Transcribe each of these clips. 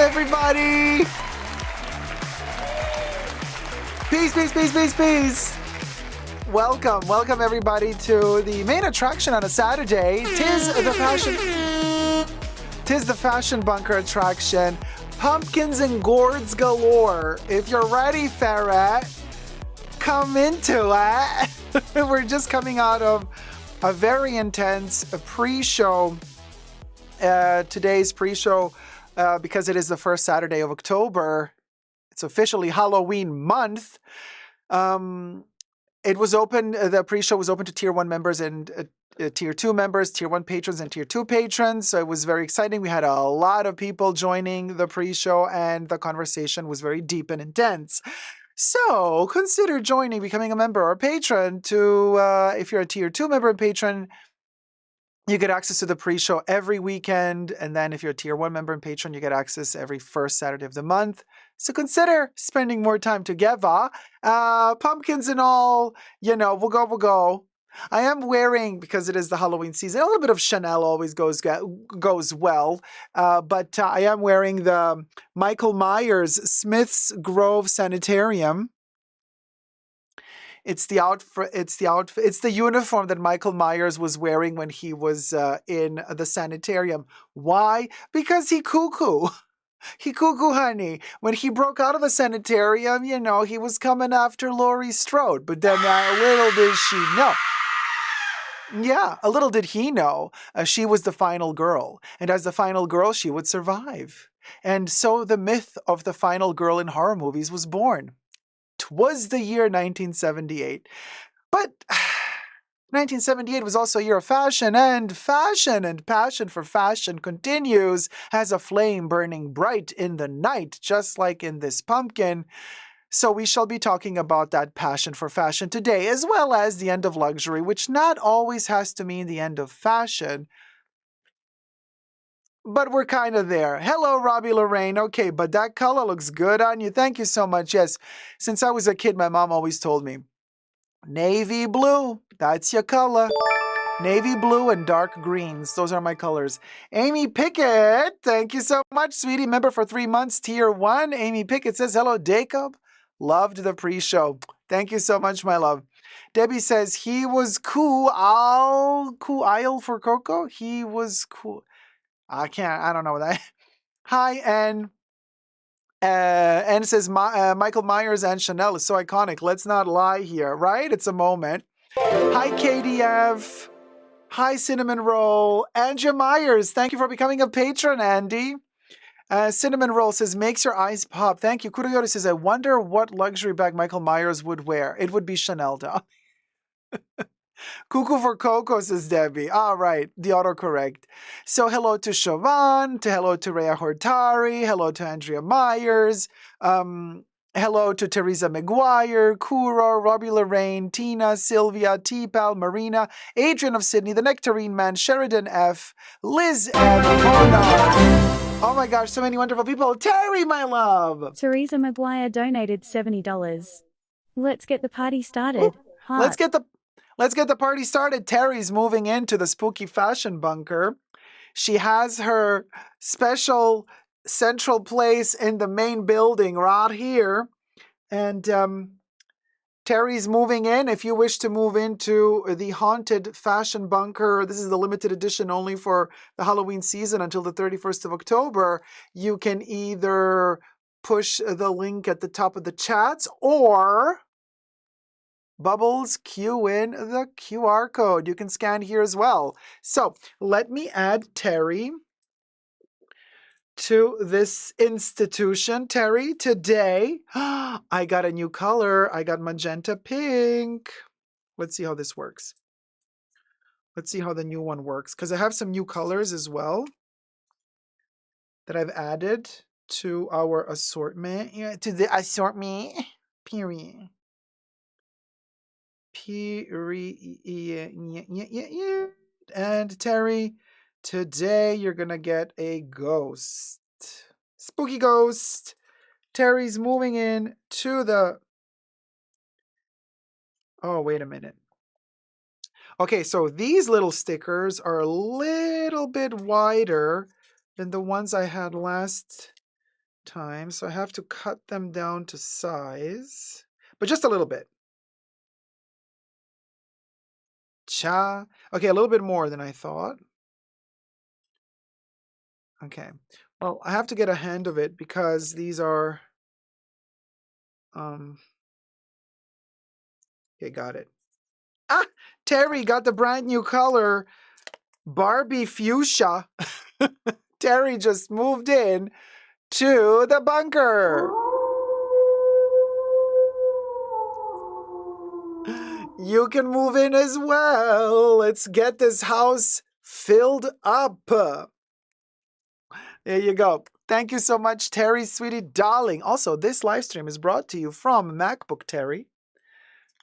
everybody. Peace, peace, peace, peace, peace. Welcome everybody to the main attraction on a Saturday. Tis the fashion bunker attraction. Pumpkins and gourds galore. If you're ready, Ferret, come into it. We're just coming out of a very intense pre-show. Today's pre-show, because it is the first Saturday of October. It's officially Halloween month. It was open, the pre-show was open to Tier 1 members and Tier 2 members, Tier 1 patrons and Tier 2 patrons. So it was very exciting. We had a lot of people joining the pre-show and the conversation was very deep and intense. So consider joining, becoming a member or a patron to, if you're a Tier 2 member and patron, you get access to the pre-show every weekend. And then if you're a Tier 1 member and patron, you get access every first Saturday of the month. So consider spending more time together. Pumpkins and all, we'll go. I am wearing, because it is the Halloween season, a little bit of Chanel always goes well. But I am wearing the Michael Myers Smith's Grove Sanitarium. It's the outfit. It's the uniform that Michael Myers was wearing when he was in the sanitarium. Why? Because he cuckoo. He cuckoo, honey. When he broke out of the sanitarium, he was coming after Laurie Strode. But then little did she know. Yeah, a little did he know she was the final girl. And as the final girl, she would survive. And so the myth of the final girl in horror movies was born. 'Twas the year 1978. But 1978 was also a year of fashion and passion for fashion continues as a flame burning bright in the night, just like in this pumpkin. So we shall be talking about that passion for fashion today, as well as the end of luxury, which not always has to mean the end of fashion. But we're kind of there. Hello, Robbie Lorraine. Okay, but that color looks good on you. Thank you so much. Yes, since I was a kid, my mom always told me, navy blue, that's your color. Navy blue and dark greens. Those are my colors. Amy Pickett, thank you so much, sweetie. Member for 3 months, Tier 1. Amy Pickett says, hello, Dacob. Loved the pre-show. Thank you so much, my love. Debbie says, he was cool. Cool aisle for Coco. He was cool. I don't know that. Hi, Anne. Anne says, Michael Myers and Chanel is so iconic. Let's not lie here, right? It's a moment. Hi, KDF. Hi, Cinnamon Roll. Andrea Myers, thank you for becoming a patron, Andy. Cinnamon Roll says, makes your eyes pop. Thank you. Kuroyori says, I wonder what luxury bag Michael Myers would wear. It would be Chanel, doll. Cuckoo for Coco, says Debbie. All right, the autocorrect. So hello to Siobhan, hello to Rhea Hortari, hello to Andrea Myers, hello to Teresa McGuire, Kuro, Robbie Lorraine, Tina, Sylvia, T-Pal, Marina, Adrian of Sydney, the Nectarine Man, Sheridan F, Liz and Mona. Oh my gosh, so many wonderful people. Terry, my love. Teresa McGuire donated $70. Let's get the party started. Let's get the party started. Terry's moving into the spooky fashion bunker. She has her special central place in the main building right here. And Terry's moving in. If you wish to move into the haunted fashion bunker, this is the limited edition only for the Halloween season until the 31st of October. You can either push the link at the top of the chats or Bubbles, cue in the QR code. You can scan here as well. So let me add Terry to this institution. Terry, today, I got a new color. I got magenta pink. Let's see how this works. Let's see how the new one works. Because I have some new colors as well that I've added to our assortment. Yeah, to the assortment. Period. And Terry, today you're gonna get a ghost. Spooky ghost. Terry's moving in to the... Oh, wait a minute. Okay, so these little stickers are a little bit wider than the ones I had last times. So I have to cut them down to size, but just a little bit. Cha. Okay, a little bit more than I thought. Okay. Well, I have to get a hand of it because these are, okay, got it. Ah, Terry got the brand new color, Barbie Fuchsia. Terry just moved in to the bunker. You can move in as well. Let's get this house filled up. There you go. Thank you so much, Terry, sweetie darling. Also, this live stream is brought to you from MacBook Terrie.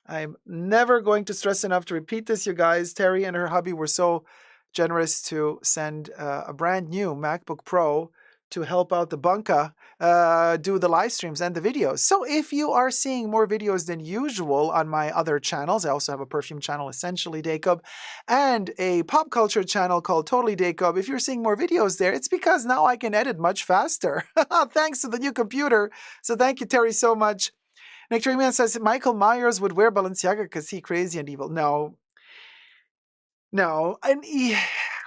I'm never going to stress enough to repeat this, you guys. Terry and her hubby were so generous to send a brand new MacBook Pro to help out the bunker do the live streams and the videos. So if you are seeing more videos than usual on my other channels, I also have a perfume channel, Essentially Dacob, and a pop culture channel called Totally Dacob. If you're seeing more videos there, it's because now I can edit much faster. Thanks to the new computer. So thank you, Terry, so much. Nectarine Man says Michael Myers would wear Balenciaga because he's crazy and evil. No. And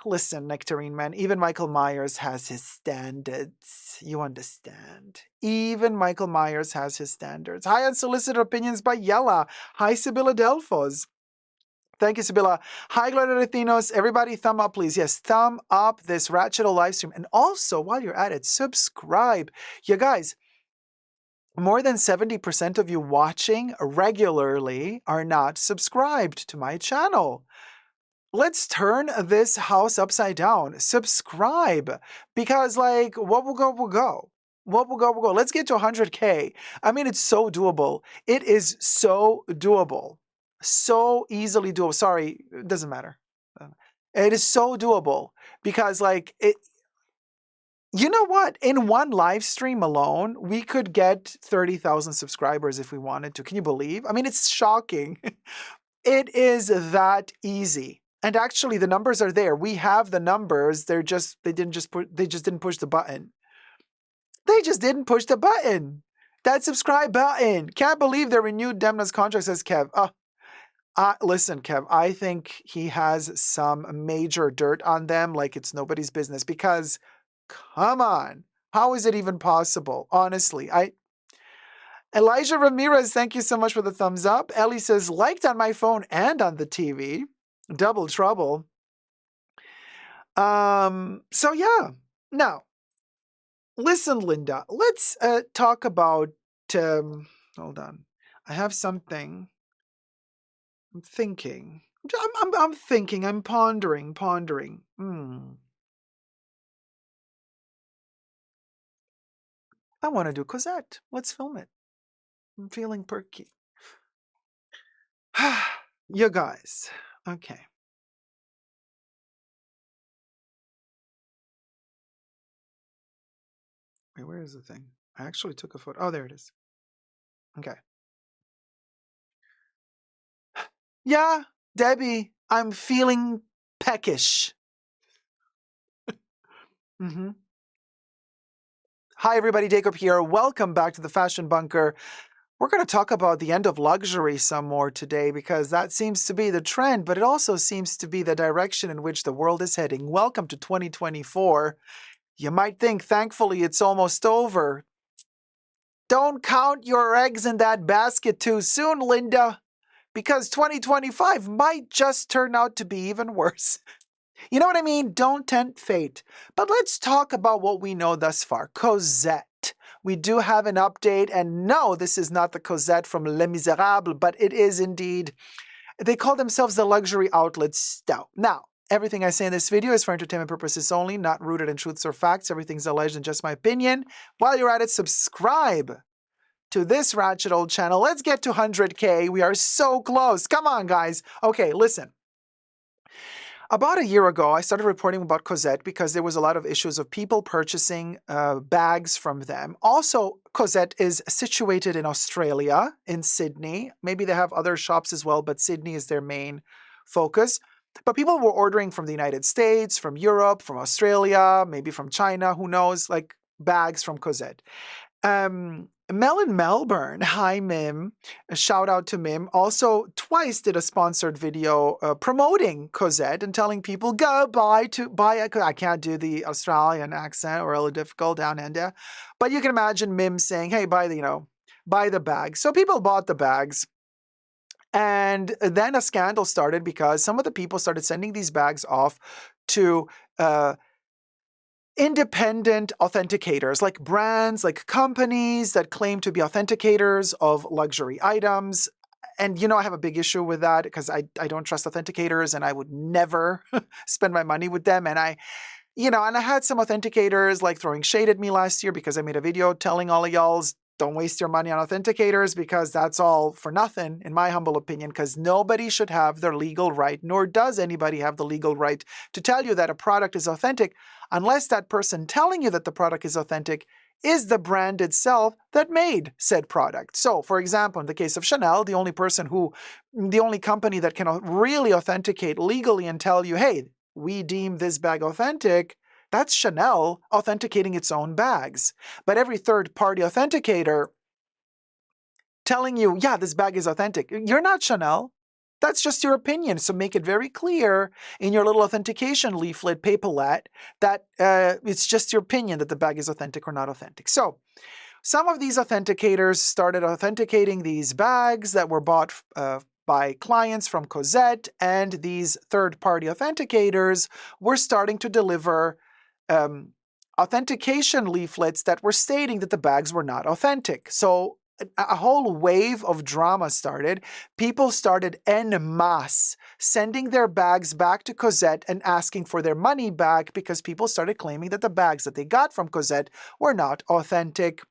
listen, Nectarine Man, even Michael Myers has his standards. You understand. Even Michael Myers has his standards. Hi, Unsolicited Opinions by Yella. Hi, Sibylla Delphos. Thank you, Sibylla. Hi, Gloria Latinos. Everybody, thumb up, please. Yes, thumb up this Ratchettle live stream. And also, while you're at it, subscribe. You guys, more than 70% of you watching regularly are not subscribed to my channel. Let's turn this house upside down. Subscribe. Because, like, what will go, will go. What will go, will go. Let's get to 100K. I mean, it's so doable. It is so doable. So easily doable. Sorry, it doesn't matter. It is so doable. Because, like, you know what? In one live stream alone, we could get 30,000 subscribers if we wanted to. Can you believe? I mean, it's shocking. It is that easy. And actually, the numbers are there. We have the numbers. They just didn't push the button. They just didn't push the button. That subscribe button. Can't believe they renewed Demna's contract, says Kev. Listen, Kev, I think he has some major dirt on them like it's nobody's business because, come on, how is it even possible? Honestly, Elijah Ramirez, thank you so much for the thumbs up. Ellie says, liked on my phone and on the TV. Double trouble. So yeah. Now, listen, Linda, let's talk about, hold on. I have something. I'm thinking. I'm thinking. I'm pondering. I want to do Cosette. Let's film it. I'm feeling perky. You guys. Okay. Wait, where is the thing? I actually took a photo. Oh, there it is. Okay. Yeah, Debbie, I'm feeling peckish. Hi, everybody. Dacob here. Welcome back to the Fashion Bunker. We're going to talk about the end of luxury some more today because that seems to be the trend, but it also seems to be the direction in which the world is heading. Welcome to 2024. You might think, thankfully, it's almost over. Don't count your eggs in that basket too soon, Linda, because 2025 might just turn out to be even worse. You know what I mean? Don't tempt fate. But let's talk about what we know thus far. Cosette. We do have an update, and no, this is not the Cosette from Les Miserables, but it is indeed. They call themselves the luxury outlet stout. Now, everything I say in this video is for entertainment purposes only, not rooted in truths or facts. Everything's alleged and just my opinion. While you're at it, subscribe to this ratchet old channel. Let's get to 100K. We are so close. Come on, guys. Okay, listen. About a year ago, I started reporting about Cosette because there was a lot of issues of people purchasing bags from them. Also, Cosette is situated in Australia, in Sydney. Maybe they have other shops as well, but Sydney is their main focus. But people were ordering from the United States, from Europe, from Australia, maybe from China, who knows, like bags from Cosette. Mel in Melbourne, hi Mim, a shout out to Mim, also twice did a sponsored video promoting Cosette and telling people go buy I can't do the Australian accent, or really difficult down under, but you can imagine Mim saying, hey, buy the bags. So people bought the bags. And then a scandal started because some of the people started sending these bags off to independent authenticators, like brands, like companies that claim to be authenticators of luxury items. And, I have a big issue with that because I don't trust authenticators, and I would never spend my money with them. And and I had some authenticators like throwing shade at me last year because I made a video telling all of y'all's don't waste your money on authenticators, because that's all for nothing, in my humble opinion, because nobody should have their legal right, nor does anybody have the legal right to tell you that a product is authentic unless that person telling you that the product is authentic is the brand itself that made said product. So, for example, in the case of Chanel, the only company that can really authenticate legally and tell you, hey, we deem this bag authentic, that's Chanel authenticating its own bags. But every third-party authenticator telling you, yeah, this bag is authentic, you're not Chanel. That's just your opinion. So make it very clear in your little authentication leaflet, paperlet, that it's just your opinion that the bag is authentic or not authentic. So some of these authenticators started authenticating these bags that were bought by clients from Cosette, and these third-party authenticators were starting to deliver authentication leaflets that were stating that the bags were not authentic. So a whole wave of drama started. People started en masse sending their bags back to Cosette and asking for their money back because people started claiming that the bags that they got from Cosette were not authentic.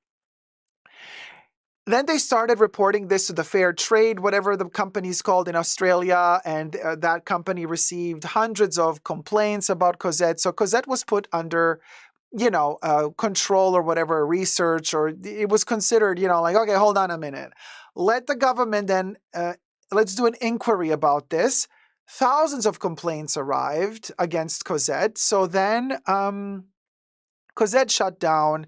Then they started reporting this to the Fair Trade, whatever the company's called in Australia, and that company received hundreds of complaints about Cosette. So Cosette was put under, control or whatever, research, or it was considered, like, okay, hold on a minute. Let the government then, let's do an inquiry about this. Thousands of complaints arrived against Cosette. So then Cosette shut down.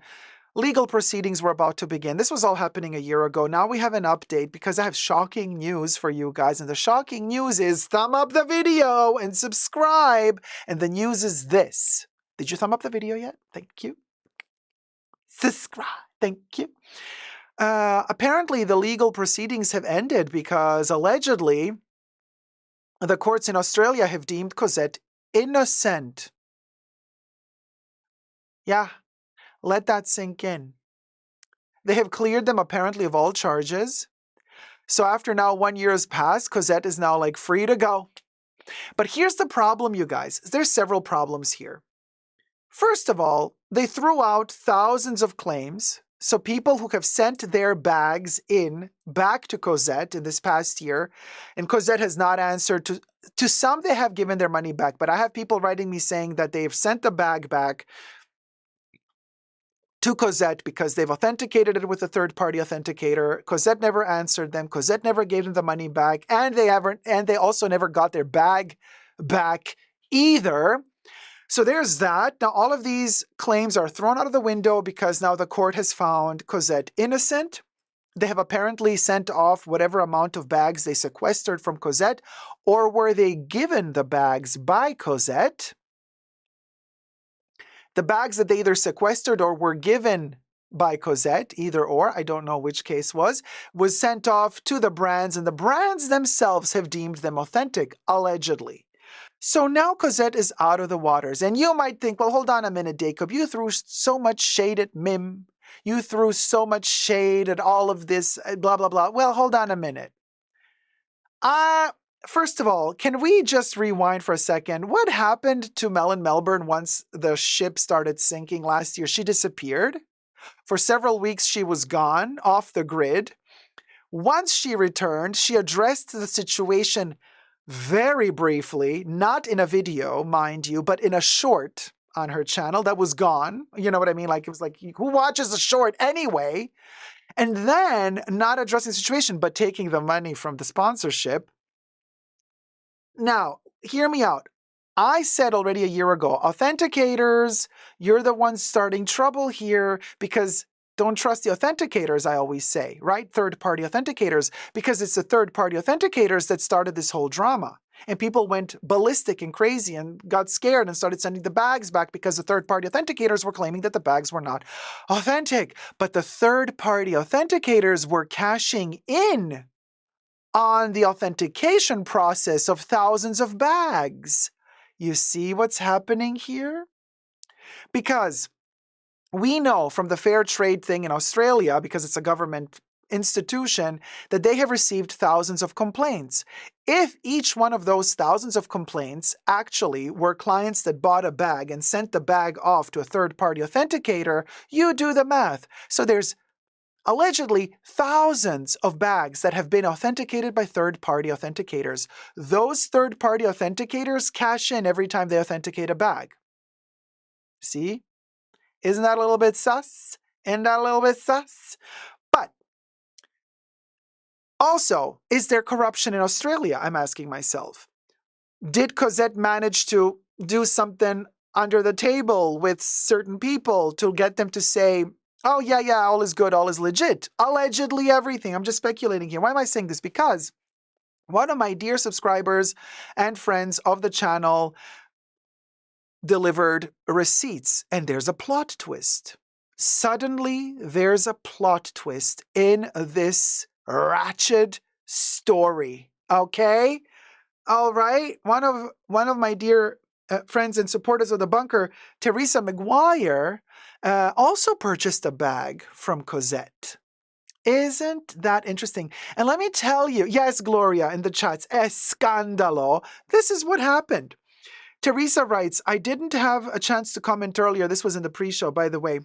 Legal proceedings were about to begin. This was all happening a year ago. Now we have an update because I have shocking news for you guys. And the shocking news is thumb up the video and subscribe. And the news is this. Did you thumb up the video yet? Thank you. Subscribe. Thank you. Apparently, the legal proceedings have ended because allegedly the courts in Australia have deemed Cosette innocent. Yeah. Let that sink in. They have cleared them apparently of all charges. So after now 1 year has passed, Cosette is now like free to go. But here's the problem, you guys. There's several problems here. First of all, they threw out thousands of claims. So people who have sent their bags back to Cosette in this past year, and Cosette has not answered. To some, they have given their money back. But I have people writing me saying that they've sent the bag back to Cosette because they've authenticated it with a third-party authenticator. Cosette never answered them. Cosette never gave them the money back, and they also never got their bag back either. So there's that. Now all of these claims are thrown out of the window because now the court has found Cosette innocent. They have apparently sent off whatever amount of bags they sequestered from Cosette, or were they given the bags by Cosette? The bags that they either sequestered or were given by Cosette, either or, I don't know which case was sent off to the brands, and the brands themselves have deemed them authentic, allegedly. So now Cosette is out of the waters, and you might think, well, hold on a minute, Dacob, you threw so much shade at Mim. You threw so much shade at all of this, blah, blah, blah. Well, hold on a minute. First of all, can we just rewind for a second? What happened to Mel in Melbourne once the ship started sinking last year? She disappeared. For several weeks, she was gone, off the grid. Once she returned, she addressed the situation very briefly, not in a video, mind you, but in a short on her channel that was gone. You know what I mean? Like, it was like, who watches a short anyway? And then not addressing the situation, but taking the money from the sponsorship. Now, hear me out. I said already a year ago, authenticators, you're the ones starting trouble here because don't trust the authenticators, I always say, right? Third-party authenticators, because it's the third-party authenticators that started this whole drama. And people went ballistic and crazy and got scared and started sending the bags back because the third-party authenticators were claiming that the bags were not authentic. But the third-party authenticators were cashing in on the authentication process of thousands of bags. You see what's happening here? Because we know from the fair trade thing in Australia, because it's a government institution, that they have received thousands of complaints. If each one of those thousands of complaints actually were clients that bought a bag and sent the bag off to a third-party authenticator, you do the math. So there's allegedly thousands of bags that have been authenticated by third-party authenticators. Those third-party authenticators cash in every time they authenticate a bag. See? Isn't that a little bit sus? Isn't that a little bit sus? But also, is there corruption in Australia? I'm asking myself. Did Cosette manage to do something under the table with certain people to get them to say, oh, yeah, all is good, all is legit? Allegedly everything. I'm just speculating here. Why am I saying this? Because one of my dear subscribers and friends of the channel delivered receipts, and there's a plot twist. Suddenly, there's a plot twist in this ratchet story. Okay? All right? One of my dear friends and supporters of the bunker, Teresa McGuire, also purchased a bag from Cosette. Isn't that interesting? And let me tell you, yes, Gloria in the chats, escandalo. This is what happened. Teresa writes, I didn't have a chance to comment earlier. This was in the pre-show, by the way.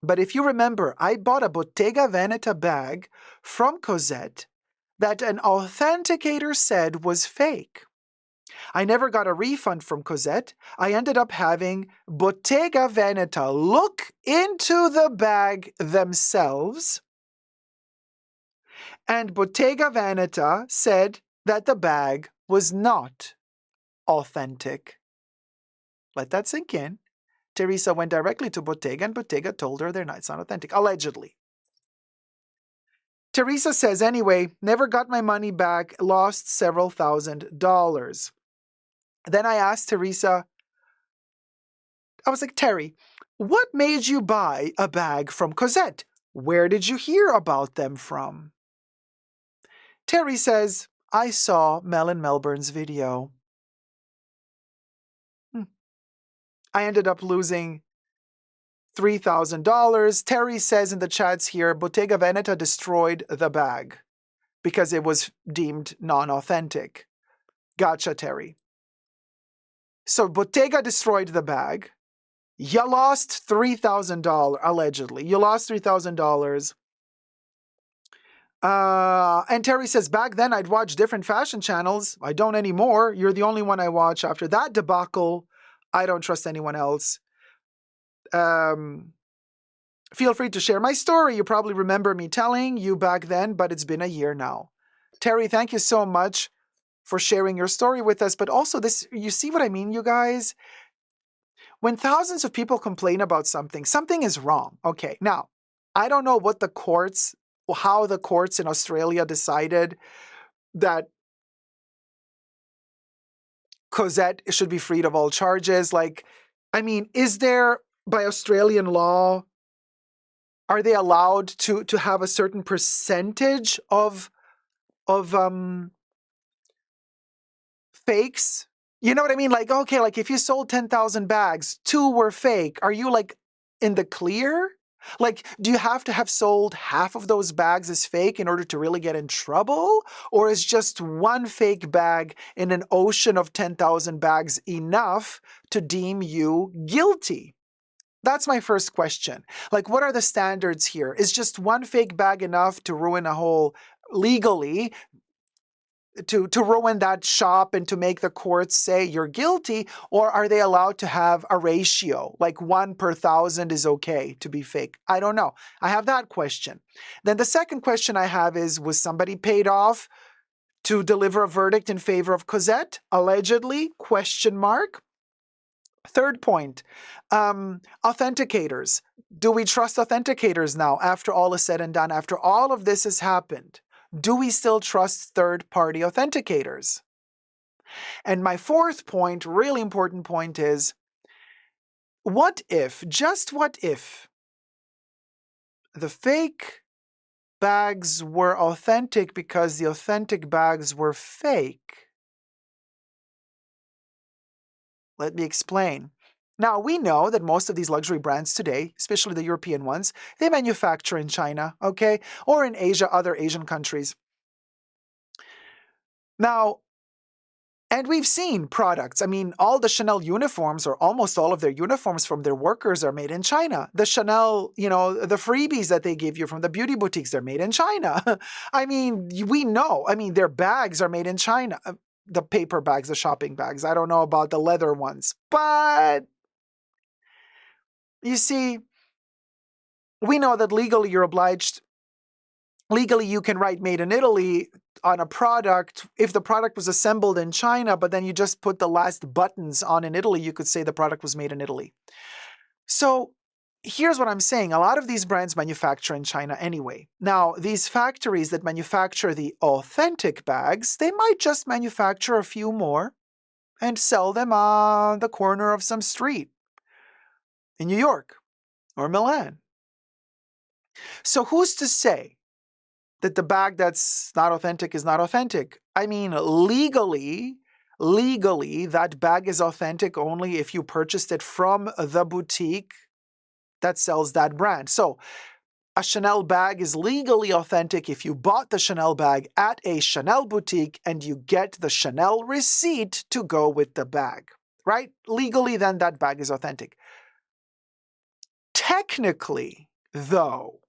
But if you remember, I bought a Bottega Veneta bag from Cosette that an authenticator said was fake. I never got a refund from Cosette. I ended up having Bottega Veneta look into the bag themselves, and Bottega Veneta said that the bag was not authentic. Let that sink in. Teresa went directly to Bottega, and Bottega told her it's not authentic, allegedly. Teresa says, anyway, never got my money back, lost several $1,000s. Then I asked Teresa, I was like, Terry, what made you buy a bag from Cosette? Where did you hear about them from? Terry says, I saw Mel and Melbourne's video. I ended up losing $3,000. Terry says in the chats here, Bottega Veneta destroyed the bag because it was deemed non-authentic. Gotcha, Terry. So Bottega destroyed the bag. You lost $3,000, allegedly. You lost $3,000. And Terry says, back then I'd watch different fashion channels. I don't anymore. You're the only one I watch. After that debacle, I don't trust anyone else. Feel free to share my story. You probably remember me telling you back then, but it's been a year now. Terry, thank you so much for sharing your story with us. But also this, you see what I mean, you guys? When thousands of people complain about something, something is wrong. Okay, now, I don't know what the courts, how the courts in Australia decided that Cosette should be freed of all charges. Like, I mean, is there, by Australian law, are they allowed to have a certain percentage of fakes? You know what I mean? Like, okay, like if you sold 10,000 bags, 2 were fake. Are you like in the clear? Like, do you have to have sold half of those bags as fake in order to really get in trouble? Or is just one fake bag in an ocean of 10,000 bags enough to deem you guilty? That's my first question. Like, what are the standards here? Is just one fake bag enough to ruin a whole, legally, to ruin that shop and to make the courts say you're guilty? Or are they allowed to have a ratio, like 1 per 1,000 is okay to be fake? I don't know. I have that question. Then the second question I have is, was somebody paid off to deliver a verdict in favor of Cosette, allegedly, question mark. Third point, authenticators. Do we trust authenticators now after all is said and done, after all of this has happened? Do we still trust third-party authenticators? And my fourth point, really important point is, what if, just what if, the fake bags were authentic because the authentic bags were fake? Let me explain. Now, we know that most of these luxury brands today, especially the European ones, they manufacture in China, okay? Or in Asia, other Asian countries. Now, and we've seen products. I mean, all the Chanel uniforms, or almost all of their uniforms from their workers, are made in China. The Chanel, the freebies that they give you from the beauty boutiques, they're made in China. I mean, we know. I mean, their bags are made in China. The paper bags, the shopping bags. I don't know about the leather ones. But you see, we know that legally you're obliged, legally you can write made in Italy on a product. If the product was assembled in China, but then you just put the last buttons on in Italy, you could say the product was made in Italy. So here's what I'm saying. A lot of these brands manufacture in China anyway. Now, these factories that manufacture the authentic bags, they might just manufacture a few more and sell them on the corner of some street in New York or Milan. So who's to say that the bag that's not authentic is not authentic? I mean, legally, that bag is authentic only if you purchased it from the boutique that sells that brand. So a Chanel bag is legally authentic if you bought the Chanel bag at a Chanel boutique and you get the Chanel receipt to go with the bag, right? Legally, then that bag is authentic. Technically, though,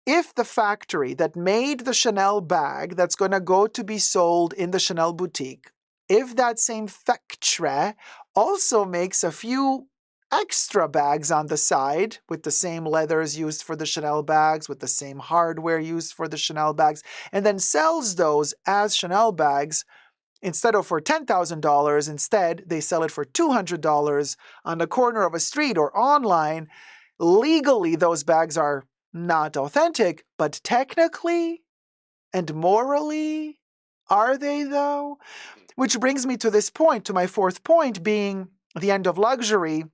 if the factory that made the Chanel bag that's going to go to be sold in the Chanel boutique, if that same factory also makes a few extra bags on the side with the same leathers used for the Chanel bags, with the same hardware used for the Chanel bags, and then sells those as Chanel bags, instead of for $10,000, instead they sell it for $200 on the corner of a street or online, legally those bags are not authentic, but technically and morally, are they though? Which brings me to this point, to my fourth point, being the end of luxury.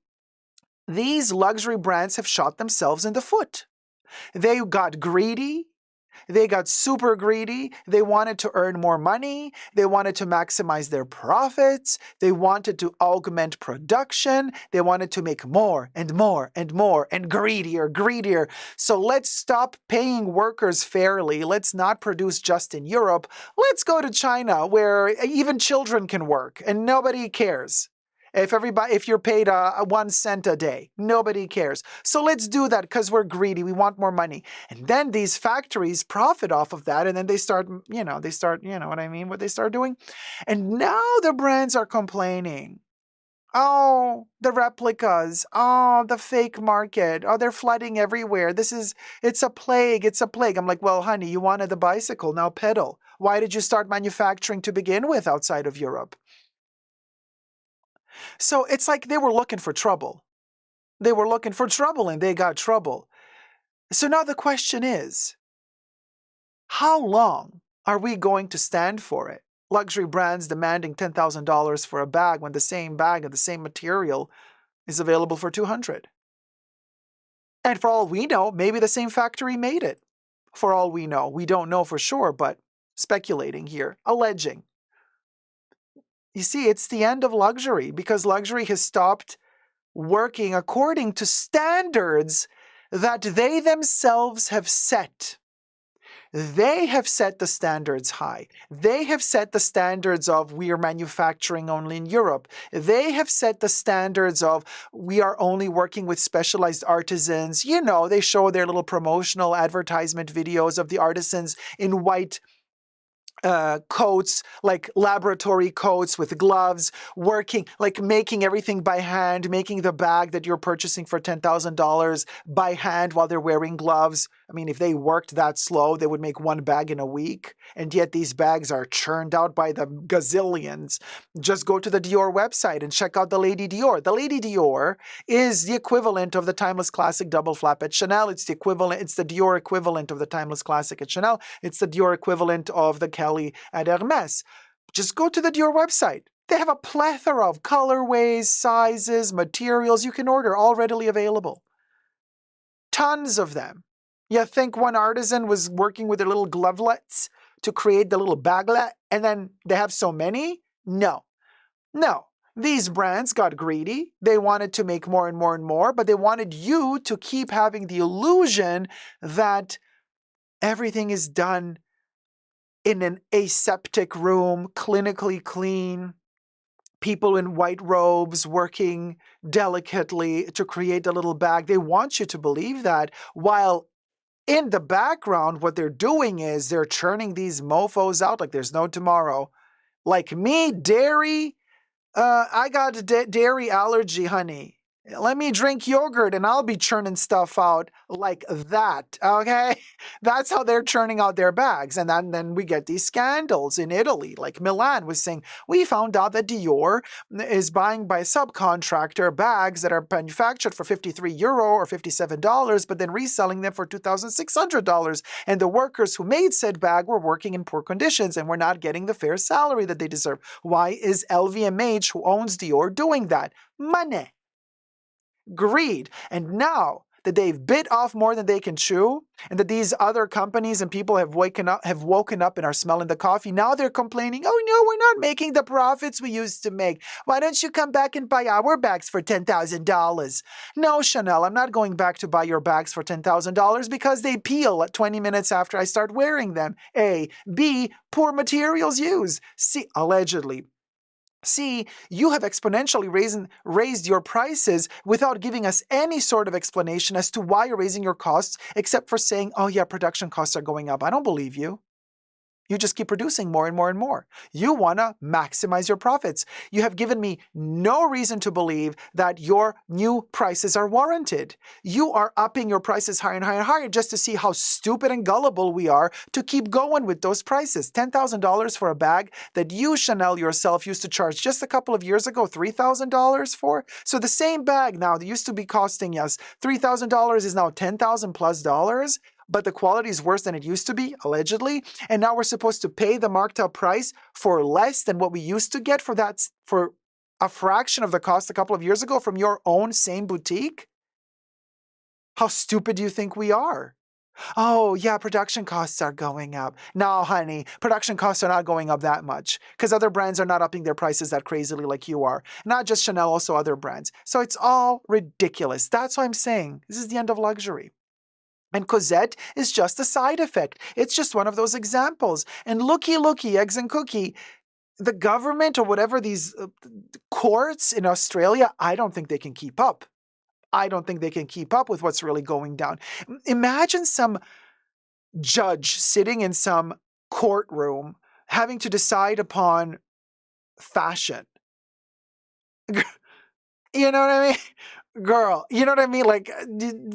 These luxury brands have shot themselves in the foot. They got greedy. They got super greedy. They wanted to earn more money. They wanted to maximize their profits. They wanted to augment production. They wanted to make more and more and more and greedier. So let's stop paying workers fairly. Let's not produce just in Europe. Let's go to China where even children can work and nobody cares. If you're paid 1 cent a day, nobody cares. So let's do that because we're greedy. We want more money. And then these factories profit off of that. And then they start, you know what I mean? What they start doing. And now the brands are complaining. Oh, the replicas. Oh, the fake market. Oh, they're flooding everywhere. It's a plague. It's a plague. I'm like, well, honey, you wanted the bicycle. Now pedal. Why did you start manufacturing to begin with outside of Europe? So it's like they were looking for trouble. They were looking for trouble and they got trouble. So now the question is, how long are we going to stand for it? Luxury brands demanding $10,000 for a bag when the same bag of the same material is available for $200. And for all we know, maybe the same factory made it. For all we know, we don't know for sure, but speculating here, alleging. You see, it's the end of luxury because luxury has stopped working according to standards that they themselves have set. They have set the standards high. They have set the standards of we are manufacturing only in Europe. They have set the standards of we are only working with specialized artisans. You know, they show their little promotional advertisement videos of the artisans in white coats, like laboratory coats with gloves, working, like making everything by hand, making the bag that you're purchasing for $10,000 by hand while they're wearing gloves. I mean, if they worked that slow, they would make one bag in a week. And yet these bags are churned out by the gazillions. Just go to the Dior website and check out the Lady Dior. The Lady Dior is the equivalent of the Timeless Classic double flap at Chanel. It's the Dior equivalent of the Timeless Classic at Chanel. It's the Dior equivalent of the Kelly at Hermes. Just go to the Dior website. They have a plethora of colorways, sizes, materials you can order, all readily available. Tons of them. You think one artisan was working with their little glovelets to create the little baglet, and then they have so many? No. No. These brands got greedy. They wanted to make more and more and more, but they wanted you to keep having the illusion that everything is done in an aseptic room, clinically clean, people in white robes working delicately to create a little bag. They want you to believe that, while in the background, what they're doing is they're churning these mofos out like there's no tomorrow. Like me, dairy, I got a dairy allergy, honey. Let me drink yogurt and I'll be churning stuff out like that, okay? That's how they're churning out their bags. And then we get these scandals in Italy. Like Milan was saying, we found out that Dior is buying by a subcontractor bags that are manufactured for €53 or $57, but then reselling them for $2,600. And the workers who made said bag were working in poor conditions and were not getting the fair salary that they deserve. Why is LVMH, who owns Dior, doing that? Money. Greed. And now that they've bit off more than they can chew, and that these other companies and people have woken up and are smelling the coffee, now they're complaining, oh no, we're not making the profits we used to make. Why don't you come back and buy our bags for $10,000? No, Chanel, I'm not going back to buy your bags for $10,000 because they peel at 20 minutes after I start wearing them. A. B. Poor materials used. C. Allegedly. See, you have exponentially raised your prices without giving us any sort of explanation as to why you're raising your costs, except for saying, oh yeah, production costs are going up. I don't believe you. You just keep producing more and more and more. You want to maximize your profits. You have given me no reason to believe that your new prices are warranted. You are upping your prices higher and higher and higher just to see how stupid and gullible we are to keep going with those prices. $10,000 for a bag that you, Chanel, yourself used to charge just a couple of years ago $3,000 for. So the same bag now that used to be costing us $3,000 is now $10,000 plus dollars. But the quality is worse than it used to be, allegedly. And now we're supposed to pay the marked up price for less than what we used to get for a fraction of the cost a couple of years ago from your own same boutique? How stupid do you think we are? Oh, yeah, production costs are going up. No, honey, production costs are not going up that much because other brands are not upping their prices that crazily like you are. Not just Chanel, also other brands. So it's all ridiculous. That's why I'm saying this is the end of luxury. And Cosette is just a side effect. It's just one of those examples. And looky, eggs and cookie, the government or whatever, these courts in Australia, I don't think they can keep up. I don't think they can keep up with what's really going down. Imagine some judge sitting in some courtroom having to decide upon fashion. You know what I mean? Girl, you know what I mean? Like,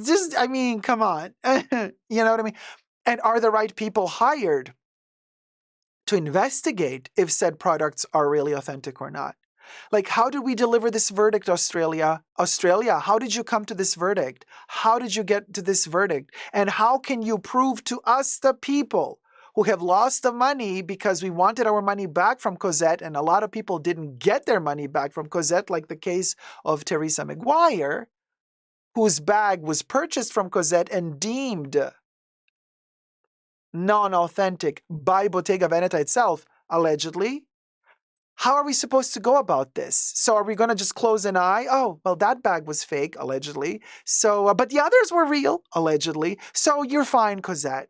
just, I mean, come on. You know what I mean? And are the right people hired to investigate if said products are really authentic or not? Like, how did we deliver this verdict, Australia? Australia, how did you come to this verdict? How did you get to this verdict? And how can you prove to us, the people who have lost the money because we wanted our money back from Cosette, and a lot of people didn't get their money back from Cosette, like the case of Teresa McGuire, whose bag was purchased from Cosette and deemed non-authentic by Bottega Veneta itself, allegedly. How are we supposed to go about this? So are we going to just close an eye? Oh, well, that bag was fake, allegedly. So, but the others were real, allegedly. So you're fine, Cosette.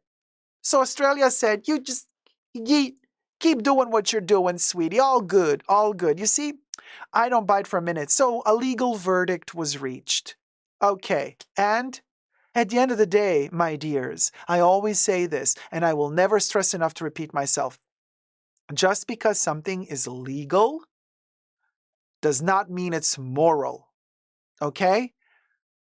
So Australia said, you just keep doing what you're doing, sweetie. All good, all good. You see, I don't bite for a minute. So a legal verdict was reached. Okay, and at the end of the day, my dears, I always say this, and I will never stress enough to repeat myself. Just because something is legal does not mean it's moral. Okay?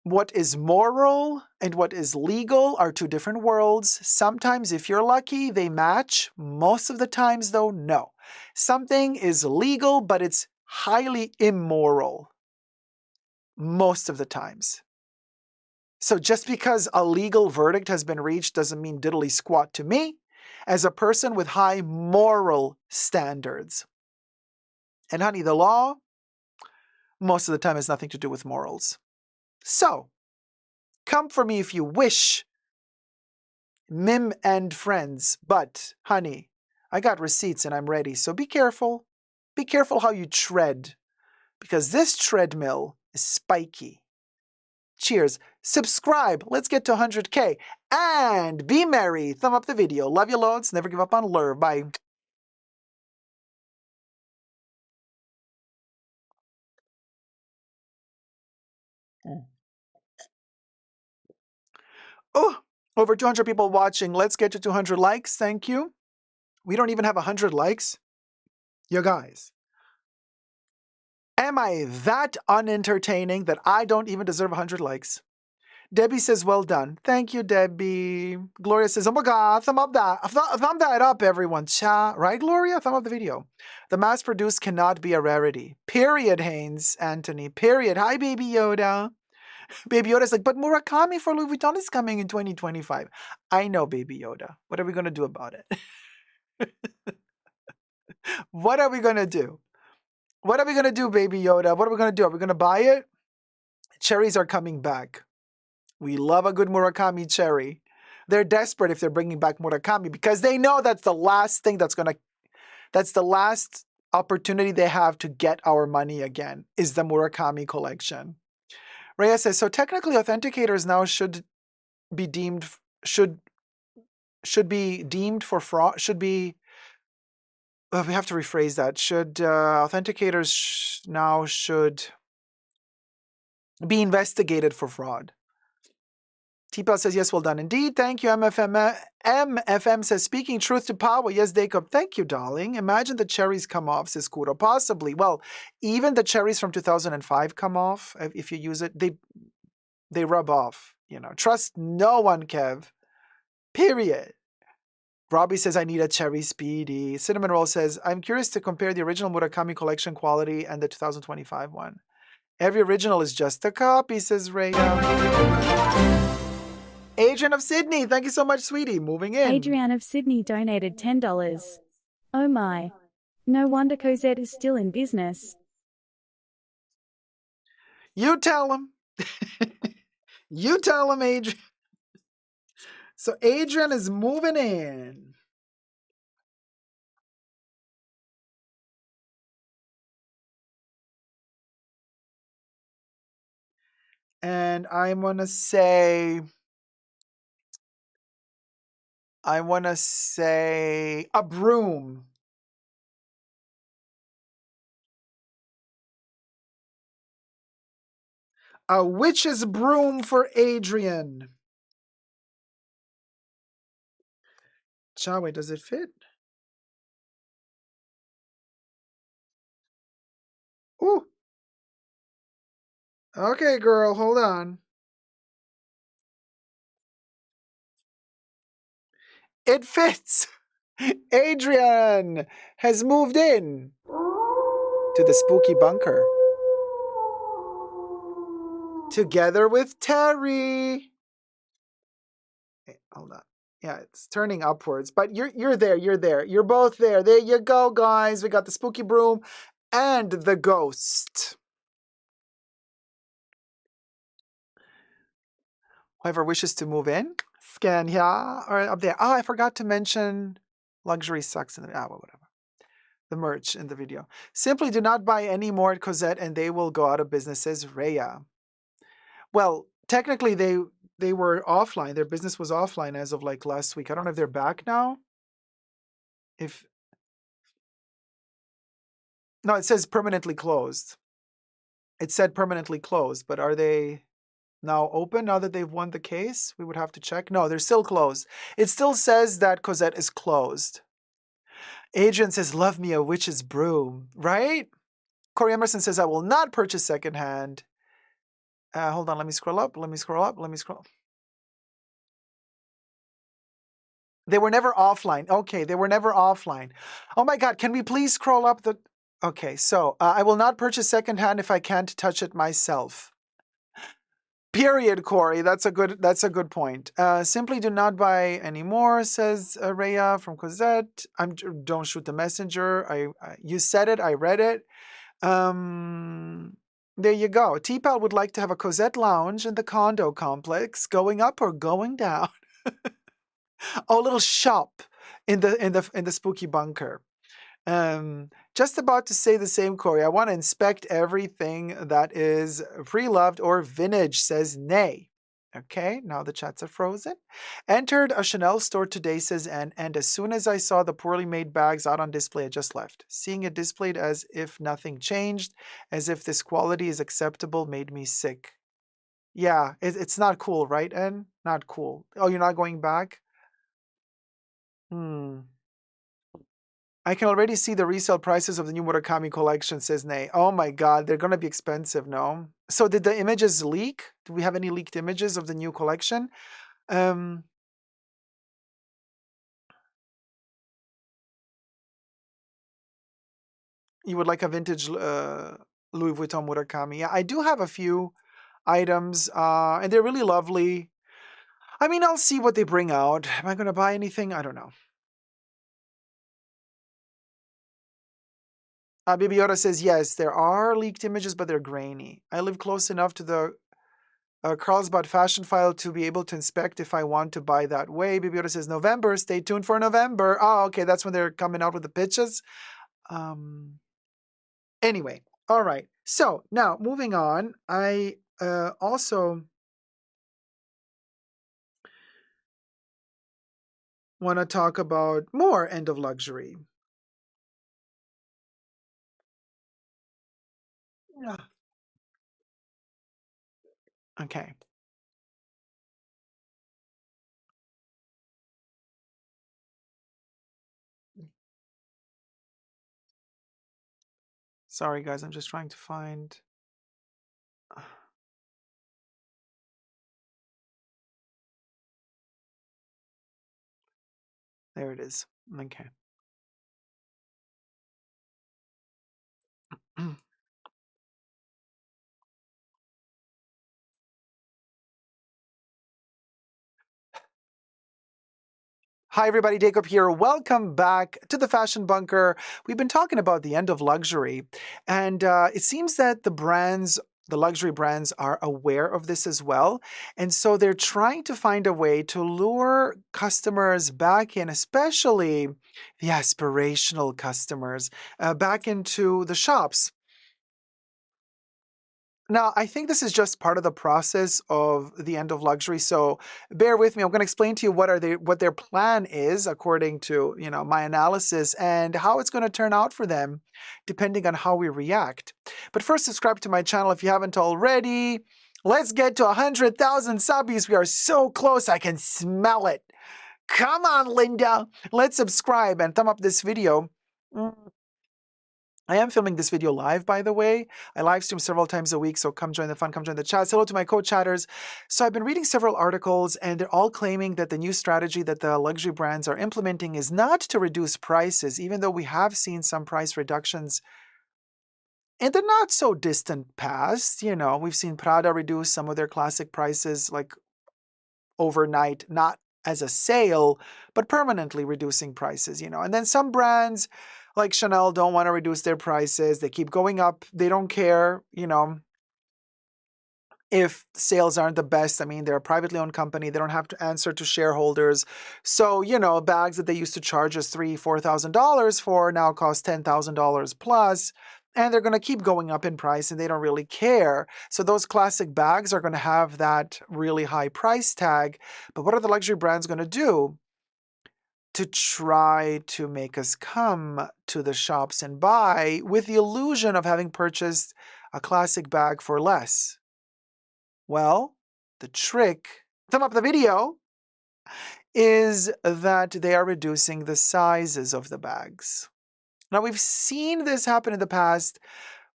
What is moral and what is legal are two different worlds. Sometimes, if you're lucky, they match. Most of the times, though, no. Something is legal, but it's highly immoral. Most of the times. So just because a legal verdict has been reached doesn't mean diddly squat to me as a person with high moral standards. And honey, the law, most of the time, has nothing to do with morals. So, come for me if you wish, Mim and friends, but honey, I got receipts and I'm ready, so be careful. Be careful how you tread, because this treadmill is spiky. Cheers. Subscribe. Let's get to 100K. And be merry. Thumb up the video. Love you loads. Never give up on lure. Bye. Oh, over 200 people watching. Let's get to 200 likes. Thank you. We don't even have 100 likes. You guys. Am I that unentertaining that I don't even deserve 100 likes? Debbie says, well done. Thank you, Debbie. Gloria says, oh my God, thumb up that. Thumb that up, everyone. Cha. Right, Gloria? Thumb up the video. The mass-produced cannot be a rarity. Period, Haynes, Anthony. Period. Hi, Baby Yoda. Baby Yoda's like, but Murakami for Louis Vuitton is coming in 2025. I know, Baby Yoda. What are we going to do about it? What are we going to do? What are we going to do, Baby Yoda? What are we going to do? Are we going to buy it? Cherries are coming back. We love a good Murakami cherry. They're desperate if they're bringing back Murakami because they know that's the last thing that's the last opportunity they have to get our money again, is the Murakami collection. Rhea says, so technically authenticators now should be deemed for fraud, we have to rephrase that. Should authenticators now should be investigated for fraud? T-Pel says, yes, well done indeed. Thank you, MFM. MFM says, speaking truth to power. Yes, Dacob. Thank you, darling. Imagine the cherries come off, says Kuro. Possibly. Well, even the cherries from 2005 come off. If you use it, they rub off. You know, trust no one, Kev. Period. Robbie says, I need a cherry speedy. Cinnamon Roll says, I'm curious to compare the original Murakami collection quality and the 2025 one. Every original is just a copy, says Rhea. Adrian of Sydney, thank you so much, sweetie. Moving in. Adrian of Sydney donated $10. Oh my. No wonder Cosette is still in business. You tell him. You tell him, Adrian. So Adrian is moving in. And I want to say a broom. A witch's broom for Adrian. Chawe, does it fit? Ooh. Okay, girl, hold on. It fits. Adrian has moved in to the spooky bunker. Together with Terry. Hey, hold on. Yeah, it's turning upwards, but you're there. You're both there. There you go, guys. We got the spooky broom and the ghost. Whoever wishes to move in, scan here or up there. Oh, I forgot to mention luxury sucks in the whatever. The merch in the video. Simply do not buy any more at Cosette and they will go out of business, says Rhea. Well, technically they were offline. Their business was offline as of like last week. I don't know if they're back now. No, it says permanently closed. It said permanently closed, but are they now open now that they've won the case? We would have to check. No, they're still closed. It still says that Cosette is closed. Adrian says, love me a witch's broom, right? Corey Emerson says, I will not purchase secondhand. Hold on, let me scroll up. Let me scroll up. Let me scroll. They were never offline. Okay, they were never offline. Oh my God, can we please scroll up the... Okay, so I will not purchase secondhand if I can't touch it myself. Period, Corey. That's a good point. Simply do not buy anymore, says Rhea from Cosette. Don't shoot the messenger. You said it. I read it. There you go. T-Pal would like to have a Cosette lounge in the condo complex, going up or going down. Oh, a little shop in the spooky bunker. Just about to say the same, Corey. I want to inspect everything that is pre-loved or vintage, says Nay. Okay, now the chats are frozen. Entered a Chanel store today, says N, and as soon as I saw the poorly made bags out on display, I just left. Seeing it displayed as if nothing changed, as if this quality is acceptable, made me sick. Yeah, it's not cool, right, N? Not cool. Oh, you're not going back? Hmm. I can already see the resale prices of the new Murakami collection, says Nay. Oh my God, they're going to be expensive, no? So did the images leak? Do we have any leaked images of the new collection? You would like a vintage Louis Vuitton Murakami. Yeah, I do have a few items, and they're really lovely. I mean, I'll see what they bring out. Am I going to buy anything? I don't know. Baby Yoda says, yes, there are leaked images, but they're grainy. I live close enough to the Carlsbad fashion file to be able to inspect if I want to buy that way. Baby Yoda says November. Stay tuned for November. Oh, okay. That's when they're coming out with the pitches. Anyway, all right. So now moving on, I also want to talk about more end of luxury. Yeah. Okay. Sorry, guys. I'm just trying to find. There it is. Okay. Hi, everybody. Dacob here. Welcome back to the Fashion Bunker. We've been talking about the end of luxury, and it seems that the luxury brands, are aware of this as well. And so they're trying to find a way to lure customers back in, especially the aspirational customers, back into the shops. Now, I think this is just part of the process of the end of luxury. So bear with me. I'm going to explain to you what their plan is according to, my analysis, and how it's going to turn out for them depending on how we react. But first, subscribe to my channel if you haven't already. Let's get to 100,000 subbies. We are so close. I can smell it. Come on, Linda. Let's subscribe and thumb up this video. Mm, I am filming this video live, by the way. I live stream several times a week, so come join the fun, come join the chats. Hello to my co-chatters. So I've been reading several articles, and they're all claiming that the new strategy that the luxury brands are implementing is not to reduce prices, even though we have seen some price reductions in the not so distant past. We've seen Prada reduce some of their classic prices, like overnight, not as a sale, but permanently reducing prices. And then some brands like Chanel don't want to reduce their prices. They keep going up. They don't care, if sales aren't the best. I mean, they're a privately owned company. They don't have to answer to shareholders. So, bags that they used to charge us $3,000, $4,000 for now cost $10,000 plus. And they're going to keep going up in price, and they don't really care. So those classic bags are going to have that really high price tag. But what are the luxury brands going to do to try to make us come to the shops and buy with the illusion of having purchased a classic bag for less? Well, the trick, thumb up the video, is that they are reducing the sizes of the bags. Now, we've seen this happen in the past,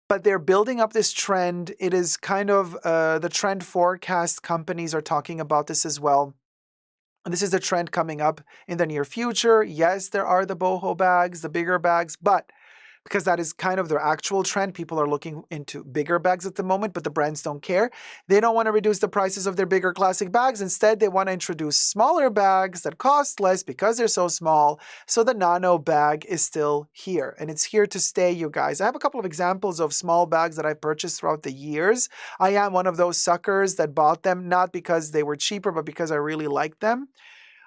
but they're building up this trend. It is kind of the trend forecast companies are talking about this as well. And this is the trend coming up in the near future. Yes, there are the boho bags, the bigger bags, but because that is kind of their actual trend. People are looking into bigger bags at the moment, but the brands don't care. They don't want to reduce the prices of their bigger classic bags. Instead, they want to introduce smaller bags that cost less because they're so small. So the nano bag is still here, and it's here to stay, you guys. I have a couple of examples of small bags that I purchased throughout the years. I am one of those suckers that bought them, not because they were cheaper, but because I really liked them.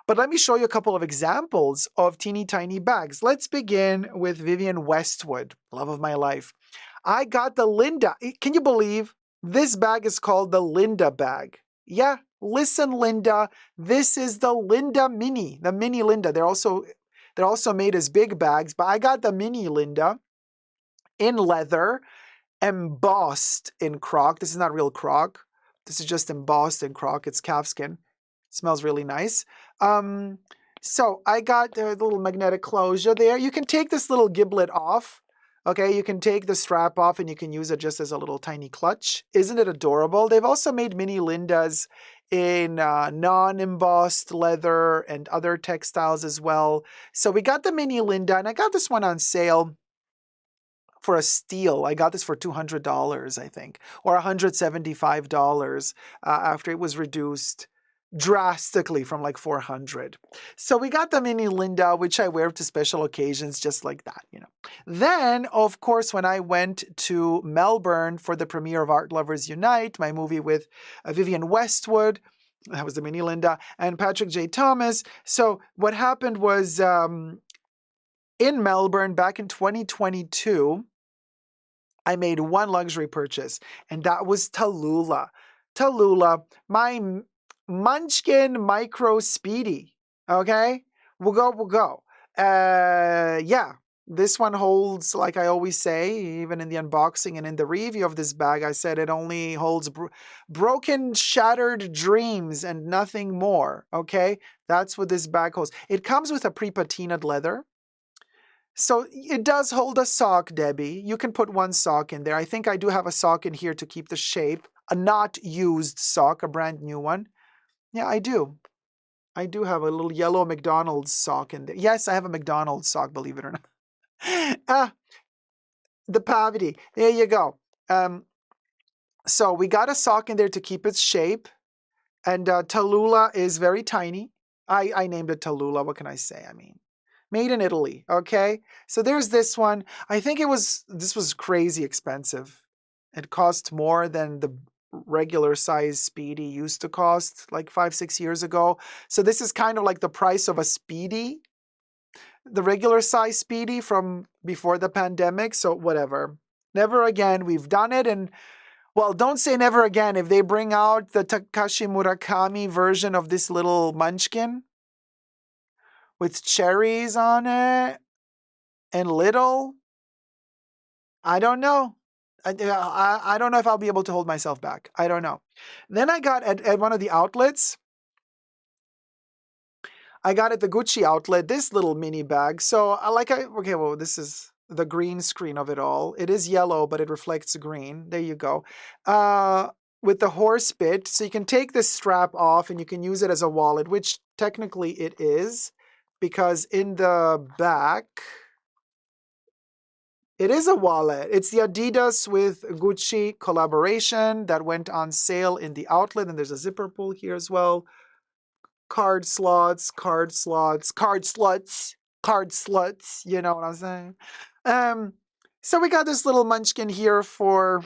But let me show you a couple of examples of teeny tiny bags. Let's begin with Vivienne Westwood, love of my life. I got the Linda. Can you believe this bag is called the Linda bag? Yeah, listen, Linda. This is the Linda Mini, the Mini Linda. They're also made as big bags, but I got the Mini Linda in leather, embossed in croc. This is not real croc. This is just embossed in croc. It's calfskin. Smells really nice. So I got the little magnetic closure there. You can take this little giblet off. Okay, you can take the strap off and you can use it just as a little tiny clutch. Isn't it adorable? They've also made mini Lindas in non-embossed leather and other textiles as well. So we got the mini Linda, and I got this one on sale for a steal. I got this for $200, I think, or $175 after it was reduced drastically from like 400. So we got the mini Linda, which I wear to special occasions just like that. Then, of course, when I went to Melbourne for the premiere of Art Lovers Unite, my movie with Vivienne Westwood, that was the mini Linda, and Patrick J. Thomas. So what happened was in Melbourne back in 2022, I made one luxury purchase, and that was Tallulah. Tallulah, my Munchkin Micro Speedy. Okay? We'll go. Yeah, this one holds, like I always say, even in the unboxing and in the review of this bag, I said it only holds broken, shattered dreams and nothing more. Okay? That's what this bag holds. It comes with a pre-patinaed leather. So it does hold a sock, Debbie. You can put one sock in there. I think I do have a sock in here to keep the shape. A not used sock, a brand new one. Yeah, I do. I do have a little yellow McDonald's sock in there. Yes, I have a McDonald's sock, believe it or not. The Pavity. There you go. So we got a sock in there to keep its shape. And Tallulah is very tiny. I named it Tallulah. What can I say? I mean, made in Italy, okay? So there's this one. I think this was crazy expensive. It cost more than the regular size Speedy used to cost like 5-6 years ago. So this is kind of like the price of a Speedy, the regular size Speedy from before the pandemic. So whatever. Never again. We've done it. And well, don't say never again. If they bring out the Takashi Murakami version of this little munchkin with cherries on it and little, I don't know. I don't know if I'll be able to hold myself back. I don't know. Then I got at one of the outlets, I got at the Gucci outlet this little mini bag. So okay, well, this is the green screen of it all. It is yellow, but it reflects green. There you go. With the horse bit, so you can take this strap off and you can use it as a wallet, which technically it is, because in the back, it is a wallet. It's the Adidas with Gucci collaboration that went on sale in the outlet. And there's a zipper pull here as well. Card slots. You know what I'm saying? So we got this little munchkin here for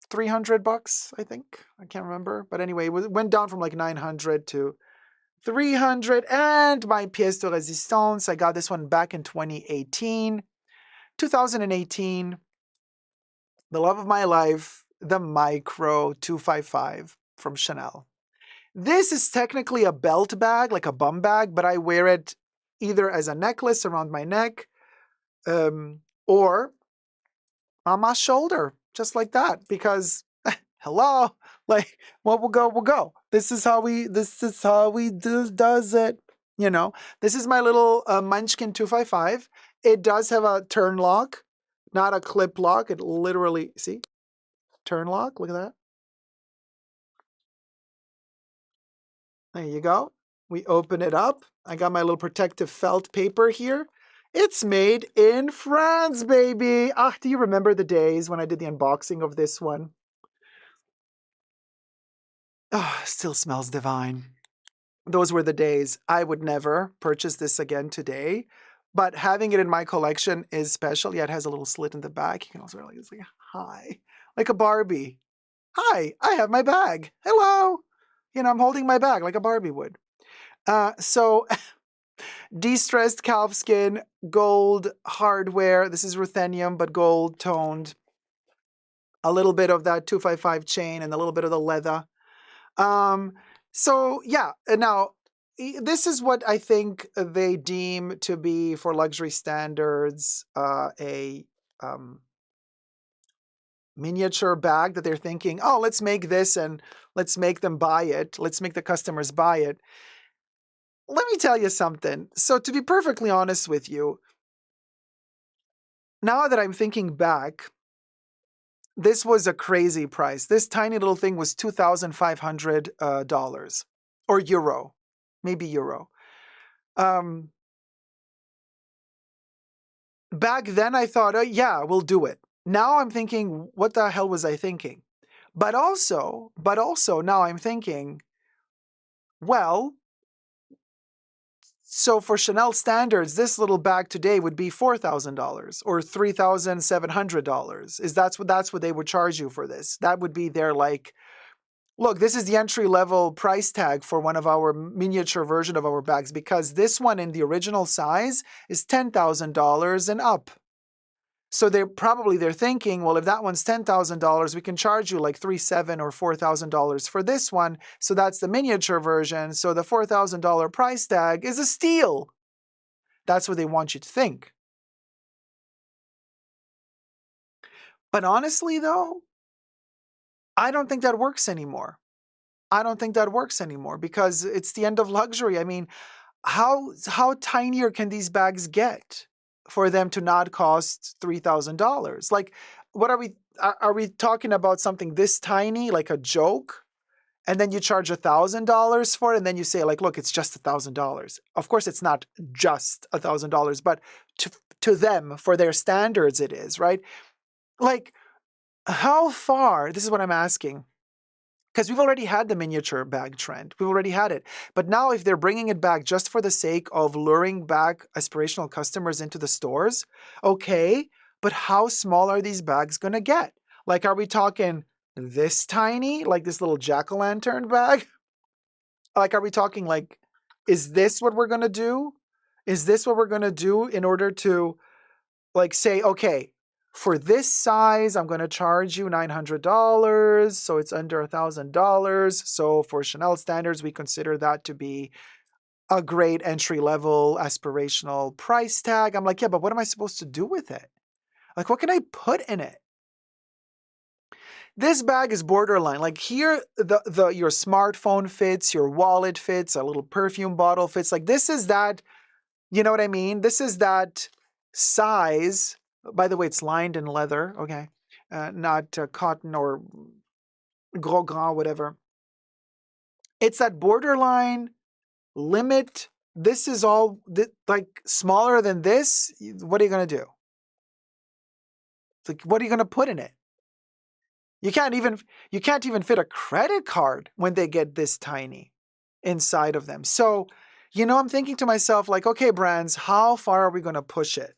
$300, I think. I can't remember. But anyway, it went down from like 900 to 300. And my pièce de résistance, I got this one back in 2018. 2018, the love of my life, the Micro 255 from Chanel. This is technically a belt bag, like a bum bag, but I wear it either as a necklace around my neck or on my shoulder, just like that, because hello, like what will go will go. This is how we does it. This is my little Munchkin 255. It does have a turn lock. not a clip lock. It literally, see, turn lock. Look at that. There you go. We open it up. I got my little protective felt paper here. It's made in France, baby. Ah, do you remember the days when I did the unboxing of this one? Ah, still smells divine. Those were the days. I would never purchase this again today, but having it in my collection is special. Yeah, it has a little slit in the back. You can also really, it's like, hi, like a Barbie. Hi, I have my bag. Hello. You know, I'm holding my bag like a Barbie would. So de-stressed calfskin, gold hardware. This is ruthenium, but gold toned. A little bit of that 255 chain and a little bit of the leather. So yeah, and now this is what I think they deem to be, for luxury standards, a miniature bag that they're thinking, oh, let's make this and let's make them buy it. Let's make the customers buy it. Let me tell you something. So to be perfectly honest with you, now that I'm thinking back, this was a crazy price. This tiny little thing was $2,500 or euro, maybe euro. Back then I thought, oh, yeah, we'll do it. Now I'm thinking, what the hell was I thinking? But also now I'm thinking, well, so for Chanel standards, this little bag today would be $4,000 or $3,700. That's what they would charge you for this? That would be their like, look, this is the entry level price tag for one of our miniature version of our bags, because this one in the original size is $10,000 and up. So they're thinking, well, if that one's $10,000, we can charge you like $3,700 or $4,000 for this one. So that's the miniature version. So the $4,000 price tag is a steal. That's what they want you to think. But honestly, though, I don't think that works anymore. I don't think that works anymore because it's the end of luxury. I mean, how tinier can these bags get for them to not cost $3,000? Like, what are we talking about something this tiny, like a joke? And then you charge $1,000 for it, and then you say, like, look, it's just $1,000. Of course, it's not just $1,000, but to them, for their standards, it is, right? Like, how far? This is what I'm asking. Because we've already had the miniature bag trend. We've already had it. But now if they're bringing it back just for the sake of luring back aspirational customers into the stores, okay, but how small are these bags going to get? Like, are we talking this tiny, like this little jack-o'-lantern bag? Like, are we talking like, is this what we're going to do? Is this what we're going to do in order to like say, okay, for this size, I'm going to charge you $900, so it's under $1,000. So for Chanel standards, we consider that to be a great entry-level aspirational price tag. I'm like, yeah, but what am I supposed to do with it? Like, what can I put in it? This bag is borderline. Like here, your smartphone fits, your wallet fits, a little perfume bottle fits. Like this is that, you know what I mean? This is that size. By the way, it's lined in leather, okay? Not cotton or gros grand, whatever. It's that borderline limit. This is all like smaller than this. What are you going to do? Like, what are you going to put in it? You can't even fit a credit card when they get this tiny inside of them. So, I'm thinking to myself, like, okay, brands, how far are we going to push it?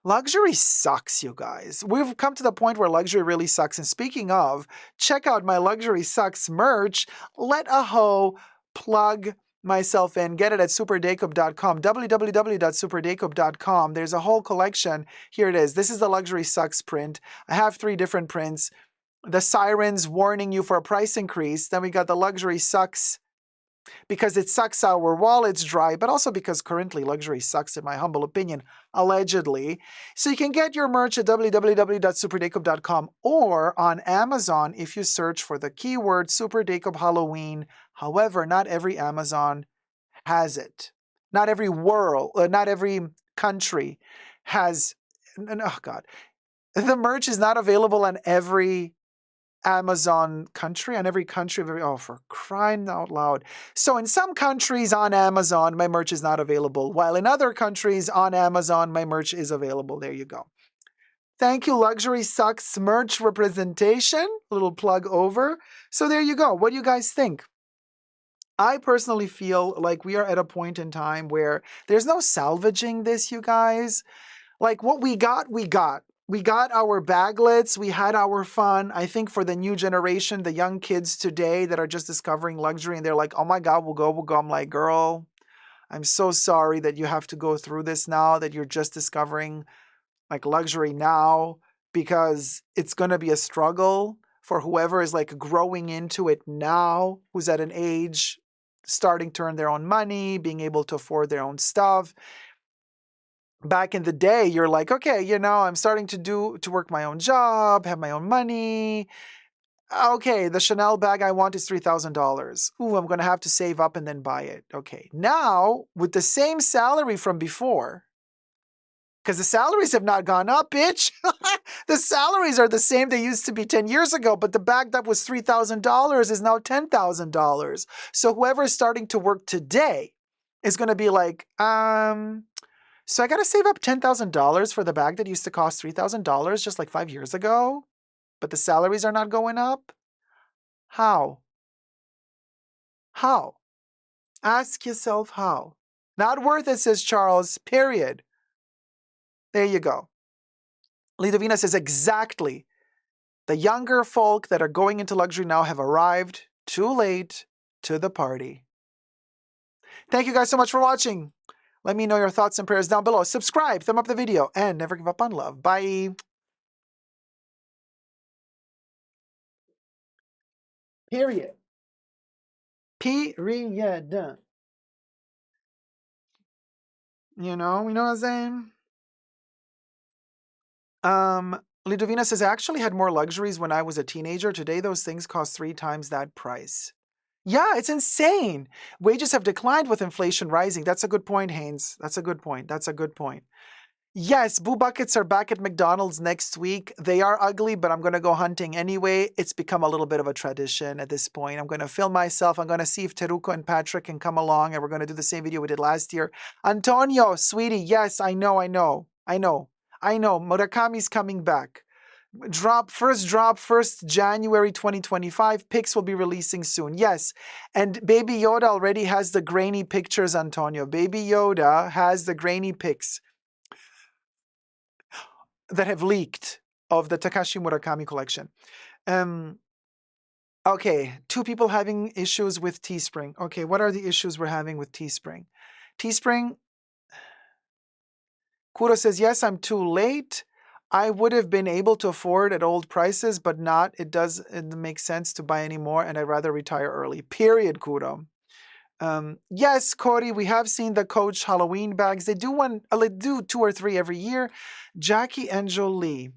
Luxury sucks, you guys. We've come to the point where luxury really sucks. And speaking of, check out my Luxury Sucks merch. Let a hoe plug myself in. Get it at superdacob.com, www.superdacob.com. There's a whole collection. Here it is. This is the Luxury Sucks print. I have 3 different prints. The sirens warning you for a price increase. Then we got the Luxury Sucks because it sucks our wallets dry, but also because currently luxury sucks, in my humble opinion, allegedly. So you can get your merch at www.superdacob.com or on Amazon if you search for the keyword Super Dacob Halloween. However, not every Amazon has it. Not every country has, oh God. The merch is not available on every Amazon country, on every country. Oh, for crying out loud. So in some countries on Amazon, my merch is not available, while in other countries on Amazon, my merch is available. There you go. Thank you, Luxury Sucks merch representation. Little plug over. So there you go. What do you guys think? I personally feel like we are at a point in time where there's no salvaging this, you guys. Like what we got, we got. We got our baglets, we had our fun. I think for the new generation, the young kids today that are just discovering luxury and they're like, oh my God, we'll go, we'll go. I'm like, girl, I'm so sorry that you have to go through this now, that you're just discovering like luxury now, because it's going to be a struggle for whoever is like growing into it now, who's at an age starting to earn their own money, being able to afford their own stuff. Back in the day, you're like, okay, you know, I'm starting to work my own job, have my own money. Okay, the Chanel bag I want is $3,000. Ooh, I'm going to have to save up and then buy it. Okay, now with the same salary from before, because the salaries have not gone up, bitch. The salaries are the same they used to be 10 years ago, but the bag that was $3,000 is now $10,000. So whoever is starting to work today is going to be like, so I got to save up $10,000 for the bag that used to cost $3,000 just like 5 years ago, but the salaries are not going up? How? How? Ask yourself how. Not worth it, says Charles, period. There you go. Lidovina says exactly. The younger folk that are going into luxury now have arrived too late to the party. Thank you guys so much for watching. Let me know your thoughts and prayers down below. Subscribe, thumb up the video, and never give up on love. Bye. Period. Period. You know what I'm saying? Lidovina says, I actually had more luxuries when I was a teenager. Today, those things cost 3 times that price. Yeah, it's insane. Wages have declined with inflation rising. That's a good point, Haynes. That's a good point. That's a good point. Yes, Boo Buckets are back at McDonald's next week. They are ugly, but I'm going to go hunting anyway. It's become a little bit of a tradition at this point. I'm going to film myself. I'm going to see if Teruko and Patrick can come along, and we're going to do the same video we did last year. Antonio, sweetie, yes, I know. Murakami's coming back. First drop, 1st January 2025. Pics will be releasing soon. Yes, and Baby Yoda already has the grainy pictures, Antonio. Baby Yoda has the grainy pics that have leaked of the Takashi Murakami collection. Okay, 2 people having issues with Teespring. Okay, what are the issues we're having with Teespring? Teespring, Kuro says, yes, I'm too late. I would have been able to afford at old prices, but not. It doesn't make sense to buy anymore, and I'd rather retire early. Period, Kuro. Yes, Cody, we have seen the Coach Halloween bags. They do 2 or 3 every year. Jackie and Jolie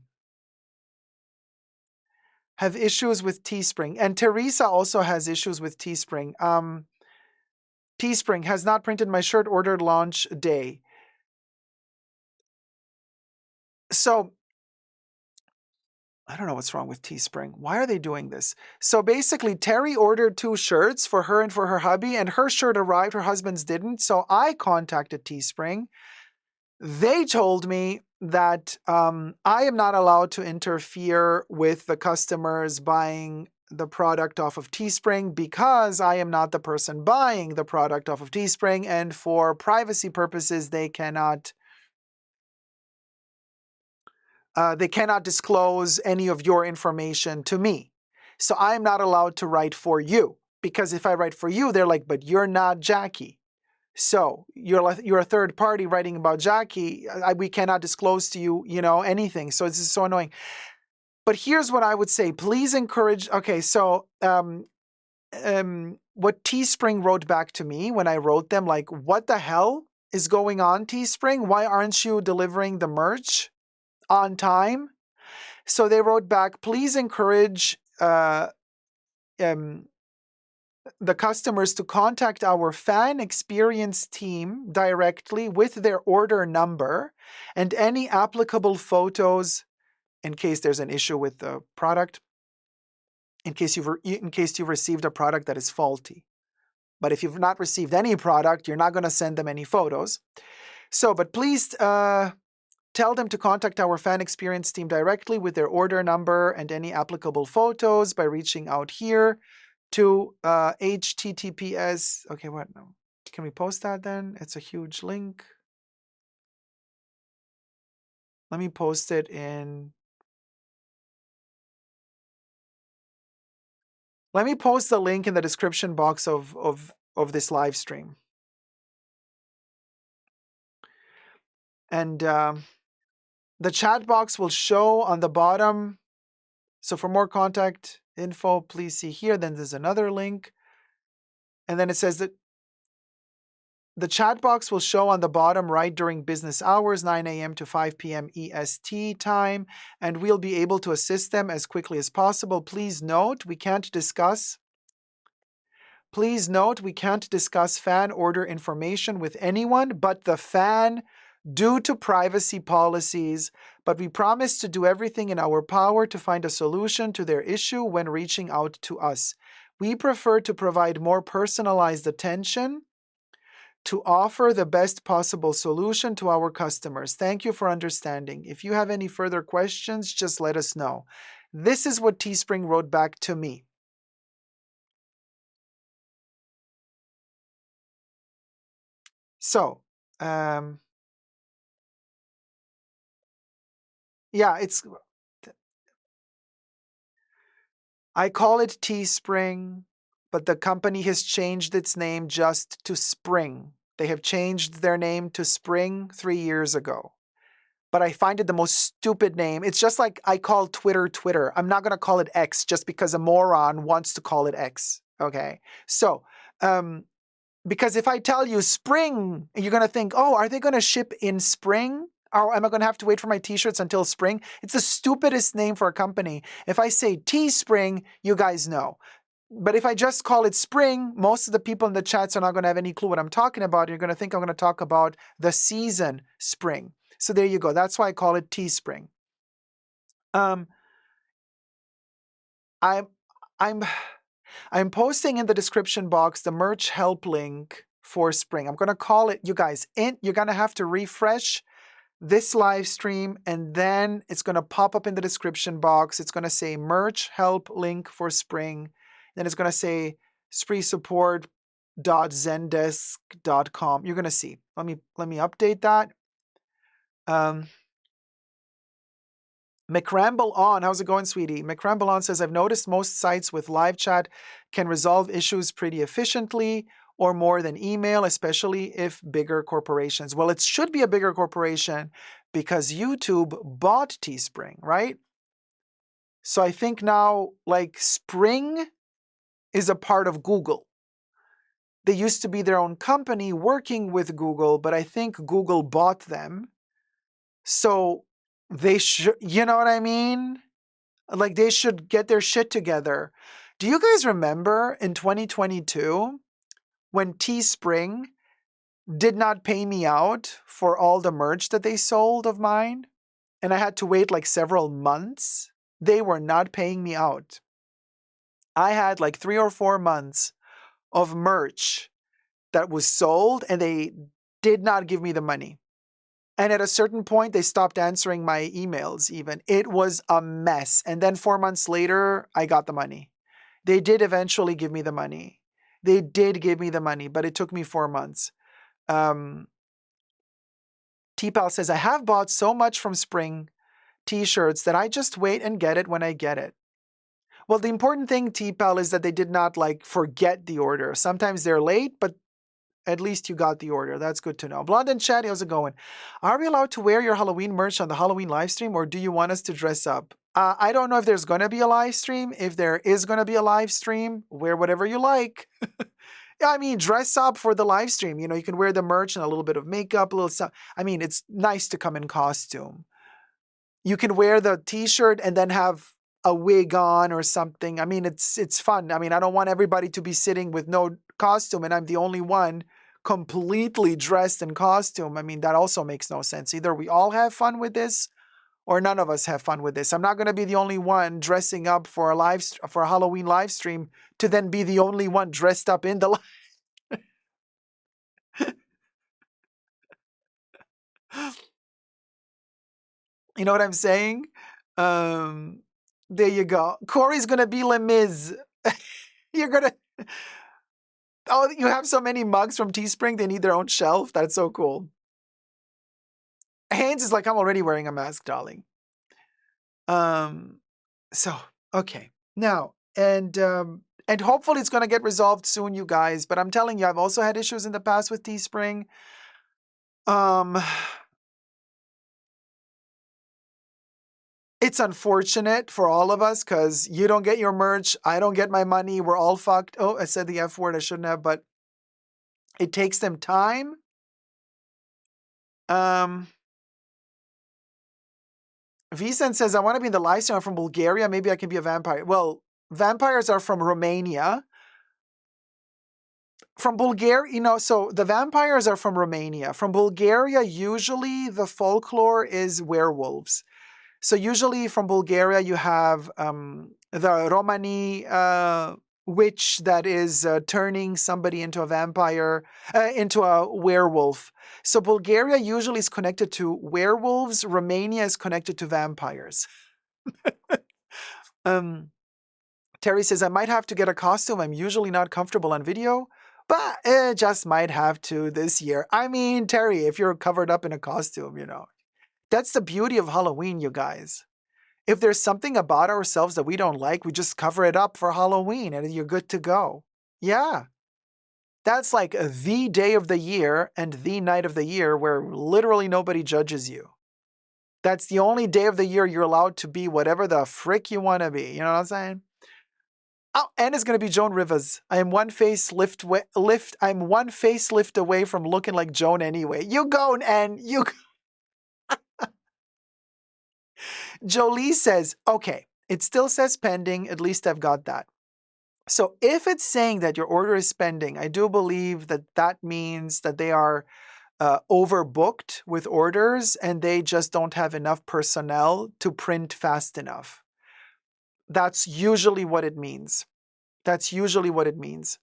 have issues with Teespring, and Teresa also has issues with Teespring. Teespring has not printed my shirt ordered launch day. So I don't know what's wrong with Teespring. Why are they doing this? So basically, Terry ordered 2 shirts for her and for her hubby, and her shirt arrived, her husband's didn't. So I contacted Teespring. They told me that I am not allowed to interfere with the customers buying the product off of Teespring because I am not the person buying the product off of Teespring, and for privacy purposes, they cannot disclose any of your information to me. So I'm not allowed to write for you, because if I write for you, they're like, but you're not Jackie. So you're a third party writing about Jackie. We cannot disclose to you, anything. So it's just so annoying. But here's what I would say. Please encourage. Okay, so what Teespring wrote back to me when I wrote them, like, what the hell is going on, Teespring? Why aren't you delivering the merch on time? So they wrote back, please encourage the customers to contact our fan experience team directly with their order number and any applicable photos in case there's an issue with the product, in case you've received a product that is faulty. But if you've not received any product, you're not going to send them any photos. So, but please tell them to contact our fan experience team directly with their order number and any applicable photos by reaching out here to https. Okay, what? No. Can we post that then? It's a huge link. Let me post it in. Let me post the link in the description box of this live stream. And the chat box will show on the bottom. So for more contact info, please see here. Then there's another link. And then it says that the chat box will show on the bottom right during business hours, 9 a.m. to 5 p.m. EST time, and we'll be able to assist them as quickly as possible. Please note, we can't discuss fan order information with anyone but the fan due to privacy policies, but we promise to do everything in our power to find a solution to their issue when reaching out to us. We prefer to provide more personalized attention to offer the best possible solution to our customers. Thank you for understanding. If you have any further questions, just let us know. This is what Teespring wrote back to me. So, yeah, I call it Teespring, but the company has changed its name just to Spring. They have changed their name to Spring 3 years ago. But I find it the most stupid name. It's just like I call Twitter Twitter. I'm not going to call it X just because a moron wants to call it X. Okay? So, because if I tell you spring, you're going to think, oh, are they going to ship in spring? Or am I going to have to wait for my t-shirts until spring? It's the stupidest name for a company. If I say Teespring, you guys know. But if I just call it spring, most of the people in the chats are not going to have any clue what I'm talking about. You're going to think I'm going to talk about the season spring. So there you go. That's why I call it Teespring. I'm posting in the description box the merch help link for spring. I'm going to call it, you guys, you're going to have to refresh this live stream and then it's going to pop up in the description box. It's going to say merch help link for spring. Then it's going to say spreesupport.zendesk.com. You're going to see. Let me update that. McRamble on, how's it going, sweetie? McRamble on says, I've noticed most sites with live chat can resolve issues pretty efficiently or more than email, especially if bigger corporations. Well, it should be a bigger corporation because YouTube bought Teespring, right? So I think now, like, Spring is a part of Google. They used to be their own company working with Google, but I think Google bought them. So they should, you know what I mean? Like, they should get their shit together. Do you guys remember in 2022 when Teespring did not pay me out for all the merch that they sold of mine? And I had to wait like several months. They were not paying me out. I had like 3 or 4 months of merch that was sold and they did not give me the money. And at a certain point, they stopped answering my emails even. It was a mess. And then 4 months later, I got the money. They did eventually give me the money. They did give me the money, but it took me 4 months. T-Pal says, I have bought so much from Spring t-shirts that I just wait and get it when I get it. Well, the important thing, T-Pal, is that they did not like forget the order. Sometimes they're late, but at least you got the order. That's good to know. Blonde and Chatty, how's it going? Are we allowed to wear your Halloween merch on the Halloween live stream, or do you want us to dress up? I don't know if there's going to be a live stream. If there is going to be a live stream, wear whatever you like. I mean, dress up for the live stream. You know, you can wear the merch and a little bit of makeup, a little stuff. I mean, it's nice to come in costume. You can wear the t-shirt and then have a wig on or something. I mean, it's fun. I mean, I don't want everybody to be sitting with no costume and I'm the only one completely dressed in costume. I mean, that also makes no sense. Either we all have fun with this or none of us have fun with this. I'm not going to be the only one dressing up for a Halloween live stream to then be the only one dressed up in the You know what I'm saying? Um, there you go. Corey's gonna be Les Mis. You're gonna. Oh, you have so many mugs from Teespring. They need their own shelf. That's so cool. Haynes is like, I'm already wearing a mask, darling. So okay now, and hopefully it's gonna get resolved soon, you guys. But I'm telling you, I've also had issues in the past with Teespring. It's unfortunate for all of us because you don't get your merch. I don't get my money. We're all fucked. Oh, I said the F word. I shouldn't have, but it takes them time. Vicent says, I want to be in the live stream. I'm from Bulgaria. Maybe I can be a vampire. Well, vampires are from Romania. From Bulgaria, so the vampires are from Romania. From Bulgaria, usually the folklore is werewolves. So usually from Bulgaria, you have the Romani witch that is turning somebody into a vampire, into a werewolf. So Bulgaria usually is connected to werewolves. Romania is connected to vampires. Terry says, I might have to get a costume. I'm usually not comfortable on video, but just might have to this year. I mean, Terry, if you're covered up in a costume, that's the beauty of Halloween, you guys. If there's something about ourselves that we don't like, we just cover it up for Halloween and you're good to go. Yeah. That's like the day of the year and the night of the year where literally nobody judges you. That's the only day of the year you're allowed to be whatever the frick you want to be. You know what I'm saying? Oh, and it's gonna be Joan Rivers. I'm one facelift away from looking like Joan anyway. You go, and you. Jolie says, okay, it still says pending. At least I've got that. So if it's saying that your order is pending, I do believe that that means that they are overbooked with orders and they just don't have enough personnel to print fast enough. That's usually what it means. That's usually what it means.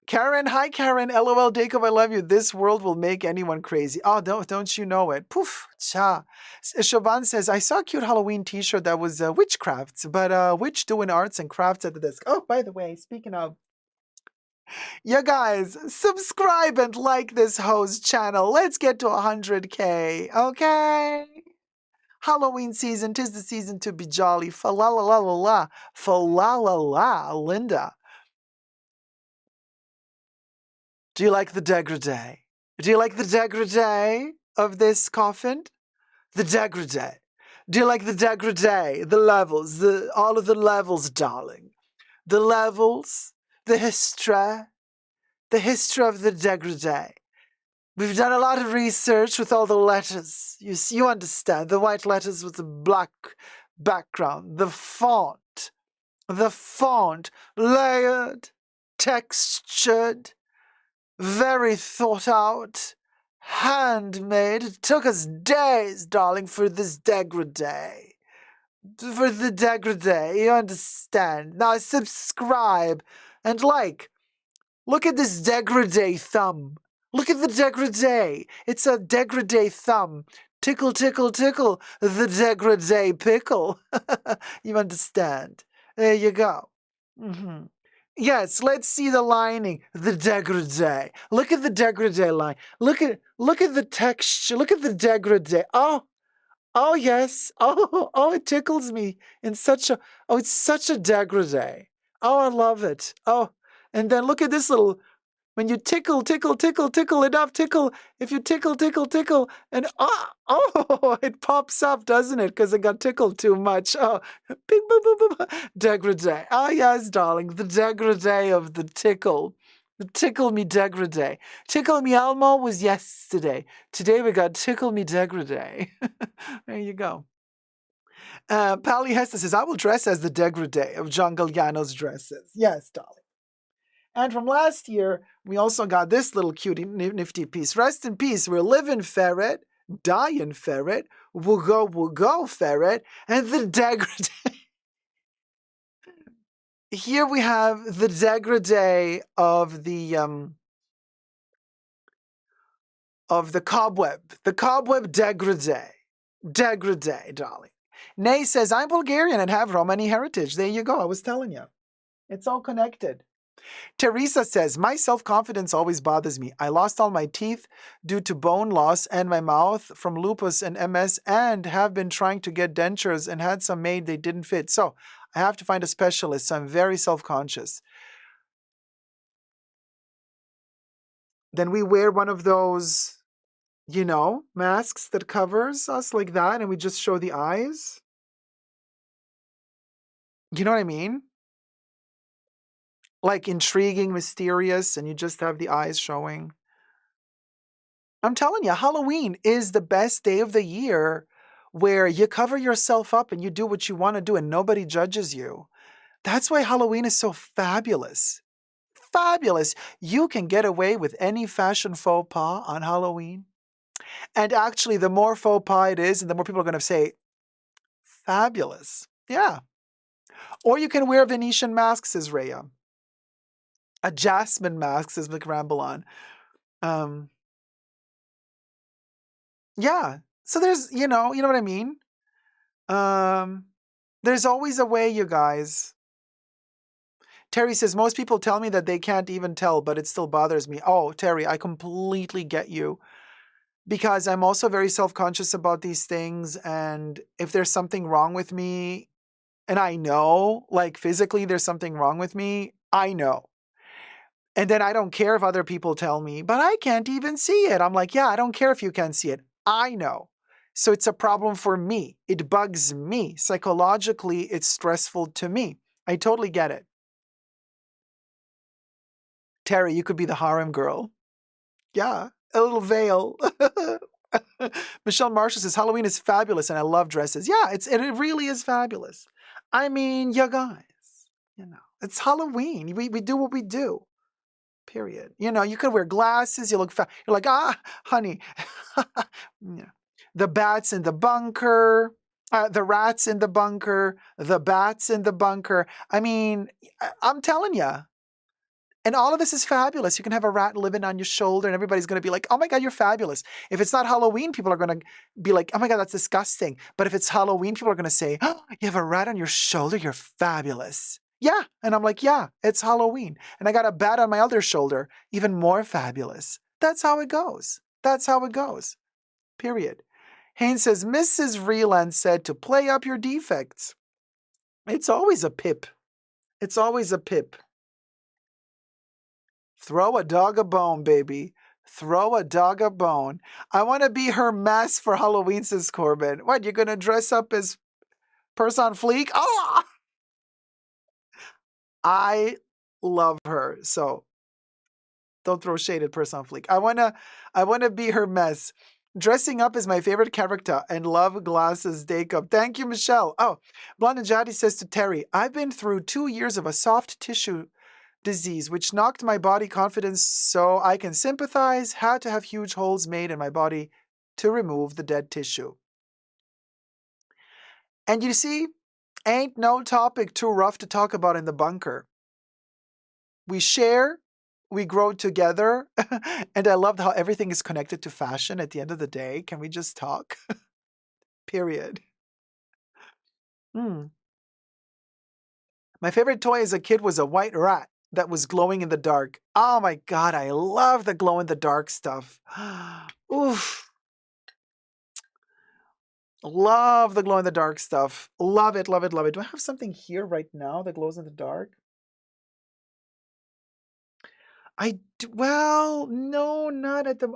Karen, hi Karen, LOL, Dacob, I love you. This world will make anyone crazy. Oh, don't you know it? Poof, cha. Siobhan says, I saw a cute Halloween t-shirt that was witchcrafts, but witch doing arts and crafts at the desk. Oh, by the way, speaking of, you guys, subscribe and like this host channel. Let's get to 100K, okay? Halloween season, 'tis the season to be jolly. Fa la la la la la, fa la la la, Linda. Do you like the degradé? Do you like the degradé of this coffin? The degradé. Do you like the degradé? The levels, all of the levels, darling. The levels, the history of the degradé. We've done a lot of research with all the letters. You understand, the white letters with the black background, the font, layered, textured, very thought out, handmade. It took us days, darling, for this degradé. For the degradé, you understand. Now subscribe and like. Look at this degradé thumb. Look at the degradé. It's a degradé thumb. Tickle, tickle, tickle, the degradé pickle. You understand. There you go. Mm-hmm. Yes, let's see the lining. The degradé. Look at the degradé line. Look at the texture. Look at the degradé. Oh yes. Oh, it tickles me in such a. Oh, it's such a degradé. Oh, I love it. Oh, and then look at this little. When you tickle enough, if you tickle, and it pops up, doesn't it? Because it got tickled too much. Oh, bing, boom, boom, boom. Degradé. Oh, yes, darling, the degradé of the tickle. The tickle me degradé. Tickle me Elmo was yesterday. Today we got tickle me degradé. There you go. Pally Hester says, I will dress as the degradé of John Galliano's dresses. Yes, darling. And from last year, we also got this little cutie nifty piece. Rest in peace. We're living ferret. Dying ferret, will go ferret, and the degrade. Here we have the degrade of the cobweb. The cobweb degrade. Degrade, darling. Nay says, I'm Bulgarian and have Romani heritage. There you go. I was telling you. It's all connected. Teresa says, my self-confidence always bothers me. I lost all my teeth due to bone loss and my mouth from lupus and MS and have been trying to get dentures and had some made, they didn't fit. So I have to find a specialist. So I'm very self-conscious. Then we wear one of those, masks that covers us like that and we just show the eyes. You know what I mean? Like intriguing, mysterious, and you just have the eyes showing. I'm telling you, Halloween is the best day of the year where you cover yourself up and you do what you want to do and nobody judges you. That's why Halloween is so fabulous. Fabulous. You can get away with any fashion faux pas on Halloween. And actually, the more faux pas it is, and the more people are going to say, fabulous. Yeah. Or you can wear Venetian masks, says Rhea. A jasmine mask, says McRamble on. Yeah. So there's, you know what I mean? There's always a way, you guys. Terry says, most people tell me that they can't even tell, but it still bothers me. Oh, Terry, I completely get you. Because I'm also very self-conscious about these things. And if there's something wrong with me, and I know, like physically there's something wrong with me, I know. And then I don't care if other people tell me, but I can't even see it. I'm like, yeah, I don't care if you can't see it. I know. So it's a problem for me. It bugs me. Psychologically, it's stressful to me. I totally get it. Terry, you could be the harem girl. Yeah, a little veil. Michelle Marshall says, Halloween is fabulous and I love dresses. Yeah, it really is fabulous. I mean, you guys, it's Halloween. We do what we do. Period. You could wear glasses. You look fat. You're like, honey. Yeah. The bats in the bunker. The rats in the bunker. The bats in the bunker. I mean, I'm telling you. And all of this is fabulous. You can have a rat living on your shoulder and everybody's going to be like, oh my God, you're fabulous. If it's not Halloween, people are going to be like, oh my God, that's disgusting. But if it's Halloween, people are going to say, oh, you have a rat on your shoulder? You're fabulous. Yeah. And I'm like, yeah, it's Halloween. And I got a bat on my other shoulder. Even more fabulous. That's how it goes. That's how it goes. Period. Haynes says, Mrs. Vreeland said to play up your defects. It's always a pip. It's always a pip. Throw a dog a bone, baby. Throw a dog a bone. I want to be her mess for Halloween, says Corbin. What, you're going to dress up as Purse on Fleek? Oh! I love her, so don't throw shade at Purse on Fleek. I wanna be her mess. Dressing up is my favorite character and love glasses Dacob. Thank you, Michelle. Oh, Blonde Jadi says to Terry, I've been through 2 years of a soft tissue disease, which knocked my body confidence so I can sympathize, had to have huge holes made in my body to remove the dead tissue. And you see, ain't no topic too rough to talk about in the bunker. We share, we grow together, and I loved how everything is connected to fashion at the end of the day. Can we just talk? Period. My favorite toy as a kid was a white rat that was glowing in the dark. Oh my God, I love the glow in the dark stuff. Oof. Love the glow in the dark stuff. Love it, love it, love it. Do I have something here right now that glows in the dark? Well, no, not at the,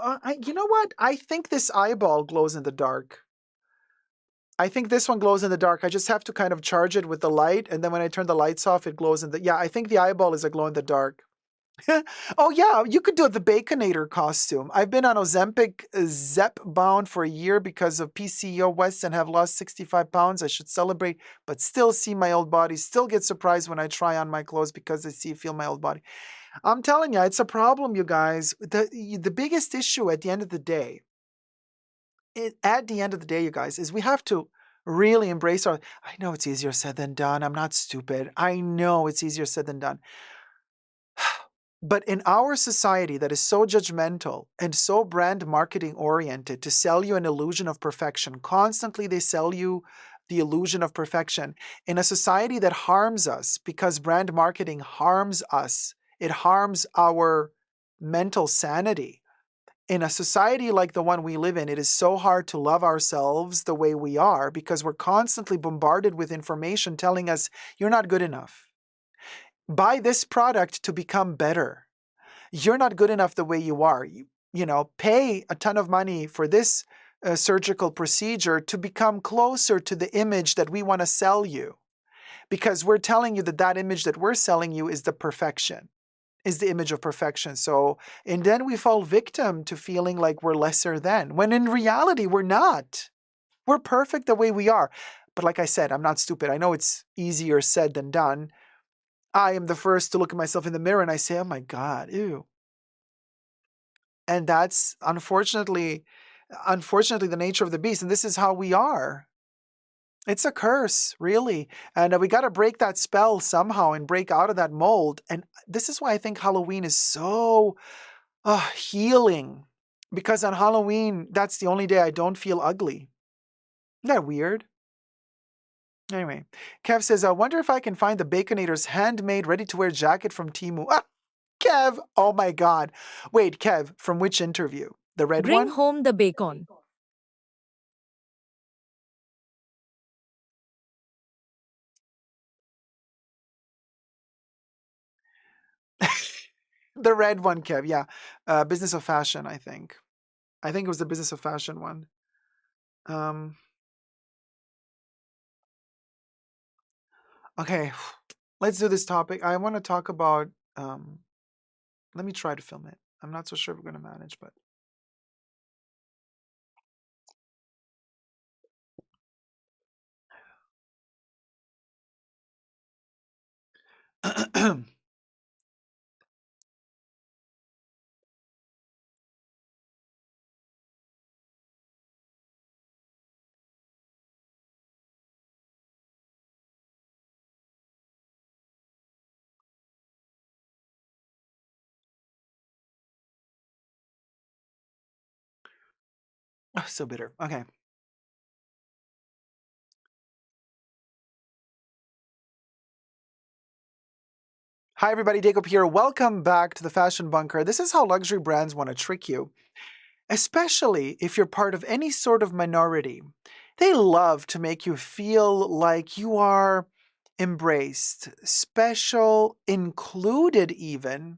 you know what? I think this eyeball glows in the dark. I think this one glows in the dark. I just have to kind of charge it with the light. And then when I turn the lights off, it glows in the, yeah, I think the eyeball is a glow in the dark. Oh yeah, you could do the Baconator costume. I've been on Ozempic Zep bound for a year because of PCOS and have lost 65 pounds. I should celebrate, but still see my old body. Still get surprised when I try on my clothes because I feel my old body. I'm telling you, it's a problem, you guys. The biggest issue at the end of the day at the end of the day, you guys, is we have to really embrace our. I know it's easier said than done. I'm not stupid. I know it's easier said than done. But in our society that is so judgmental and so brand marketing oriented to sell you an illusion of perfection, constantly they sell you the illusion of perfection. In a society that harms us because brand marketing harms us, it harms our mental sanity. In a society like the one we live in, it is so hard to love ourselves the way we are because we're constantly bombarded with information telling us you're not good enough. Buy this product to become better. You're not good enough the way you are. Pay a ton of money for this surgical procedure to become closer to the image that we want to sell you. Because we're telling you that that image that we're selling you is the perfection, is the image of perfection. So, and then we fall victim to feeling like we're lesser than, when in reality, we're not. We're perfect the way we are. But like I said, I'm not stupid. I know it's easier said than done. I am the first to look at myself in the mirror and I say, oh my God, ew. And that's unfortunately the nature of the beast. And this is how we are. It's a curse, really. And we got to break that spell somehow and break out of that mold. And this is why I think Halloween is so healing. Because on Halloween, that's the only day I don't feel ugly. Isn't that weird? Anyway, Kev says, I wonder if I can find the Baconator's handmade ready-to-wear jacket from Temu. Ah, Kev! Oh my God. Wait, Kev, from which interview? The red Bring one? home the bacon. The red one, Kev, yeah. Business of Fashion, I think. I think it was the Business of Fashion one. Um, okay, let's do this topic. I want to talk about, let me try to film it. I'm not so sure if we're going to manage, but. Oh, so bitter. Okay. Hi, everybody. Dacob here. Welcome back to the Fashion Bunker. This is how luxury brands want to trick you, especially if you're part of any sort of minority. They love to make you feel like you are embraced, special, included even.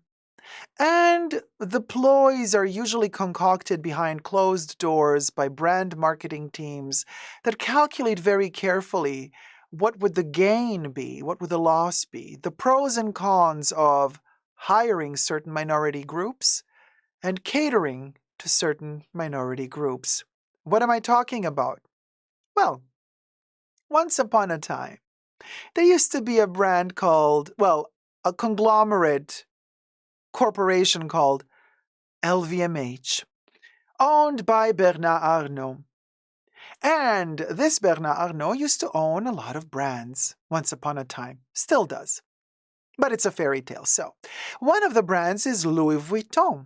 And the ploys are usually concocted behind closed doors by brand marketing teams that calculate very carefully what would the gain be, what would the loss be, the pros and cons of hiring certain minority groups and catering to certain minority groups. What am I talking about? Well, once upon a time, there used to be a brand called, well, a conglomerate corporation called LVMH, owned by Bernard Arnault. And this Bernard Arnault used to own a lot of brands once upon a time, still does. But it's a fairy tale. So, one of the brands is Louis Vuitton.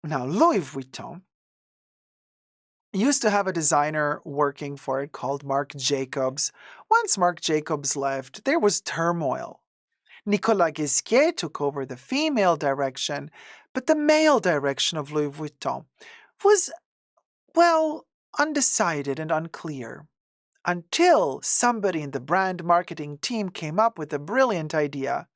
Now, Louis Vuitton used to have a designer working for it called Marc Jacobs. Once Marc Jacobs left, there was turmoil. Nicolas Ghesquière took over the female direction, but the male direction of Louis Vuitton was, well, undecided and unclear. Until somebody in the brand marketing team came up with a brilliant idea.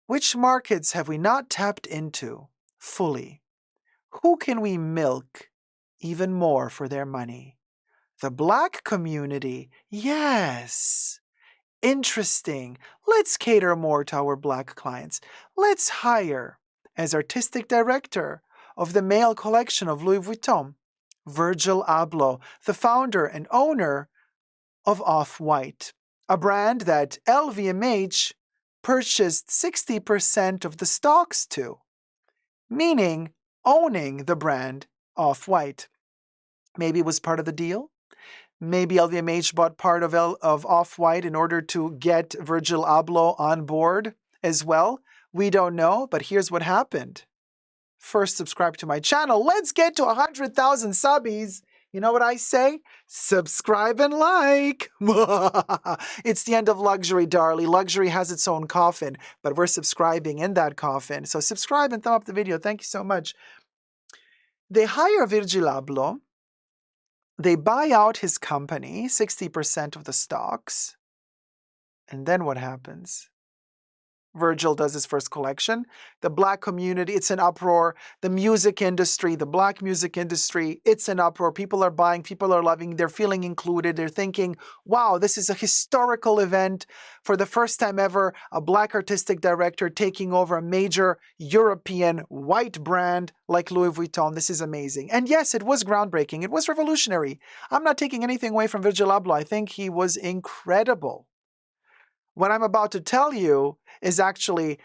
Which markets have we not tapped into fully? Who can we milk even more for their money? The Black community, yes. Interesting. Let's cater more to our Black clients. Let's hire, as artistic director of the male collection of Louis Vuitton, Virgil Abloh, the founder and owner of Off-White, a brand that LVMH purchased 60% of the stocks to, meaning owning the brand Off-White. Maybe it was part of the deal. Maybe LVMH bought part of Off-White in order to get Virgil Abloh on board as well. We don't know, but here's what happened. First, subscribe to my channel. Let's get to 100,000 subbies. You know what I say? Subscribe and like. It's the end of luxury, darling. Luxury has its own coffin, but we're subscribing in that coffin. So subscribe and thumb up the video. Thank you so much. They hire Virgil Abloh. They buy out his company, 60% of the stocks. And then what happens? Virgil does his first collection. The black community, it's an uproar. The music industry, the black music industry, it's an uproar. People are buying, people are loving, they're feeling included. They're thinking, wow, this is a historical event. For the first time ever, a black artistic director taking over a major European white brand like Louis Vuitton. This is amazing. And yes, it was groundbreaking. It was revolutionary. I'm not taking anything away from Virgil Abloh. I think he was incredible. What I'm about to tell you is actually,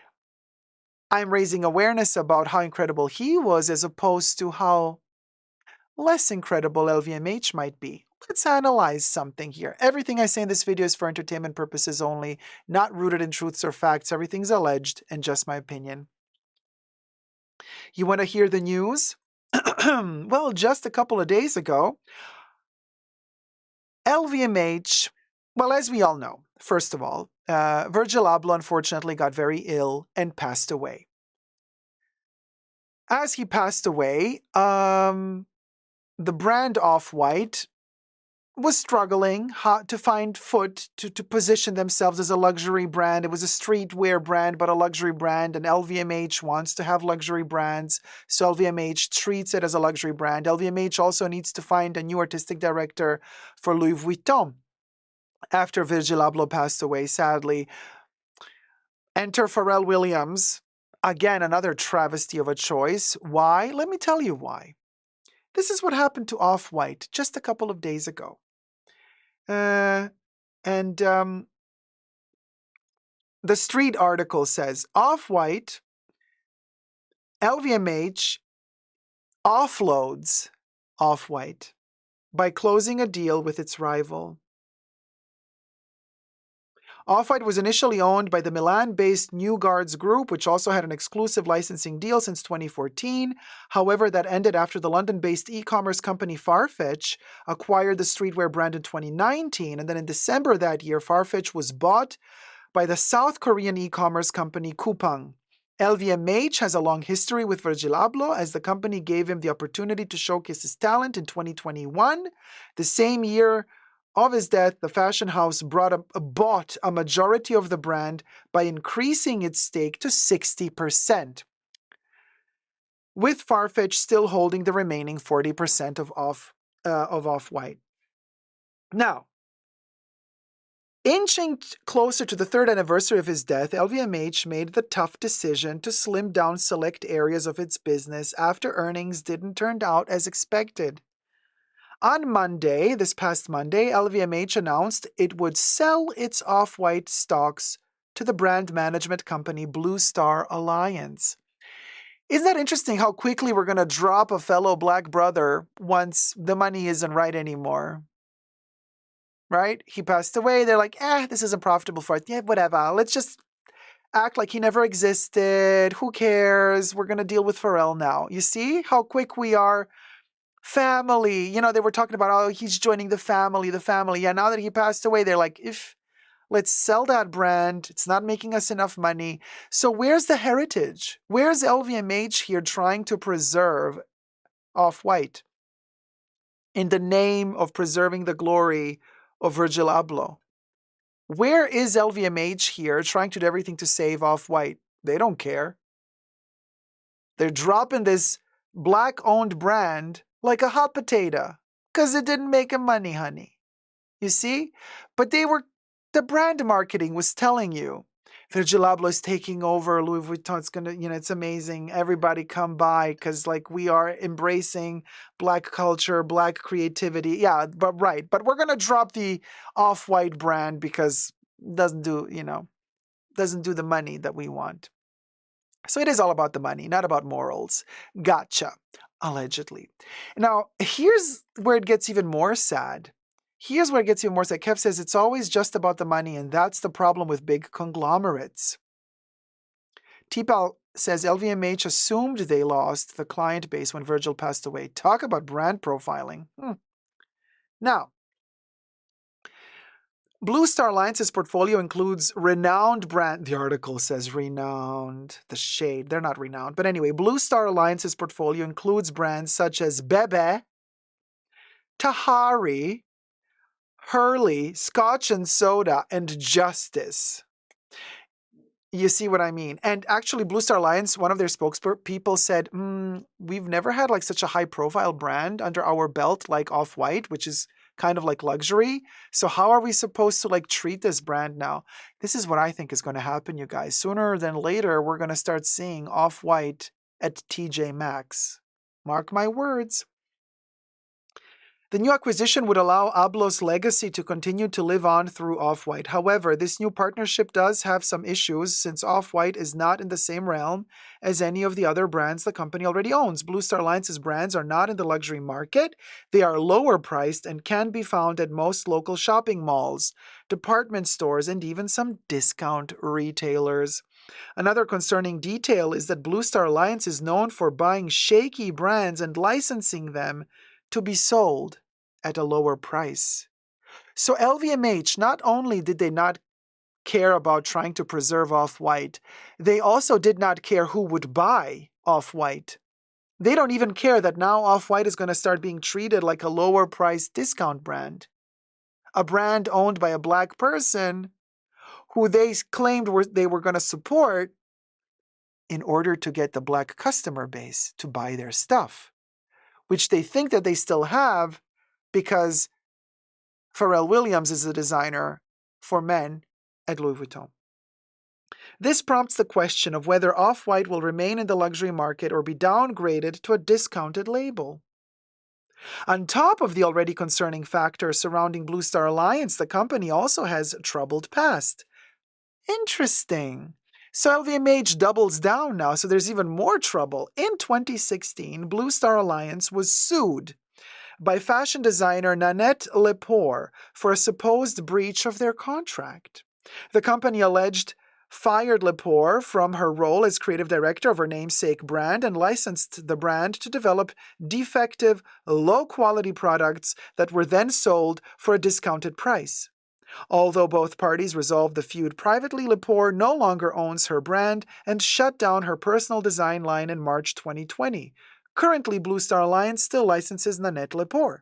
I'm raising awareness about how incredible he was as opposed to how less incredible LVMH might be. Let's analyze something here. Everything I say in this video is for entertainment purposes only, not rooted in truths or facts. Everything's alleged and just my opinion. You want to hear the news? Well, just a couple of days ago, LVMH, well, as we all know, first of all, Virgil Abloh unfortunately got very ill and passed away. As he passed away, the brand Off-White was struggling to find to position themselves as a luxury brand. It was a streetwear brand, but a luxury brand, and LVMH wants to have luxury brands, so LVMH treats it as a luxury brand. LVMH also needs to find a new artistic director for Louis Vuitton. After Virgil Abloh passed away, sadly, enter Pharrell Williams. Again, another travesty of a choice. Why? Let me tell you why. This is what happened to Off-White just a couple of days ago. The Street article says, Off-White, LVMH offloads Off-White by closing a deal with its rival. Off-White was initially owned by the Milan-based New Guards Group, which also had an exclusive licensing deal since 2014. However, that ended after the London-based e-commerce company Farfetch acquired the streetwear brand in 2019. And then in December that year, Farfetch was bought by the South Korean e-commerce company Coupang. LVMH has a long history with Virgil Abloh, as the company gave him the opportunity to showcase his talent in 2021. The same year of his death, the fashion house bought a majority of the brand by increasing its stake to 60%, with Farfetch still holding the remaining 40% of Off-White. Now, inching closer to the third anniversary of his death, LVMH made the tough decision to slim down select areas of its business after earnings didn't turn out as expected. On Monday, this past Monday, LVMH announced it would sell its Off-White stocks to the brand management company Blue Star Alliance. Isn't that interesting how quickly we're going to drop a fellow black brother once the money isn't right anymore? Right? He passed away. They're like, this isn't profitable for us. Yeah, whatever. Let's just act like he never existed. Who cares? We're going to deal with Pharrell now. You see how quick we are? Family. You know, they were talking about, oh, he's joining the family. Yeah, now that he passed away, they're like, let's sell that brand. It's not making us enough money. So where's the heritage? Where's LVMH here trying to preserve Off-White in the name of preserving the glory of Virgil Abloh? Where is LVMH here trying to do everything to save Off-White? They don't care. They're dropping this black-owned brand like a hot potato because it didn't make them money, honey. You see? But the brand marketing was telling you, Virgil Abloh is taking over Louis Vuitton. It's gonna, it's amazing. Everybody come by because we are embracing black culture, black creativity. Yeah, but right. But we're gonna drop the Off-White brand because it doesn't do the money that we want. So it is all about the money, not about morals. Gotcha. Allegedly. Now, here's where it gets even more sad. Kev says it's always just about the money, and that's the problem with big conglomerates. T-Pal says LVMH assumed they lost the client base when Virgil passed away. Talk about brand profiling. Now, Blue Star Alliance's portfolio includes renowned brand. The article says renowned. The shade. They're not renowned. But anyway, Blue Star Alliance's portfolio includes brands such as Bebe, Tahari, Hurley, Scotch and Soda, and Justice. You see what I mean? And actually, Blue Star Alliance, one of their spokespeople said, we've never had like such a high-profile brand under our belt like Off-White, which is kind of like luxury. So how are we supposed to like treat this brand now? This is what I think is going to happen, you guys. Sooner than later, we're going to start seeing Off-White at TJ Maxx. Mark my words. The new acquisition would allow Ablo's legacy to continue to live on through Off-White. However, this new partnership does have some issues since Off-White is not in the same realm as any of the other brands the company already owns. Blue Star Alliance's brands are not in the luxury market. They are lower priced and can be found at most local shopping malls, department stores, and even some discount retailers. Another concerning detail is that Blue Star Alliance is known for buying shaky brands and licensing them to be sold at a lower price. So LVMH, not only did they not care about trying to preserve Off-White, they also did not care who would buy Off-White. They don't even care that now Off-White is going to start being treated like a lower price discount brand. A brand owned by a black person who they claimed they were going to support in order to get the black customer base to buy their stuff, which they think that they still have because Pharrell Williams is a designer for men at Louis Vuitton. This prompts the question of whether Off-White will remain in the luxury market or be downgraded to a discounted label. On top of the already concerning factors surrounding Blue Star Alliance, the company also has a troubled past. Interesting. So LVMH doubles down now, so there's even more trouble. In 2016, Blue Star Alliance was sued by fashion designer Nanette Lepore for a supposed breach of their contract. The company alleged fired Lepore from her role as creative director of her namesake brand and licensed the brand to develop defective, low-quality products that were then sold for a discounted price. Although both parties resolved the feud privately, Lepore no longer owns her brand and shut down her personal design line in March 2020. Currently, Blue Star Alliance still licenses Nanette Lepore.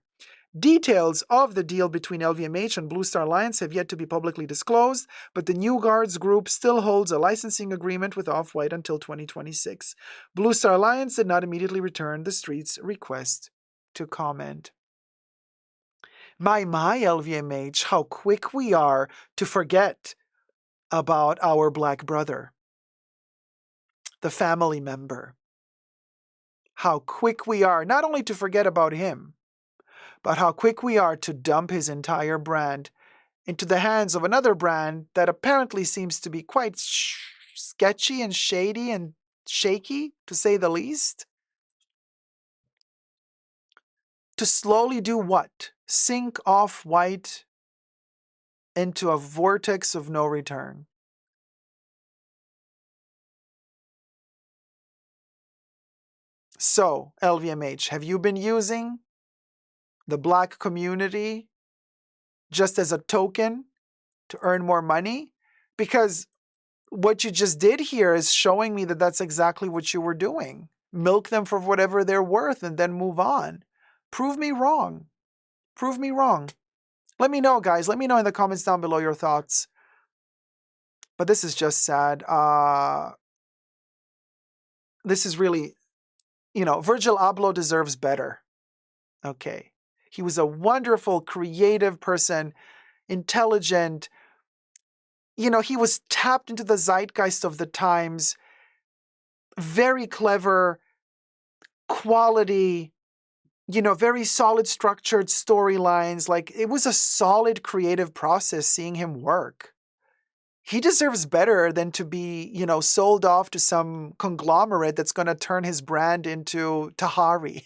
Details of the deal between LVMH and Blue Star Alliance have yet to be publicly disclosed, but the New Guards Group still holds a licensing agreement with Off-White until 2026. Blue Star Alliance did not immediately return the street's request to comment. My LVMH, how quick we are to forget about our black brother, the family member. How quick we are not only to forget about him, but how quick we are to dump his entire brand into the hands of another brand that apparently seems to be quite sketchy and shady and shaky, to say the least. To slowly do what? Sink Off-White into a vortex of no return. So, LVMH, have you been using the black community just as a token to earn more money? Because what you just did here is showing me that that's exactly what you were doing. Milk them for whatever they're worth and then move on. Prove me wrong. Prove me wrong. Let me know, guys. Let me know in the comments down below your thoughts. But this is just sad. This is really, Virgil Abloh deserves better. Okay. He was a wonderful, creative person, intelligent. He was tapped into the zeitgeist of the times. Very clever, quality, very solid structured storylines. Like, it was a solid creative process seeing him work. He deserves better than to be, sold off to some conglomerate that's going to turn his brand into Tahari.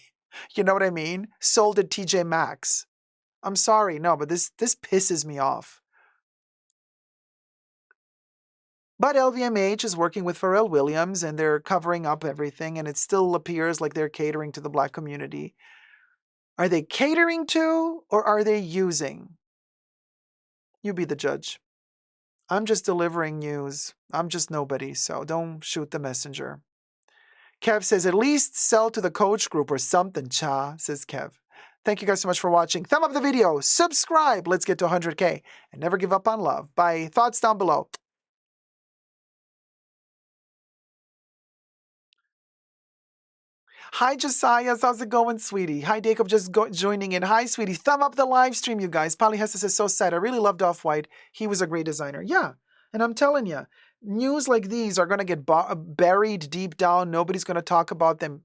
You know what I mean? Sold at TJ Maxx. I'm sorry, no, but this pisses me off. But LVMH is working with Pharrell Williams and they're covering up everything, and it still appears like they're catering to the black community. Are they catering to or are they using? You be the judge. I'm just delivering news. I'm just nobody, so don't shoot the messenger. Kev says, at least sell to the coach group or something, cha, says Kev. Thank you guys so much for watching. Thumb up the video, subscribe. Let's get to 100K. And never give up on love. Bye. Thoughts down below. Hi, Josiah. How's it going, sweetie? Hi, Dacob, just joining in. Hi, sweetie. Thumb up the live stream, you guys. Polly Hessa says, so sad. I really loved Off-White. He was a great designer. Yeah, and I'm telling you, news like these are going to get buried deep down. Nobody's going to talk about them.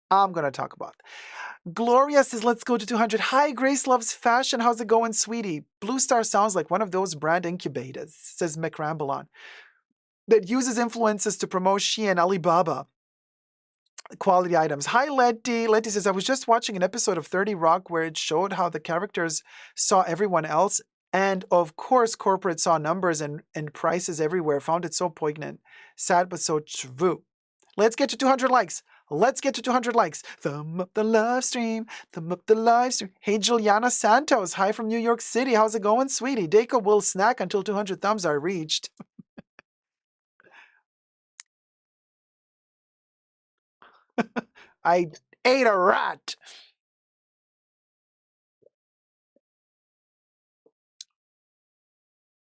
I'm going to talk about them. Gloria says, let's go to 200. Hi, Grace loves fashion. How's it going, sweetie? Blue Star sounds like one of those brand incubators, says McRamblon, that uses influences to promote Shein, Alibaba. Quality items. Hi, Letty. Letty says, I was just watching an episode of 30 Rock where it showed how the characters saw everyone else. And of course, corporate saw numbers and prices everywhere. Found it so poignant. Sad, but so true. Let's get to 200 likes. Let's get to 200 likes. Thumb up the live stream. Thumb up the live stream. Hey, Juliana Santos. Hi from New York City. How's it going, sweetie? Dacob will snack until 200 thumbs are reached. I ate a rat.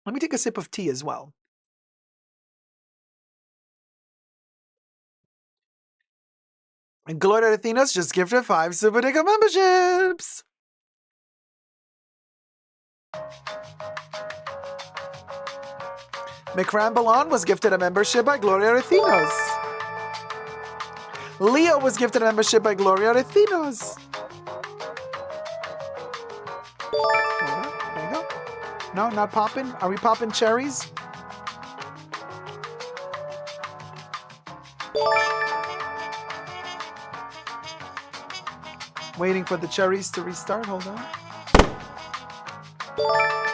Let me take a sip of tea as well. And Gloria Athena's just gifted 5 Super Dacob memberships. McRamblon was gifted a membership by Gloria Athena's. Leo was gifted a membership by Gloria Athena's. There you go. No, not popping? Are we popping cherries? Waiting for the cherries to restart. Hold on.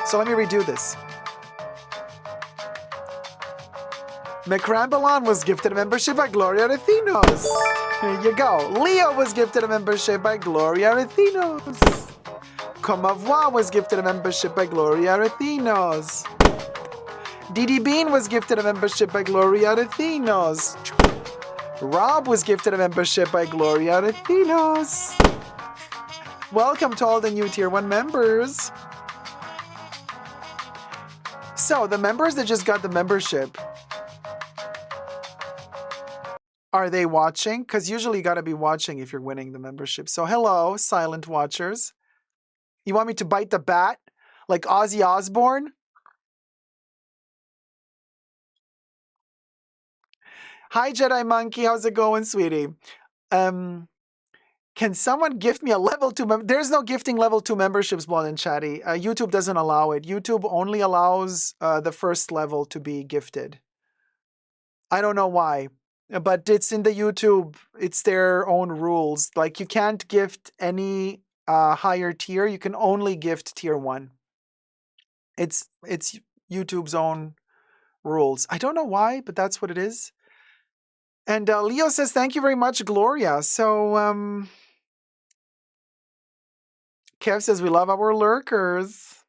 So let me redo this. McRamblon was gifted a membership by Gloria Athena's. Here you go. Leo was gifted a membership by Gloria Athena's. Comme Avoir was gifted a membership by Gloria Athena's. Didi Bean was gifted a membership by Gloria Athena's. Rob was gifted a membership by Gloria Athena's. Welcome to all the new Tier 1 members. So, the members that just got the membership, are they watching? Because usually you got to be watching if you're winning the membership. So, hello, silent watchers. You want me to bite the bat like Ozzy Osbourne? Hi, Jedi Monkey. How's it going, sweetie? Can someone gift me a level 2 There's no gifting level 2 memberships, Blood and Chatty. YouTube doesn't allow it. YouTube only allows the first level to be gifted. I don't know why, but it's in the YouTube. It's their own rules. Like, you can't gift any higher tier. You can only gift tier 1. It's YouTube's own rules. I don't know why, but that's what it is. And Leo says, thank you very much, Gloria. So, Kev says, we love our lurkers.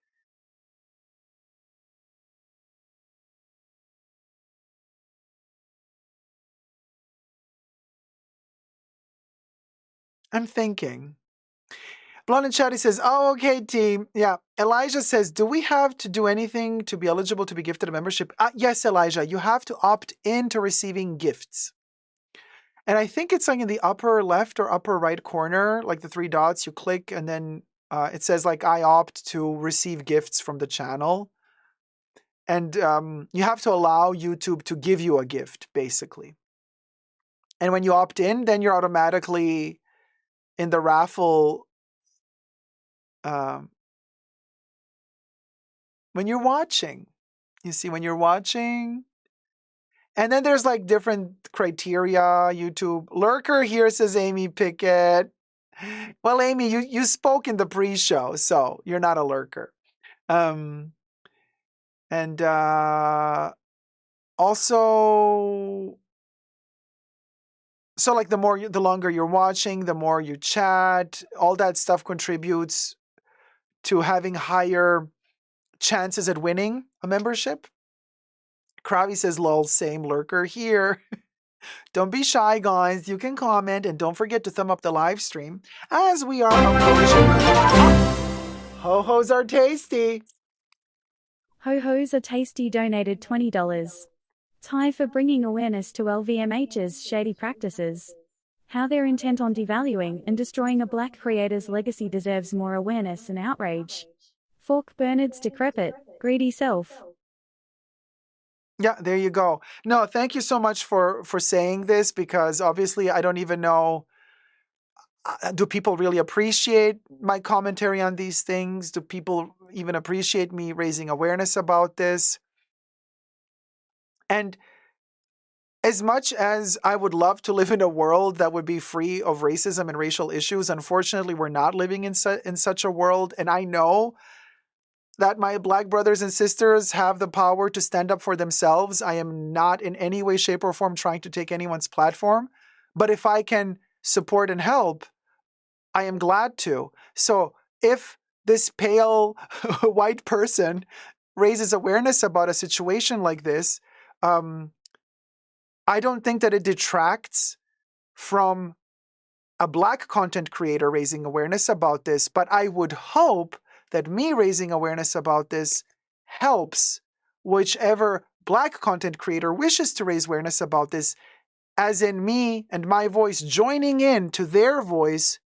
I'm thinking. Blonde and Chatty says, oh, okay, team. Yeah. Elijah says, do we have to do anything to be eligible to be gifted a membership? Yes, Elijah. You have to opt in to receiving gifts. And I think it's like in the upper left or upper right corner, like the 3 dots, you click and then it says like, I opt to receive gifts from the channel. And you have to allow YouTube to give you a gift, basically. And when you opt in, then you're automatically in the raffle. When you're watching, You see when you're watching? And then there's like different criteria, YouTube. Lurker here, says Amy Pickett. Well, Amy, you spoke in the pre-show, so you're not a lurker. And also, so like the longer you're watching, the more you chat, all that stuff contributes to having higher chances at winning a membership. Kravi says, lol, same lurker here. Don't be shy, guys. You can comment and don't forget to thumb up the live stream as we are approaching. Ho-hos are tasty. Ho-hos are tasty donated $20. Ty for bringing awareness to LVMH's shady practices. How their intent on devaluing and destroying a black creator's legacy deserves more awareness and outrage. Fork Bernard's decrepit, greedy self. Yeah, there you go. No, thank you so much for saying this, because obviously I don't even know, do people really appreciate my commentary on these things? Do people even appreciate me raising awareness about this? And as much as I would love to live in a world that would be free of racism and racial issues, unfortunately, we're not living in such a world. And I know that my black brothers and sisters have the power to stand up for themselves. I am not in any way, shape, or form trying to take anyone's platform. But if I can support and help, I am glad to. So if this pale white person raises awareness about a situation like this, I don't think that it detracts from a black content creator raising awareness about this, but I would hope that me raising awareness about this helps whichever black content creator wishes to raise awareness about this, as in me and my voice joining in to their voice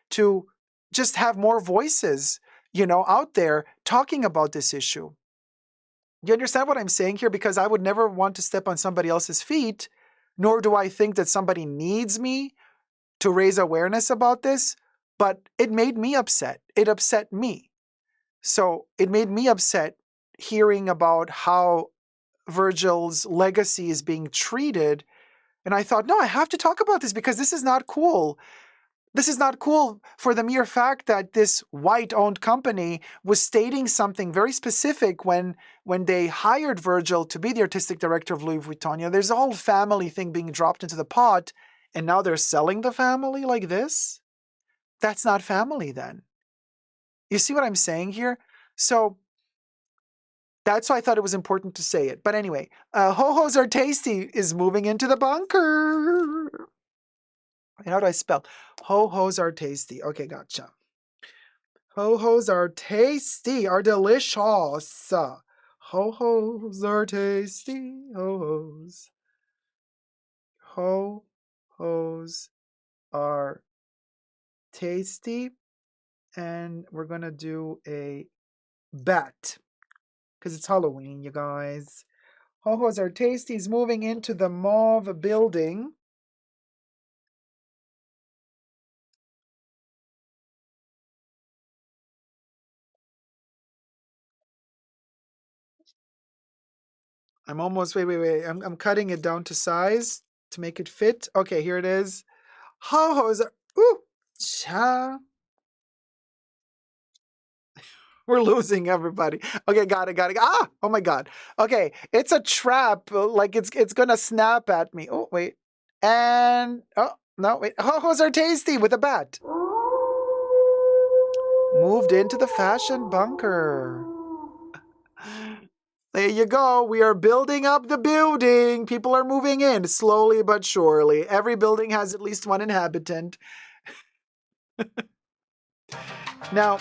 to just have more voices, out there talking about this issue. You understand what I'm saying here? Because I would never want to step on somebody else's feet, nor do I think that somebody needs me to raise awareness about this, but it made me upset. It upset me. So it made me upset hearing about how Virgil's legacy is being treated. And I thought, no, I have to talk about this because this is not cool. This is not cool for the mere fact that this white-owned company was stating something very specific when they hired Virgil to be the artistic director of Louis Vuitton. There's a whole family thing being dropped into the pot, and now they're selling the family like this? That's not family then. You see what I'm saying here? So that's why I thought it was important to say it. But anyway, Ho-hos are tasty is moving into the bunker. How do I spell? Ho-hos are tasty. Okay, gotcha. Ho-hos are tasty, are delicious. Ho-hos are tasty. Ho-hos. Ho-hos are tasty. And we're going to do a bet because it's Halloween, you guys. Ho-hos are tasty is moving into the mauve building. I'm almost, wait. I'm cutting it down to size to make it fit. Okay, here it is. Ho-hos are, ooh, cha. We're losing everybody. Okay, got it. Ah, oh my God. Okay, it's a trap. Like it's gonna snap at me. Oh, wait. And, oh, no, wait. Ho-hos are tasty with a bat. Moved into the fashion bunker. There you go. We are building up the building. People are moving in slowly but surely. Every building has at least one inhabitant. Now,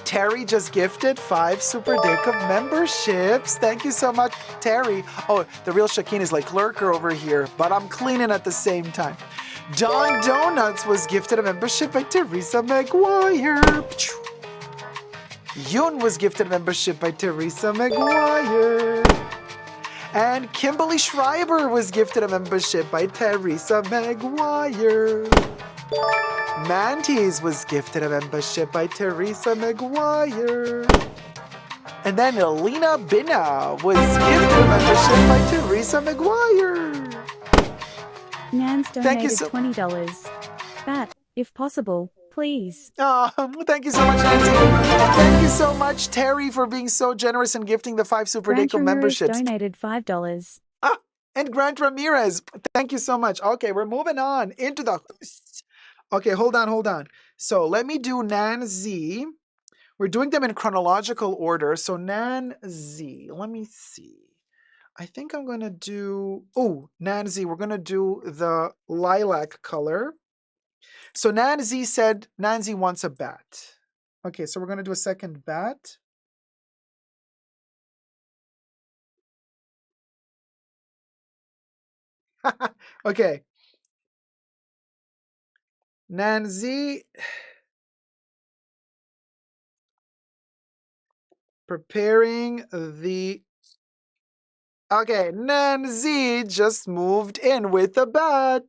Terry just gifted 5 Super Dacob memberships. Thank you so much, Terry. Oh, the real Shakeen is like lurker over here, but I'm cleaning at the same time. John Donuts was gifted a membership by Teresa McGuire. Yoon was gifted a membership by Teresa McGuire. And Kimberly Schreiber was gifted a membership by Teresa McGuire. Mantis was gifted a membership by Teresa McGuire. And then Alina Binna was gifted a membership by Teresa McGuire. Nans Thank you donated so- $20. Bat, if possible, please. Thank you so much, Nancy. Thank you so much, Terry, for being so generous and gifting the 5 Super Grant Dacob Ramirez memberships. donated $5. And Grant Ramirez, thank you so much. Okay, we're moving on into the... Okay, hold on. So let me do Nan Z. We're doing them in chronological order. So Nan Z, let me see. I think I'm going to do... Oh, Nan Z, we're going to do the lilac color. So Nan Z said Nan Z wants a bat. Okay, so we're going to do a second bat. Okay. Nancy, preparing the... Okay, Nancy just moved in with the bat.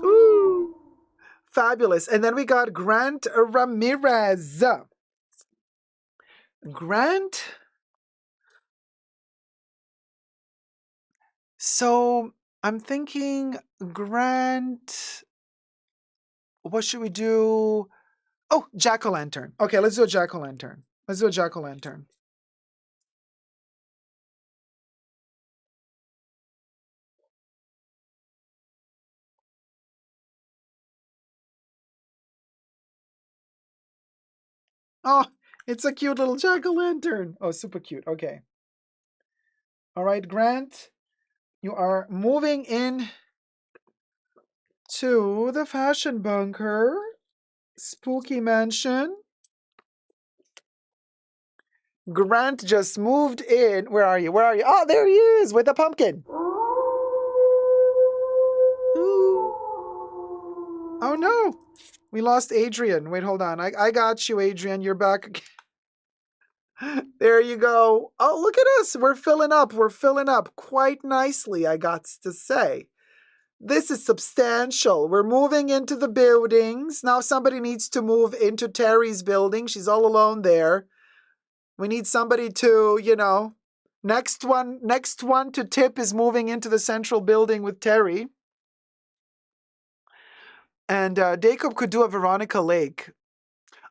Ooh, fabulous. And then we got Grant Ramirez. Grant? So I'm thinking, Grant, what should we do? Oh, jack-o'-lantern. Okay, let's do a jack-o'-lantern. Let's do a jack-o'-lantern. Oh, it's a cute little jack-o'-lantern. Oh, super cute. Okay. All right, Grant, you are moving in to the fashion bunker. Spooky mansion. Grant just moved in. Where are you? Where are you? Oh, there he is with the pumpkin. Ooh. Oh, no. We lost Adrian. Wait, hold on. I got you, Adrian. You're back. There you go. Oh, look at us. We're filling up. We're filling up quite nicely, I got to say. This is substantial. We're moving into the buildings. Now somebody needs to move into Terry's building. She's all alone there. We need somebody to, you know, next one to tip is moving into the central building with Terry. And Dacob could do a Veronica Lake.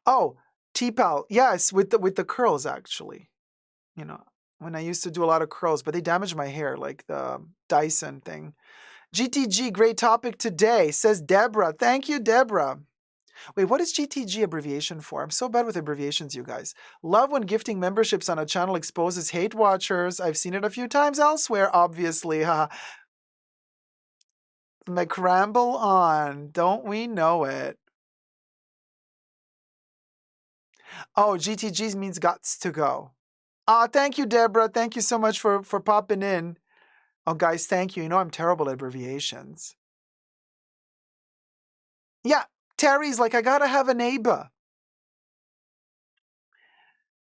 Oh, T-Pal. Yes, with the curls, actually. You know, when I used to do a lot of curls, but they damaged my hair, like the Dyson thing. GTG, great topic today, says Deborah. Thank you, Deborah. Wait, what is GTG abbreviation for? I'm so bad with abbreviations, you guys. Love when gifting memberships on a channel exposes hate watchers. I've seen it a few times elsewhere, obviously. McRamble on. Don't we know it? Oh, GTG means gots to go. Thank you, Deborah. Thank you so much for popping in. Oh, guys, thank you. You know I'm terrible at abbreviations. Yeah, Terry's like, I gotta have a neighbor.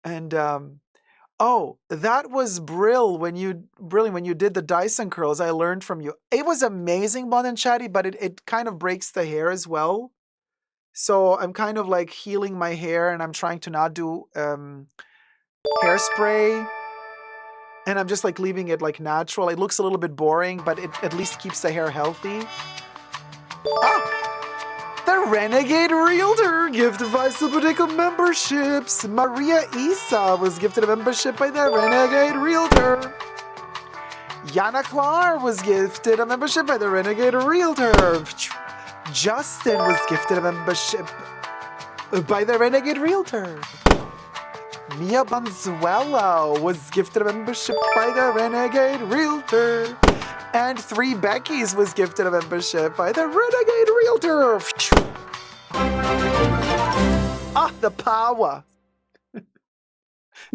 And oh, that was brilliant when you did the Dyson curls. I learned from you. It was amazing, Bon and Chatty, but it kind of breaks the hair as well. So I'm kind of like healing my hair, and I'm trying to not do hairspray. And I'm just like leaving it like natural. It looks a little bit boring, but it at least keeps the hair healthy. The Renegade Realtor gifted 5 Super Dacob memberships. Maria Isa was gifted a membership by the Renegade Realtor. Yana Clar was gifted a membership by the Renegade Realtor. Justin was gifted a membership by the Renegade Realtor. Mia Bonzuelo was gifted a membership by the Renegade Realtor. And 3 Beckys was gifted a membership by the Renegade Realtor. The power.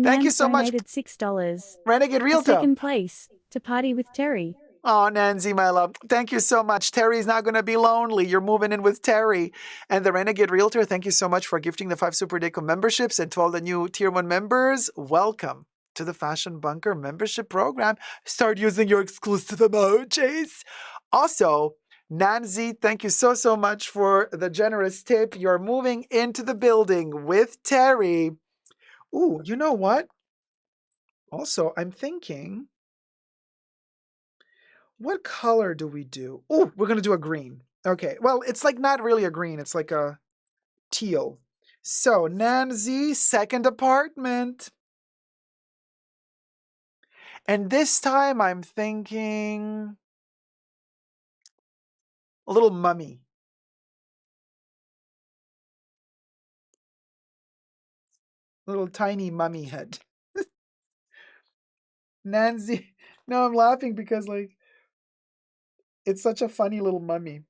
Thank you so much. Donated $6. Renegade Realtor. Second place, to party with Terry. Oh, Nancy, my love. Thank you so much. Terry's not going to be lonely. You're moving in with Terry. And the Renegade Realtor, thank you so much for gifting the 5 Super Dacob memberships. And to all the new Tier 1 members, welcome to the Fashion Bunker membership program. Start using your exclusive emojis. Also, Nancy, thank you so much for the generous tip. You're moving into the building with Terry. Ooh, you know what? Also, I'm thinking, what color do we do? Ooh, we're going to do a green. Okay, well, it's like not really a green. It's like a teal. So, Nancy, second apartment. And this time I'm thinking a little mummy. Little tiny mummy head. Nancy. No, I'm laughing because like it's such a funny little mummy.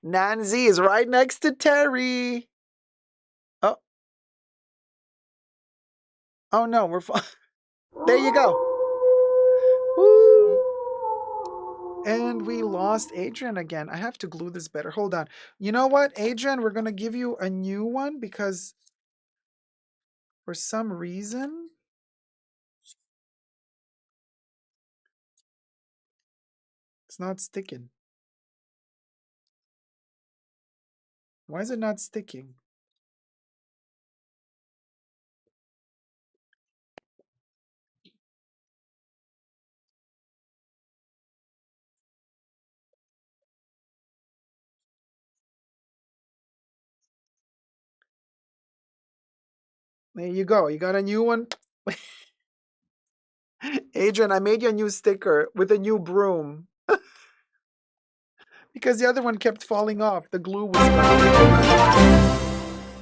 Nancy is right next to Terry. Oh, oh no, we're fine. There you go. Woo. And we lost Adrian again. I have to glue this better. Hold on. You know what, Adrian? We're going to give you a new one because for some reason it's not sticking. Why is it not sticking? There you go. You got a new one. Adrian, I made you a new sticker with a new broom because the other one kept falling off. The glue was gone.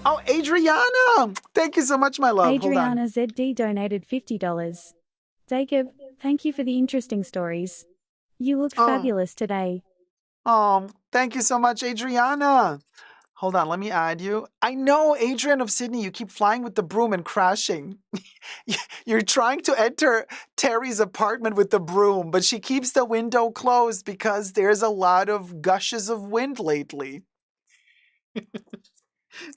Oh, Adriana! Thank you so much, my love. Hold on. Adriana ZD donated $50. Dacob, thank you for the interesting stories. You look fabulous today. Oh, thank you so much, Adriana. Hold on, let me add you. I know, Adrian of Sydney, you keep flying with the broom and crashing. You're trying to enter Terry's apartment with the broom, but she keeps the window closed because there's a lot of gushes of wind lately.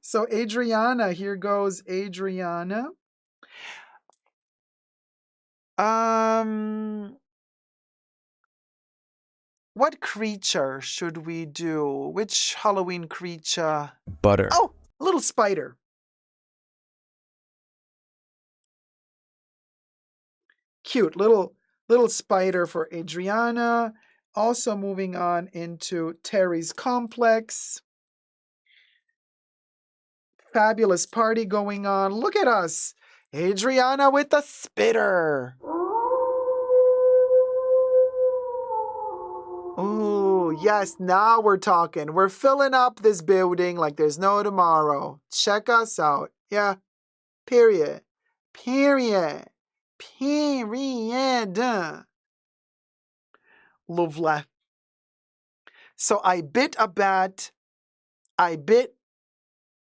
So, Adriana, here goes Adriana. What creature should we do? Which Halloween creature? Butter. Oh, a little spider. Cute little spider for Adriana. Also moving on into Terry's complex. Fabulous party going on. Look at us. Adriana with the spitter. Ooh, yes, now we're talking. We're filling up this building like there's no tomorrow. Check us out. Yeah, period. Period. Period. Lovely. So I bit a bat. I bit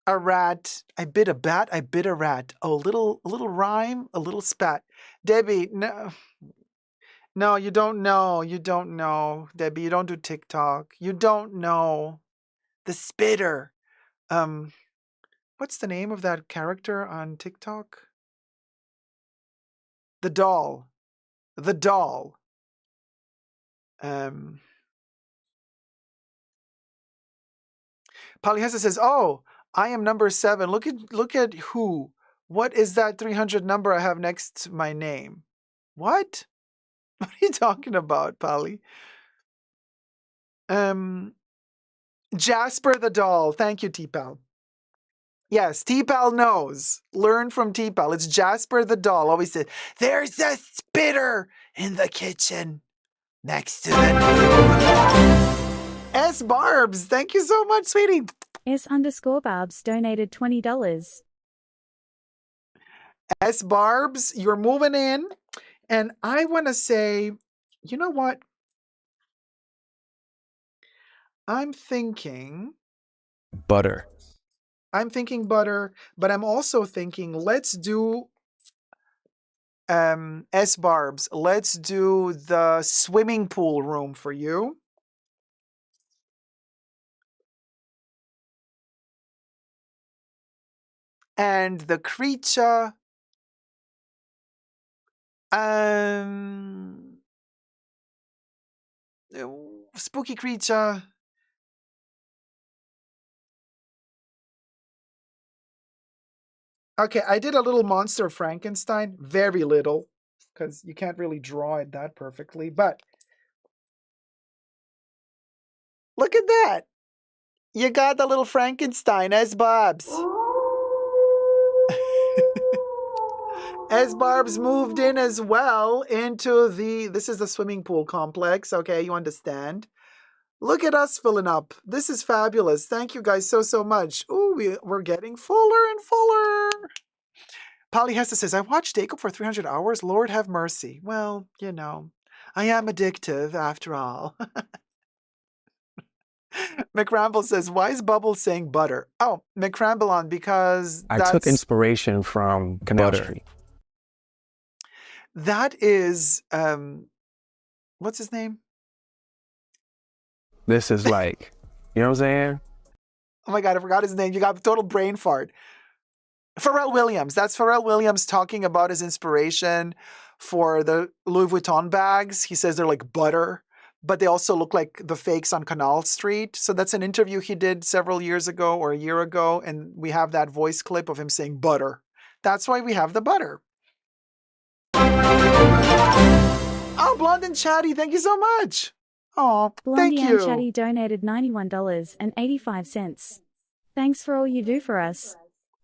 a rat. I bit a bat. I bit a rat. Oh, a little rhyme, a little spat. Debbie, no. No, you don't know. You don't know. Debbie, you don't do TikTok. You don't know. The spitter. What's the name of that character on TikTok? The doll. The doll. Polyhesa says, "Oh, I am number 7. Look at who. What is that 300 number I have next to my name? What? What are you talking about, Polly? Jasper the doll. Thank you, T-Pal. Yes, T-Pal knows. Learn from T-Pal. It's Jasper the doll. Always said, there's a spitter in the kitchen next to the noodle. S. Barbs, thank you so much, sweetie. S_Barbs donated $20. S. Barbs, you're moving in. And I want to say, you know what? I'm thinking Butter. but I'm also thinking let's do S. Barbs. Let's do the swimming pool room for you. And the creature, spooky creature. Okay, I did a little monster Frankenstein. Very little, because you can't really draw it that perfectly. But look at that. You got the little Frankenstein as Bob's. As Barb's moved in as well into this is the swimming pool complex. Okay, you understand. Look at us filling up. This is fabulous. Thank you guys so much. Ooh, we're getting fuller and fuller. Polly Hester says, I watched Dacob for 300 hours. Lord have mercy. Well, you know, I am addictive after all. McRamble says, why is Bubbles saying butter? Oh, McRambleon, because I took inspiration from Canal Street. That is, what's his name? This is like, you know what I'm saying? Oh my God, I forgot his name. You got a total brain fart. Pharrell Williams. That's Pharrell Williams talking about his inspiration for the Louis Vuitton bags. He says they're like butter, but they also look like the fakes on Canal Street. So that's an interview he did several years ago or a year ago. And we have that voice clip of him saying butter. That's why we have the butter. Oh, Blonde and Chatty, thank you so much. Oh, thank you. Blondie and Chatty donated $91.85. Thanks for all you do for us.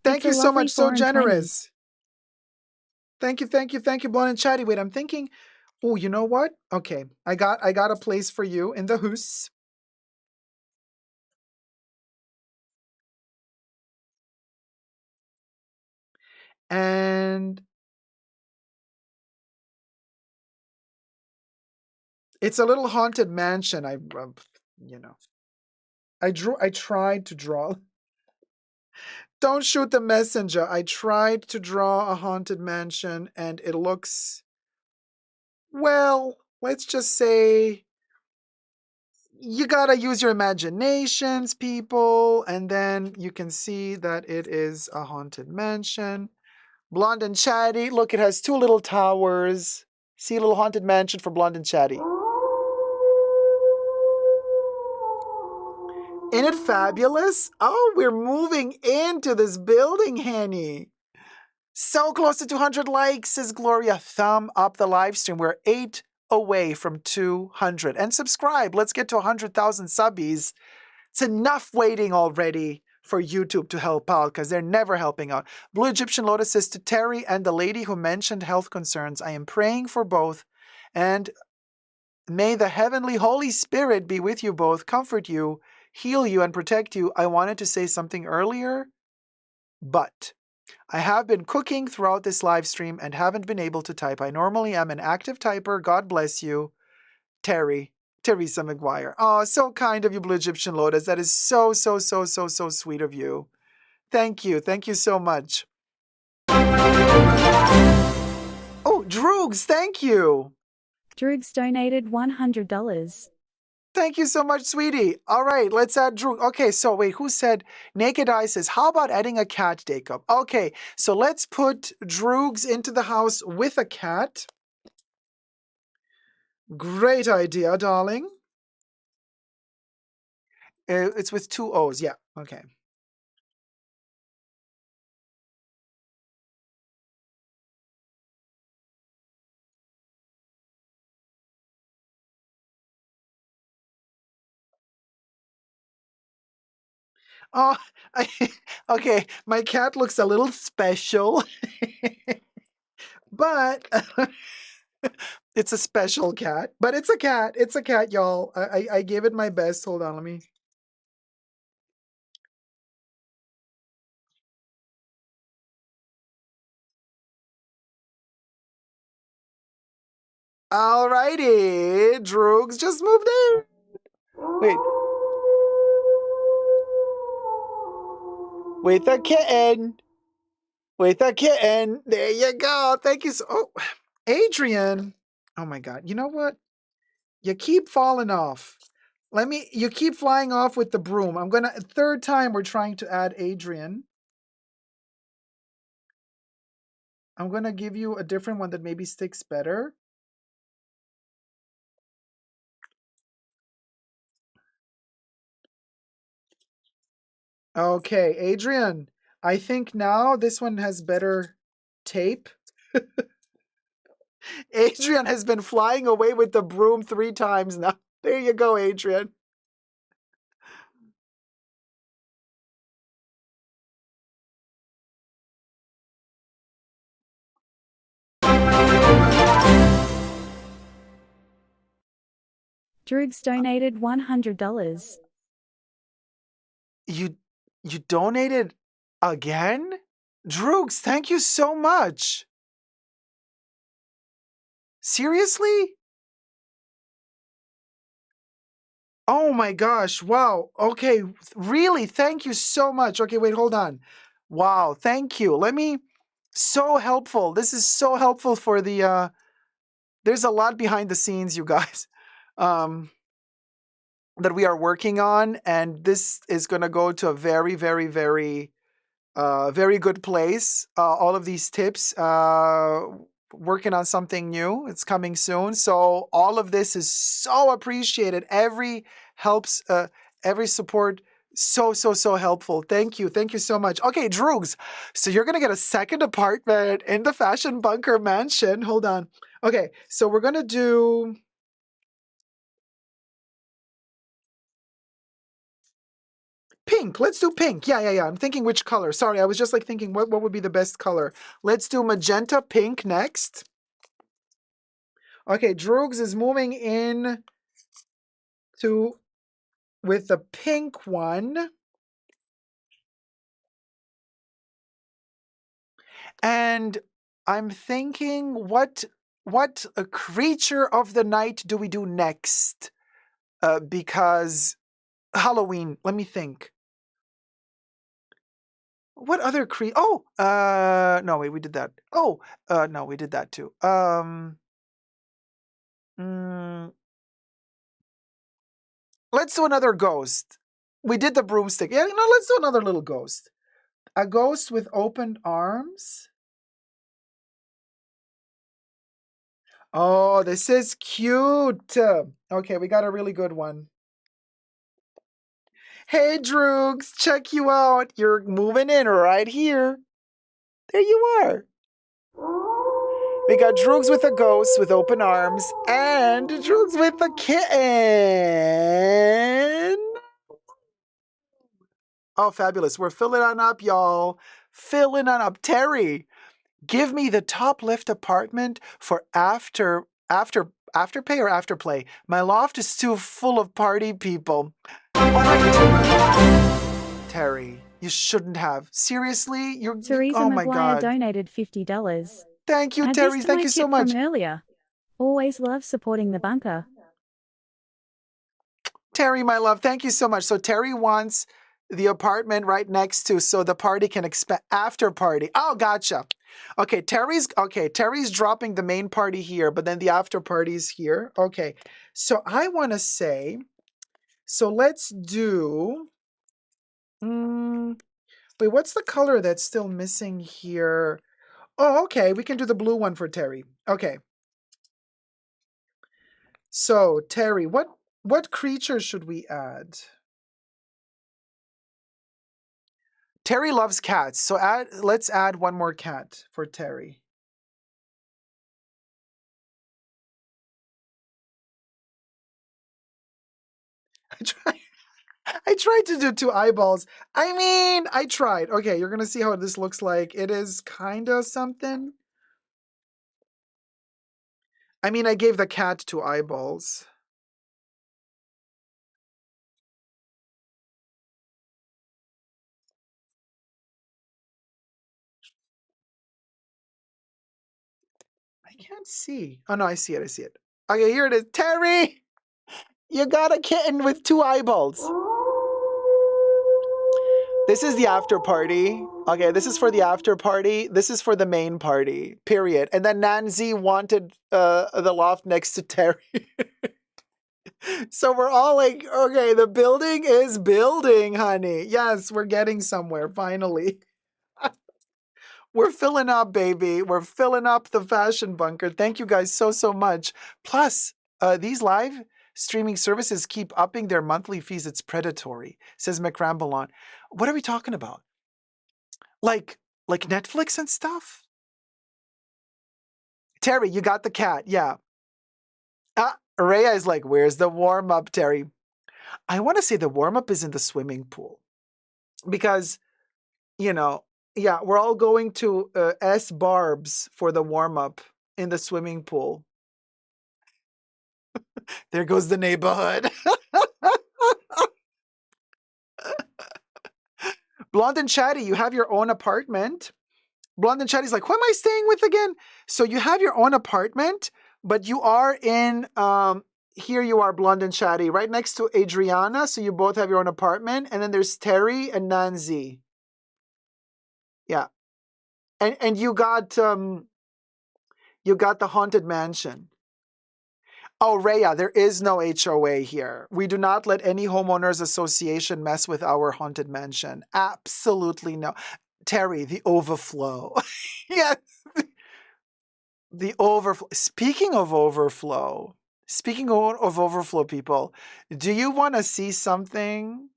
Thank It's you a so lovely much. So 4 and 20. generous. Thank you, Blonde and Chatty. Wait, I'm thinking, oh, you know what? Okay, I got a place for you in the house. And it's a little haunted mansion. You know, I tried to draw. Don't shoot the messenger. I tried to draw a haunted mansion and it looks, well, let's just say you gotta use your imaginations, people, and then you can see that it is a haunted mansion. Blonde and Chatty, look, it has 2 little towers. See, a little haunted mansion for Blonde and Chatty. Isn't it fabulous? Oh, we're moving into this building, Henny. So close to 200 likes, says Gloria. Thumb up the live stream. We're 8 away from 200. And subscribe. Let's get to 100,000 subbies. It's enough waiting already for YouTube to help out because they're never helping out. Blue Egyptian Lotus says to Terry and the lady who mentioned health concerns, I am praying for both and may the heavenly Holy Spirit be with you both, comfort you, heal you, and protect you. I wanted to say something earlier, but I have been cooking throughout this live stream and haven't been able to type. I normally am an active typer. God bless you. Terry. Teresa McGuire. Oh, so kind of you, Blue Egyptian Lotus. That is so sweet of you. Thank you. Thank you so much. Oh, Droogs, thank you. Droogs donated $100. Thank you so much, sweetie. All right, let's add Droog. Okay, so wait, who said? Naked Eye says, how about adding a cat, Dacob? Okay, so let's put Droogs into the house with a cat. Great idea, darling. It's with 2 O's. Yeah, okay. Oh, okay. My cat looks a little special, but it's a special cat. But it's a cat. It's a cat, y'all. I gave it my best. Hold on, let me. Alrighty, Droogs just moved in. Wait. With a kitten. With a kitten. There you go. Thank you. Oh, Adrian. Oh my God. You know what? You keep falling off. You keep flying off with the broom. Third time we're trying to add Adrian. I'm gonna give you a different one that maybe sticks better. Okay, Adrian, I think now this one has better tape. Adrian has been flying away with the broom 3 times now. There you go, Adrian. Droogs donated $100. You donated again? Droogs, thank you so much. Seriously? Oh my gosh. Wow. Okay. Really? Thank you so much. Okay, wait, hold on. Wow. Thank you. So helpful. This is so helpful for the, there's a lot behind the scenes, you guys, that we are working on. And this is going to go to a very, very, very good place. All of these tips, working on something new. It's coming soon. So all of this is so appreciated. Every helps, every support. So helpful. Thank you. Thank you so much. Okay, Droogs. So you're going to get a second apartment in the Fashion Bunker mansion. Hold on. Okay, so we're going to do... Pink. Let's do pink. Yeah. I'm thinking which color. Sorry, I was just like thinking what would be the best color. Let's do magenta pink next. Okay, Droogs is moving in with the pink one. And I'm thinking what a creature of the night do we do next? Because Halloween, let me think. What other no, wait, we did that. No, we did that too. Mm, let's do another ghost. We did the broomstick. Yeah, no, let's do another little ghost. A ghost with open arms. Oh, this is cute. Okay, we got a really good one. Hey, Droogs, check you out. You're moving in right here. There you are. We got Droogs with a ghost with open arms and Droogs with a kitten. Oh, fabulous. We're filling on up, y'all. Filling on up. Terry, give me the top left apartment for after pay or after play. My loft is too full of party people. All right. Terry, you shouldn't have. Seriously? Teresa Oh my Maguire God. donated $50. Thank you, Add Terry. this to Thank my you so tip much. from earlier. Always love supporting the bunker. Terry, my love, thank you so much. So Terry wants the apartment right next to so the party can expand after party. Oh, gotcha. Okay, Terry's dropping the main party here, but then the after party's here. Okay. So I want to say, so let's do wait, what's the color that's still missing here? Oh, okay, we can do the blue one for Terry. Okay. So, Terry, what creature should we add? Terry loves cats, so let's add one more cat for Terry. I tried to do 2 eyeballs. I mean, I tried. Okay, you're gonna see how this looks like. It is kinda something. I mean, I gave the cat 2 eyeballs. I can't see. Oh no, I see it. Okay, here it is. Terry! You got a kitten with 2 eyeballs. This is the after party. Okay, this is for the after party. This is for the main party, period. And then Nancy wanted the loft next to Terry. So we're all like, okay, the building is building, honey. Yes, we're getting somewhere, finally. We're filling up, baby. We're filling up the Fashion Bunker. Thank you guys so much. Plus, these live streaming services keep upping their monthly fees. It's predatory, says McRambleon. What are we talking about? Like Netflix and stuff? Terry, you got the cat. Yeah. Rhea is like, where's the warm up, Terry? I want to say the warm up is in the swimming pool because, yeah, we're all going to S Barb's for the warm up in the swimming pool. There goes the neighborhood. Blonde and Chatty, you have your own apartment. Blonde and Chatty's like, who am I staying with again? So you have your own apartment, but you are in, here you are, Blonde and Chatty, right next to Adriana. So you both have your own apartment. And then there's Terry and Nancy. Yeah. And you got the haunted mansion. Oh, Rhea, there is no HOA here. We do not let any homeowners association mess with our haunted mansion. Absolutely no. Terry, the overflow. Yes. The overflow. Speaking of overflow, people, do you want to see something?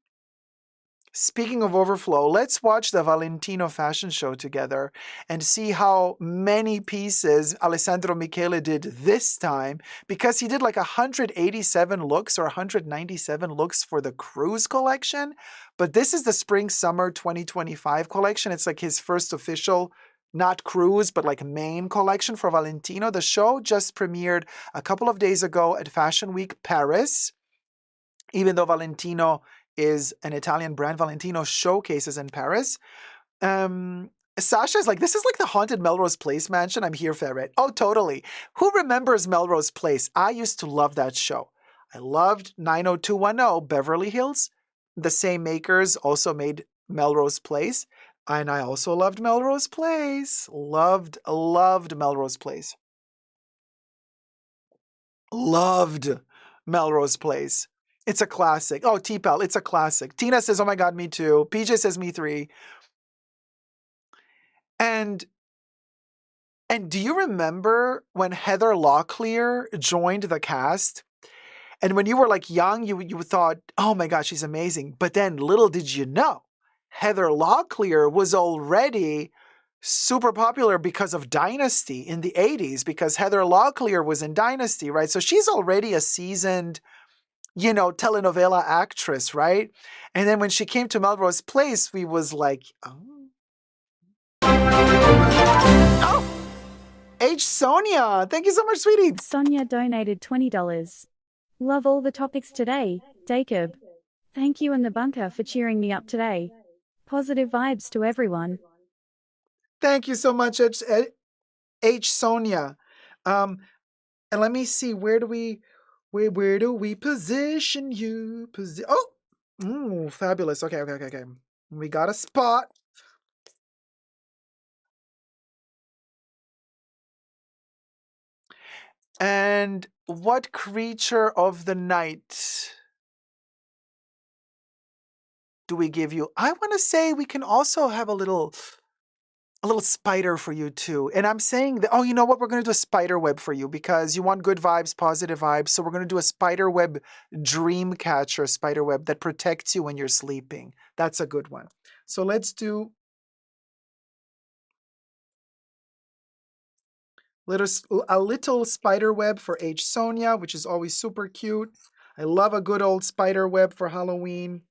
Speaking of overflow, let's watch the Valentino fashion show together and see how many pieces Alessandro Michele did this time, because he did like 187 looks or 197 looks for the cruise collection. But this is the spring summer 2025 collection. It's like his first official, not cruise, but like main collection for Valentino. The show just premiered a couple of days ago at Fashion Week Paris, even though Valentino is an Italian brand. Valentino showcases in Paris. Sasha's like, this is like the haunted Melrose Place mansion. I'm here for it. Oh, totally. Who remembers Melrose Place? I used to love that show. I loved 90210 Beverly Hills. The same makers also made Melrose Place. And I also loved Melrose Place. Loved Melrose Place. Loved Melrose Place. It's a classic. Oh, T-Pal, it's a classic. Tina says, oh my God, me too. PJ says, me three. And do you remember when Heather Locklear joined the cast? And when you were like young, you thought, oh my God, she's amazing. But then little did you know, Heather Locklear was already super popular because of Dynasty in the 80s, because Heather Locklear was in Dynasty, right? So she's already a seasoned, telenovela actress, right? And then when she came to Melrose Place, we was like, oh, H. Sonia, thank you so much, sweetie. Sonia donated $20. Love all the topics today, Dacob. Thank you and the bunker for cheering me up today. Positive vibes to everyone. Thank you so much, H. Sonia. And let me see, where do we position you? Fabulous. Okay. We got a spot. And what creature of the night do we give you? I want to say we can also have a little spider for you too. And I'm saying that, oh, you know what? We're going to do a spider web for you because you want good vibes, positive vibes. So we're going to do a spider web dream catcher spider web that protects you when you're sleeping. That's a good one. So let's do a little spider web for H. Sonia, which is always super cute. I love a good old spider web for Halloween.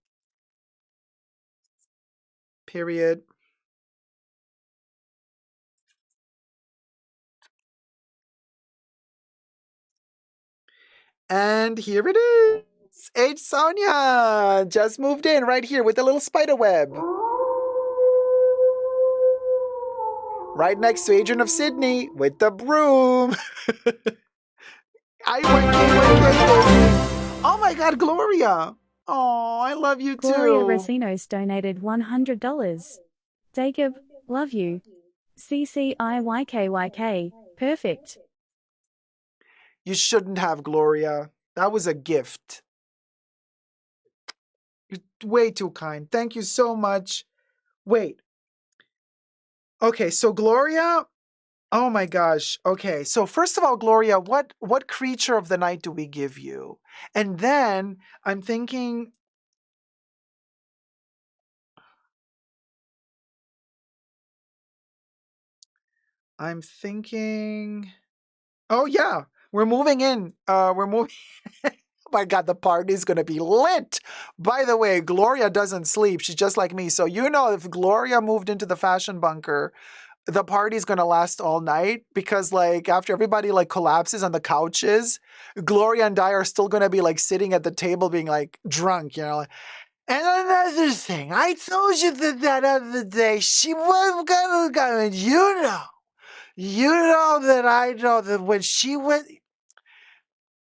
Period. And here it is. H. Sonia just moved in right here with a little spider web. Right next to Adrian of Sydney with the broom. Oh my God, Gloria. Oh, I love you too. Gloria Recinos donated $100. Dacob, love you. CCIYKYK, perfect. You shouldn't have, Gloria. That was a gift. You're way too kind. Thank you so much. Wait. Okay, so Gloria, oh my gosh. Okay, so first of all, Gloria, what creature of the night do we give you? And then I'm thinking, I'm thinking. Oh yeah, we're moving in. We're moving. Oh my God, the party's gonna be lit. By the way, Gloria doesn't sleep. She's just like me. So you know, if Gloria moved into the fashion bunker, the party's gonna last all night because like after everybody like collapses on the couches, Gloria and I are still gonna be like sitting at the table being like drunk, you know. And another thing, I told you that other day she was gonna go, and you know that I know that when she went,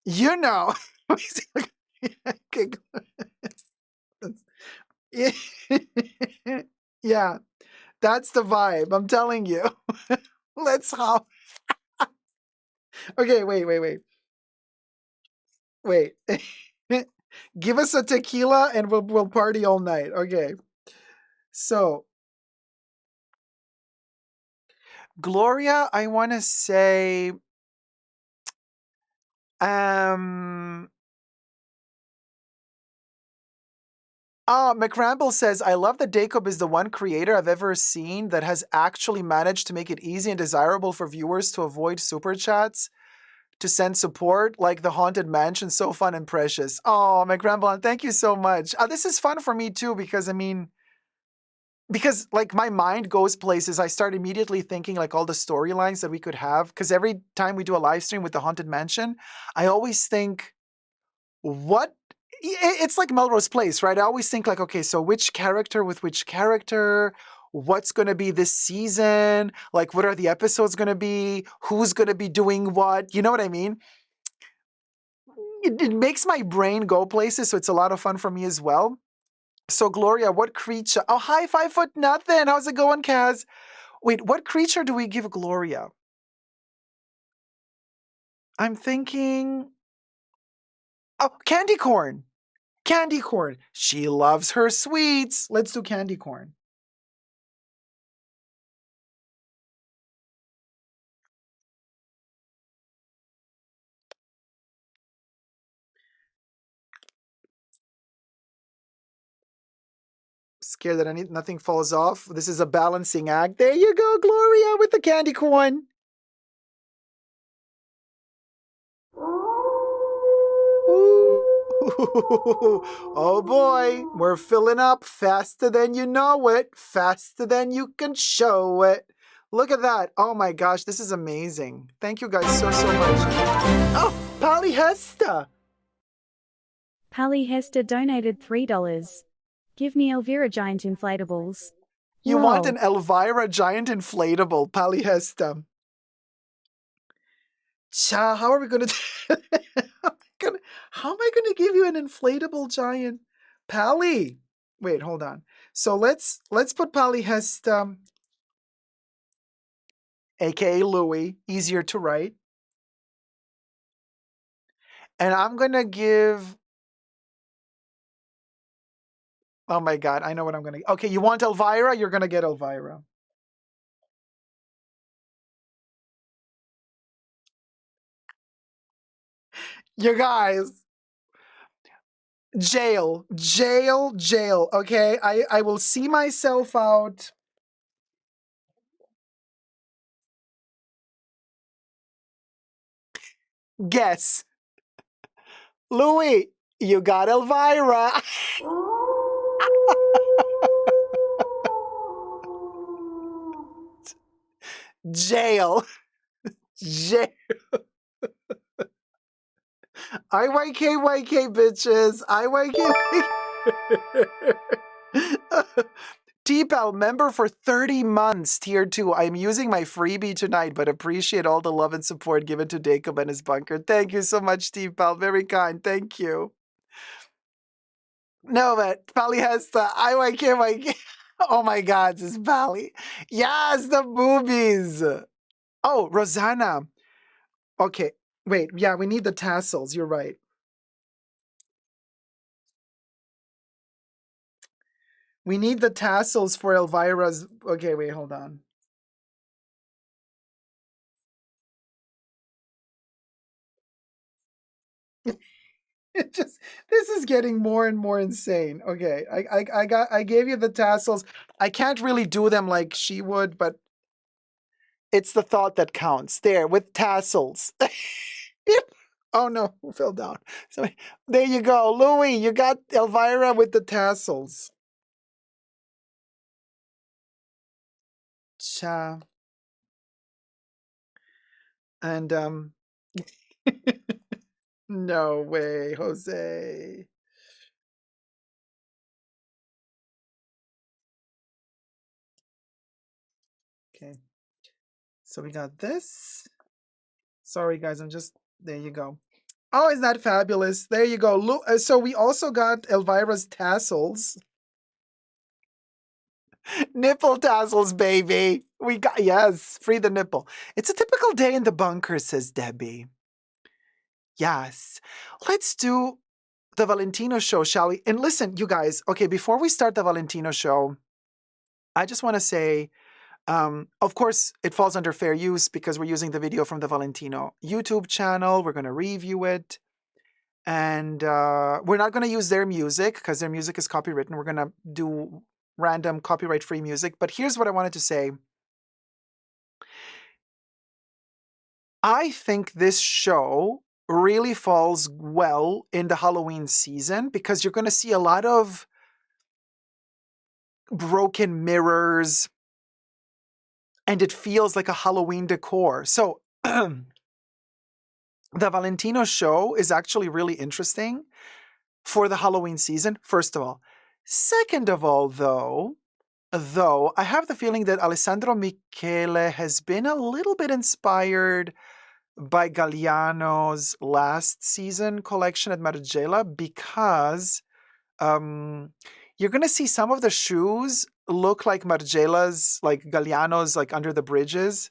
you know. Okay, yeah, that's the vibe. I'm telling you. Let's hop. Okay, wait. Give us a tequila and we'll party all night. Okay. So Gloria, I want to say, um, McRamble says, I love that Dacob is the one creator I've ever seen that has actually managed to make it easy and desirable for viewers to avoid super chats to send support, like the Haunted Mansion. So fun and precious. Oh, McRamble, thank you so much. This is fun for me too, because I mean, because like my mind goes places. I start immediately thinking like all the storylines that we could have. Because every time we do a live stream with the Haunted Mansion, I always think, what it's like Melrose Place, right? I always think like, okay, so which character with which character, what's going to be this season, like what are the episodes going to be, who's going to be doing what, you know what I mean? It makes my brain go places, so it's a lot of fun for me as well. So Gloria, what creature? Oh, hi, 5 foot nothing. How's it going, Kaz? Wait, what creature do we give Gloria? I'm thinking, oh, candy corn. Candy corn. She loves her sweets. Let's do candy corn. Scared that nothing falls off. This is a balancing act. There you go, Gloria, with the candy corn. Ooh. Oh boy, we're filling up faster than you know it, faster than you can show it. Look at that. Oh my gosh, this is amazing. Thank you guys so much. Oh, Polyhesta. Pally Hester donated $3. Give me Elvira giant inflatables. You want Lol. an Elvira giant inflatable, Polyhesta. Cha, how are we gonna how am I gonna give you an inflatable giant Pally? Wait, hold on. So let's put Polyhesta, aka Louis, easier to write. And I'm gonna give, oh my god, I know what I'm gonna, okay, you want Elvira? You're gonna get Elvira. You guys, jail. Okay, I will see myself out. Guess. Louis, you got Elvira. Jail. Jail. IYK bitches. IYK. T-Pal, member for 30 months, tier 2. I'm using my freebie tonight, but appreciate all the love and support given to Dacob and his bunker. Thank you so much, T-Pal. Very kind. Thank you. No, but Pally has the IYK. Oh my god, this is Pally. Yes, the boobies. Oh, Rosanna. Okay, wait. Yeah, we need the tassels. You're right. We need the tassels for Elvira's. Okay, wait, hold on. It just, this is getting more and more insane. Okay, I gave you the tassels. I can't really do them like she would, but It's the thought that counts. There, with tassels. Oh no, who fell down? Sorry. There you go. Louie, you got Elvira with the tassels. Cha. And no way, Jose. Okay. So we got this. Sorry guys, there you go. Oh, isn't that fabulous? There you go. Look, so we also got Elvira's tassels. Nipple tassels, baby. We got, yes, free the nipple. It's a typical day in the bunker, says Debbie. Yes. Let's do the Valentino show, shall we? And listen, you guys, okay, before we start the Valentino show, I just want to say, of course, it falls under fair use because we're using the video from the Valentino YouTube channel. We're going to review it. And we're not going to use their music because their music is copywritten. We're going to do random copyright-free music. But here's what I wanted to say. I think this show really falls well in the Halloween season because you're going to see a lot of broken mirrors and it feels like a Halloween decor. So the Valentino show is actually really interesting for the Halloween season, first of all. Second of all, though, I have the feeling that Alessandro Michele has been a little bit inspired by Galliano's last season collection at Margiela because you're going to see some of the shoes look like Margiela's, like Galliano's, like under the bridges,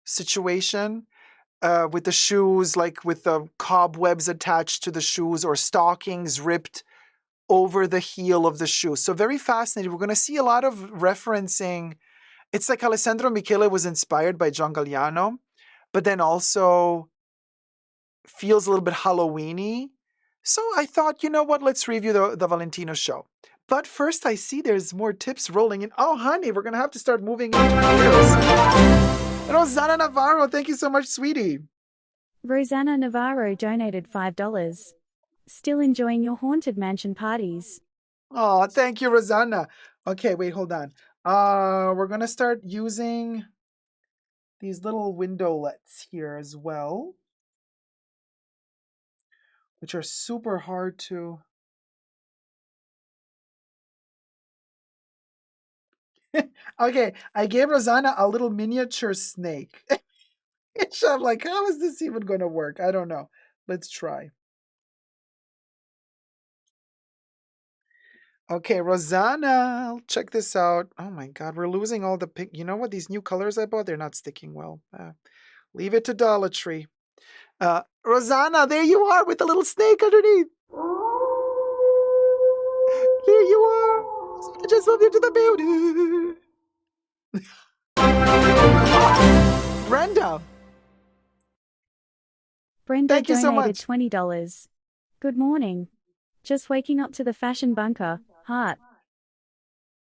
situation. With the shoes, like with the cobwebs attached to the shoes or stockings ripped over the heel of the shoe. So very fascinating. We're going to see a lot of referencing. It's like Alessandro Michele was inspired by John Galliano, but then also feels a little bit Halloween-y. So I thought, you know what, let's review the Valentino show. But first I see there's more tips rolling in. Oh, honey, we're going to have to start moving into videos. Rosanna Navarro, thank you so much, sweetie. Rosanna Navarro donated $5. Still enjoying your haunted mansion parties. Oh, thank you, Rosanna. Okay, wait, hold on. We're going to start using these little windowlets here as well, which are super hard to... Okay, I gave Rosanna a little miniature snake. I'm like, how is this even going to work? I don't know. Let's try. Okay, Rosanna, check this out. Oh my God, we're losing all the pink. You know what? These new colors I bought, they're not sticking well. Leave it to Dollar Tree. Rosanna, there you are with the little snake underneath. There you are. I just moved into the building. Brenda. Brenda Thank you so donated much. $20. Good morning. Just waking up to the fashion bunker. Heart.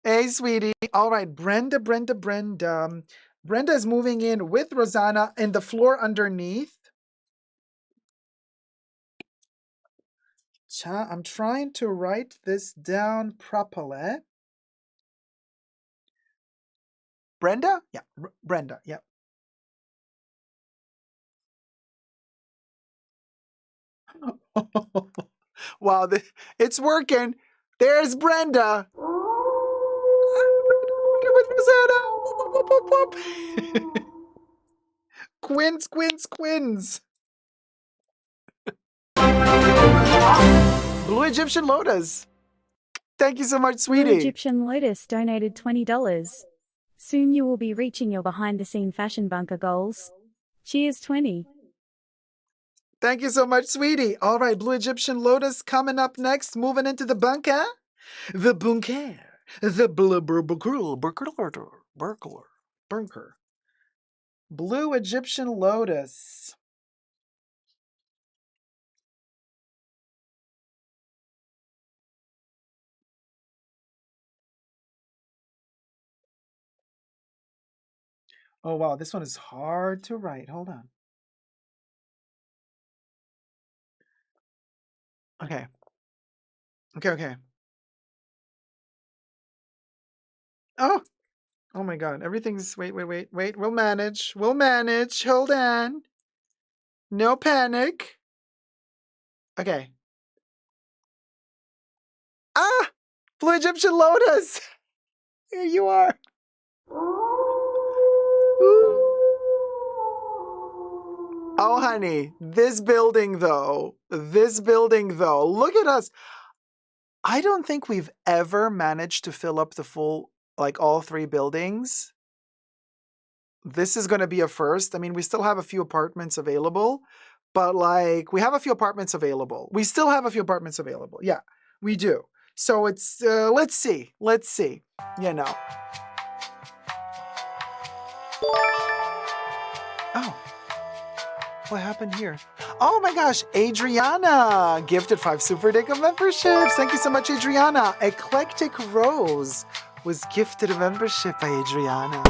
Hey, sweetie. All right, Brenda. Brenda is moving in with Rosanna and the floor underneath. I'm trying to write this down properly. Brenda? Yeah, Brenda, yeah. Wow, it's working. There's Brenda. Brenda with Rosanna. Whoop, whoop, whoop, whoop. Quins. Blue Egyptian Lotus. Thank you so much, Blue sweetie. Egyptian Lotus donated $20. Soon you will be reaching your behind-the-scene fashion bunker goals. Cheers 20. Thank you so much, sweetie. All right, Blue Egyptian Lotus coming up next. Moving into the bunker. The bunker. The bunker. Blue Egyptian Lotus. Oh, wow. This one is hard to write. Hold on. Okay. Okay. Oh, oh my God. Everything's, wait. We'll manage. Hold on. No panic. Okay. Ah, Blue Egyptian Lotus. Here you are. Ooh. Oh, honey, this building though, look at us. I don't think we've ever managed to fill up the full, like all 3 buildings. This is going to be a first. I mean, we still have a few apartments available, but like we have a few apartments available. We still have a few apartments available. Yeah, we do. So it's, let's see. You know. Oh, what happened here? Oh my gosh, Adriana gifted 5 Super Dacob memberships. Thank you so much, Adriana. Eclectic Rose was gifted a membership by Adriana.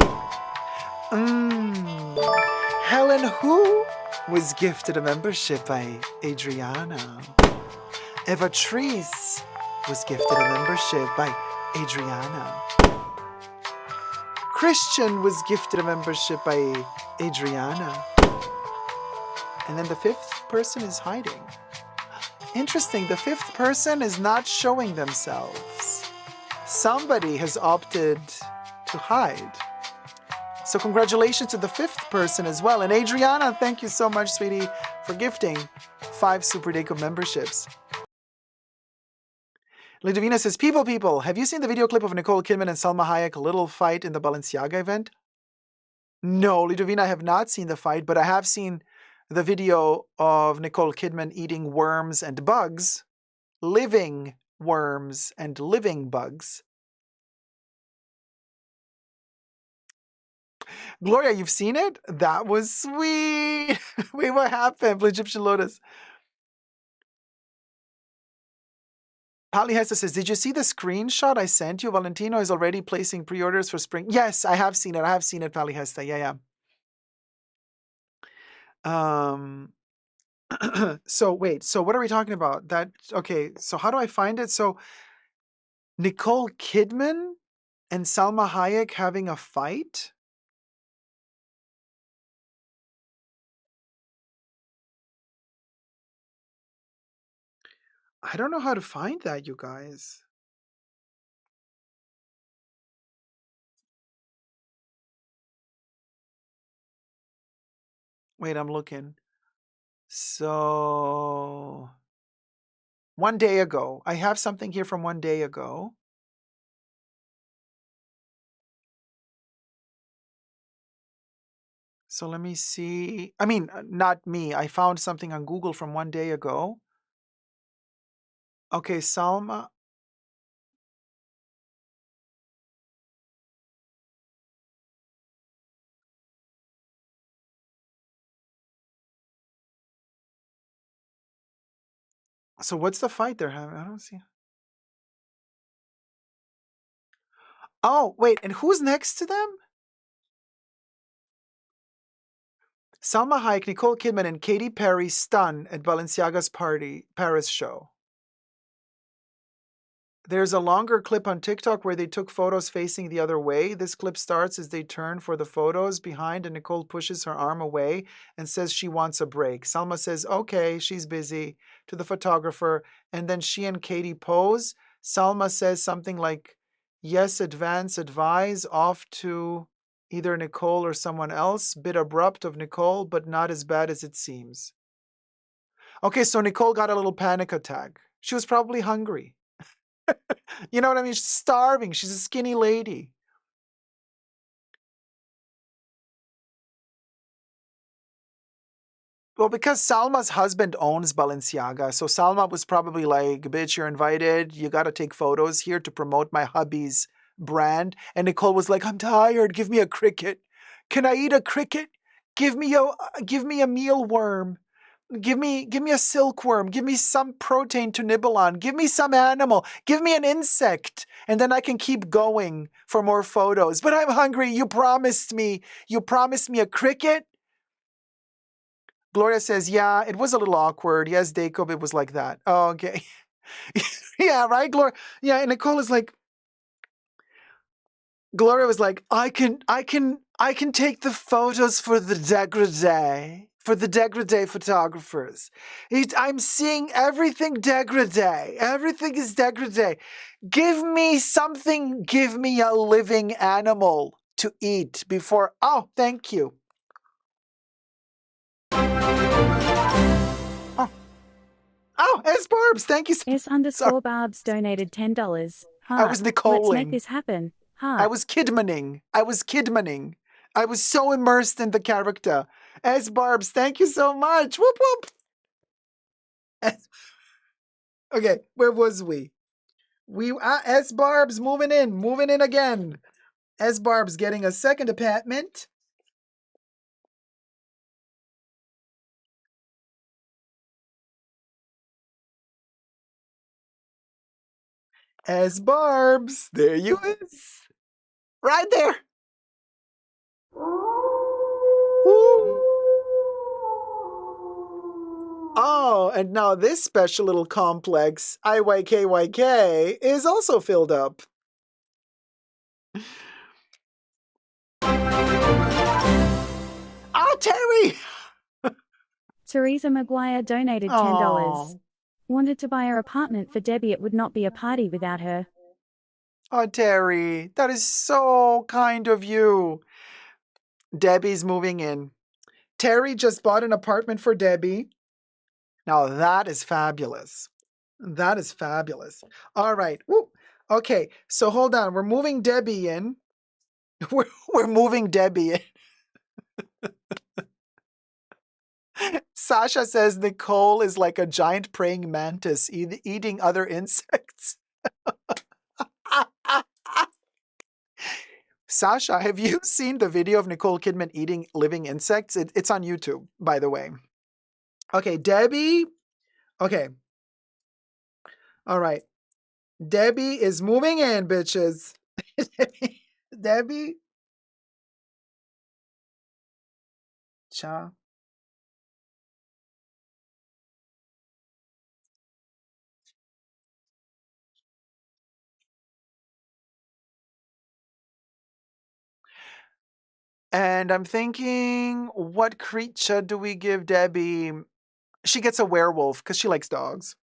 Helen Who was gifted a membership by Adriana. Eva Treese was gifted a membership by Adriana. Christian was gifted a membership by Adriana. And then the 5th person is hiding. Interesting, the 5th person is not showing themselves. Somebody has opted to hide. So congratulations to the 5th person as well. And Adriana, thank you so much, sweetie, for gifting 5 Super Dacob memberships. Ludovina says, people, have you seen the video clip of Nicole Kidman and Salma Hayek little fight in the Balenciaga event? No, Ludovina, I have not seen the fight, but I have seen the video of Nicole Kidman eating worms and bugs, living worms and living bugs. Gloria, you've seen it? That was sweet. Wait, what happened? Blue Egyptian Lotus. Pali Hessa says, did you see the screenshot I sent you? Valentino is already placing pre-orders for spring. Yes, I have seen it. Pali Hessa. Yeah. So wait, so what are we talking about? Okay, so how do I find it? So Nicole Kidman and Salma Hayek having a fight? I don't know how to find that, you guys. Wait, I'm looking. So 1 day ago. I have something here from 1 day ago. So let me see. I mean, not me. I found something on Google from 1 day ago. Okay, Salma. So what's the fight they're having? I don't see. Oh, wait, and who's next to them? Salma Hayek, Nicole Kidman, and Katy Perry stun at Balenciaga's Paris show. There's a longer clip on TikTok where they took photos facing the other way. This clip starts as they turn for the photos behind, and Nicole pushes her arm away and says she wants a break. Salma says, okay, she's busy, to the photographer, and then she and Katy pose. Salma says something like, yes, advise, off to either Nicole or someone else. Bit abrupt of Nicole, but not as bad as it seems. Okay, so Nicole got a little panic attack. She was probably hungry. You know what I mean? She's starving. She's a skinny lady. Well, because Salma's husband owns Balenciaga, so Salma was probably like, bitch, you're invited. You got to take photos here to promote my hubby's brand. And Nicole was like, I'm tired. Give me a cricket. Can I eat a cricket? Give me a mealworm. Give me a silkworm. Give me some protein to nibble on. Give me some animal. Give me an insect. And then I can keep going for more photos. But I'm hungry. You promised me. You promised me a cricket. Gloria says, yeah, it was a little awkward. Yes, Dacob, it was like that. Oh, okay. Yeah, right, Gloria? Yeah, and Nicole is like, Gloria was like, I can take the photos for the degrade photographers. I'm seeing everything degrade. Everything is degrade. Give me something. Give me a living animal to eat before. Oh, thank you. Oh, S Barbs, thank you. S_Barbs donated $10. I was Let's make Nicoling. this happen. I was Kidmaning. I was so immersed in the character. S Barbs, thank you so much. Whoop whoop. Okay, where was we? S Barbs moving in again. S Barbs getting a second apartment. S Barbs, there you is. Right there. Woo. Oh, and now this special little complex, IYKYK, is also filled up. Oh, Terry! Teresa McGuire donated $10. Oh. Wanted to buy her apartment for Debbie. It would not be a party without her. Oh, Terry, that is so kind of you. Debbie's moving in. Terry just bought an apartment for Debbie. Now that is fabulous. That is fabulous. All right. Woo. Okay, so hold on. We're moving Debbie in. We're moving Debbie in. Sasha says Nicole is like a giant praying mantis eating other insects. Sasha, have you seen the video of Nicole Kidman eating living insects? It's on YouTube, by the way. Okay, Debbie. Okay. All right. Debbie is moving in, bitches. Debbie. Cha. And I'm thinking, what creature do we give Debbie? She gets a werewolf because she likes dogs.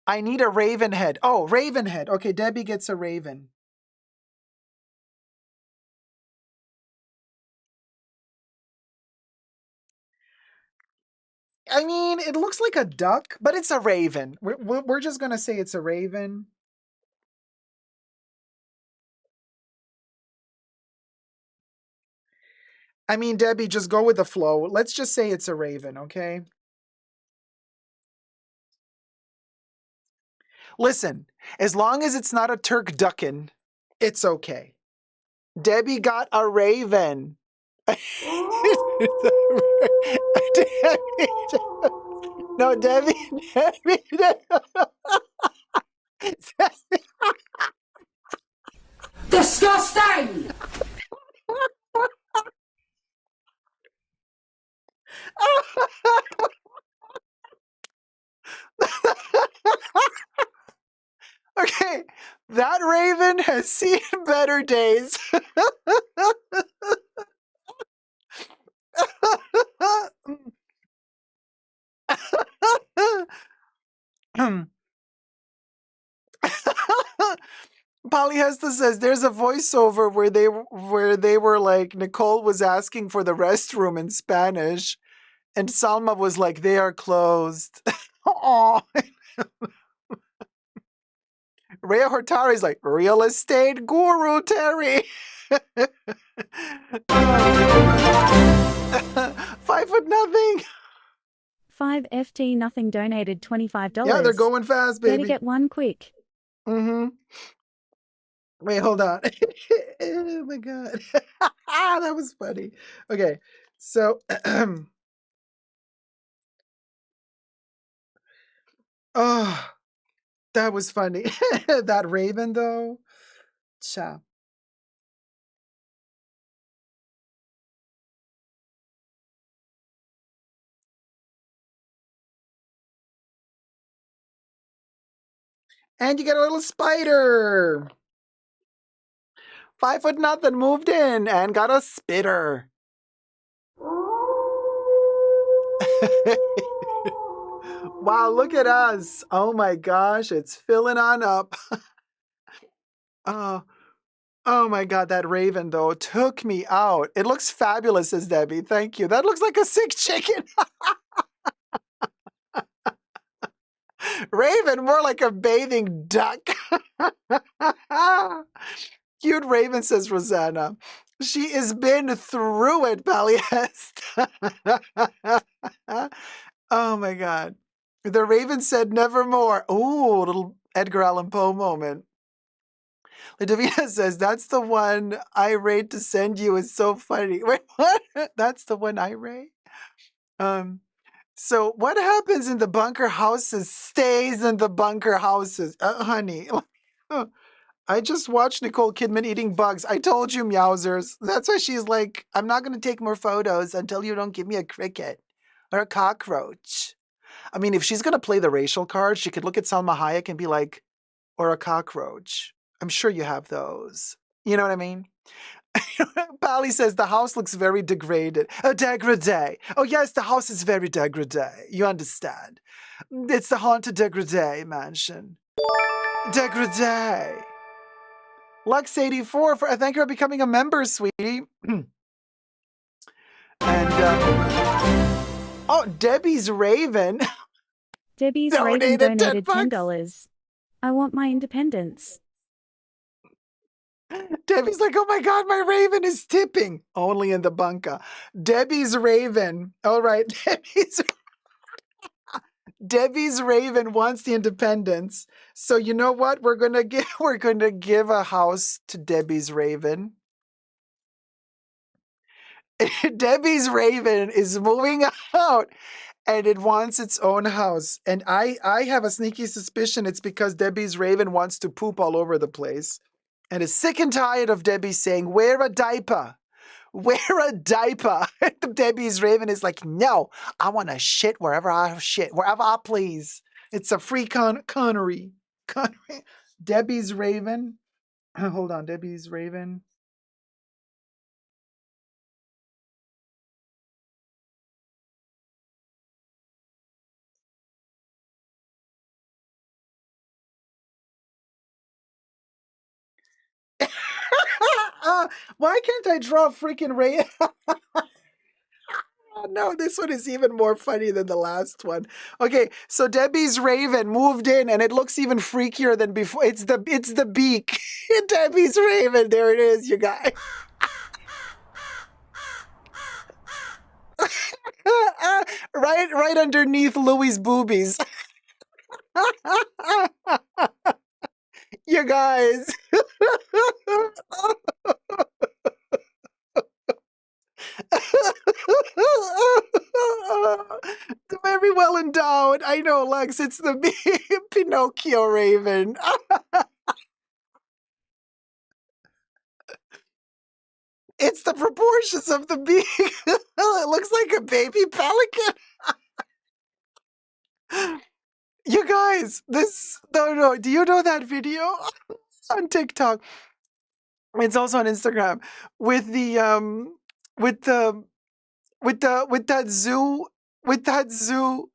I need a raven head. Oh, raven head. Okay, Debbie gets a raven. I mean, it looks like a duck, but it's a raven. We're just going to say it's a raven. I mean, Debbie, just go with the flow. Let's just say it's a raven, okay? Listen, as long as it's not a turkducken, it's okay. Debbie got a raven. No, Debbie. Disgusting! Okay, that raven has seen better days. Polyhesta says there's a voiceover where they were like, Nicole was asking for the restroom in Spanish, and Salma was like, they are closed. Aw. Rhea Hortari is like, real estate guru Terry. 5'0" 5FT nothing donated $25. Yeah, they're going fast, baby. Better get one quick. Mm-hmm. Wait, hold on. Oh my god. That was funny. Okay. So oh, that was funny. That raven though. Cha. And you get a little spider. 5 foot nothing moved in and got a spitter. Wow, look at us. Oh my gosh, it's filling on up. Oh, oh my god, that raven though took me out. It looks fabulous, says Debbie. Thank you. That looks like a sick chicken. Raven, more like a bathing duck. Cute raven, says Rosanna. She has been through it, Palliest. Oh my god. The raven said nevermore. Ooh, little Edgar Allan Poe moment. Ladavina says, that's the one I rate to send you. It's so funny. Wait, what? That's the one I rate? So what happens in the bunker houses stays in the bunker houses. Honey, I just watched Nicole Kidman eating bugs. I told you, meowsers. That's why she's like, I'm not going to take more photos until you don't give me a cricket or a cockroach. I mean, if she's going to play the racial card, she could look at Salma Hayek and be like, or a cockroach. I'm sure you have those. You know what I mean? Pally says the house looks very degraded. Degradé. Oh, yes, the house is very degradé. You understand. It's the haunted degradé mansion. Degradé. Lux84, thank you for becoming a member, sweetie. And, oh, Debbie's Raven. Debbie's Raven Donated donated $10. $10. I want my independence. Debbie's like, oh my God, my raven is tipping. Only in the bunker. Debbie's Raven. All right, Debbie's Raven wants the independence. So you know what? We're gonna give a house to Debbie's Raven. Debbie's Raven is moving out and it wants its own house. And I have a sneaky suspicion it's because Debbie's Raven wants to poop all over the place and is sick and tired of Debbie saying, wear a diaper. Wear a diaper. Debbie's Raven is like, no, I want to shit wherever I please. It's a free connery. Debbie's Raven. Hold on, Debbie's Raven. Why can't I draw a freaking Raven? Oh, no, this one is even more funny than the last one. Okay, so Debbie's Raven moved in and it looks even freakier than before. It's the beak. Debbie's Raven. There it is, you guys. right underneath Louie's boobies. You guys. Very well endowed. I know, Lex. It's the Pinocchio Raven. It's the proportions of the beak. It looks like a baby pelican. You guys, no. Do you know that video on TikTok? It's also on Instagram with the with that zoo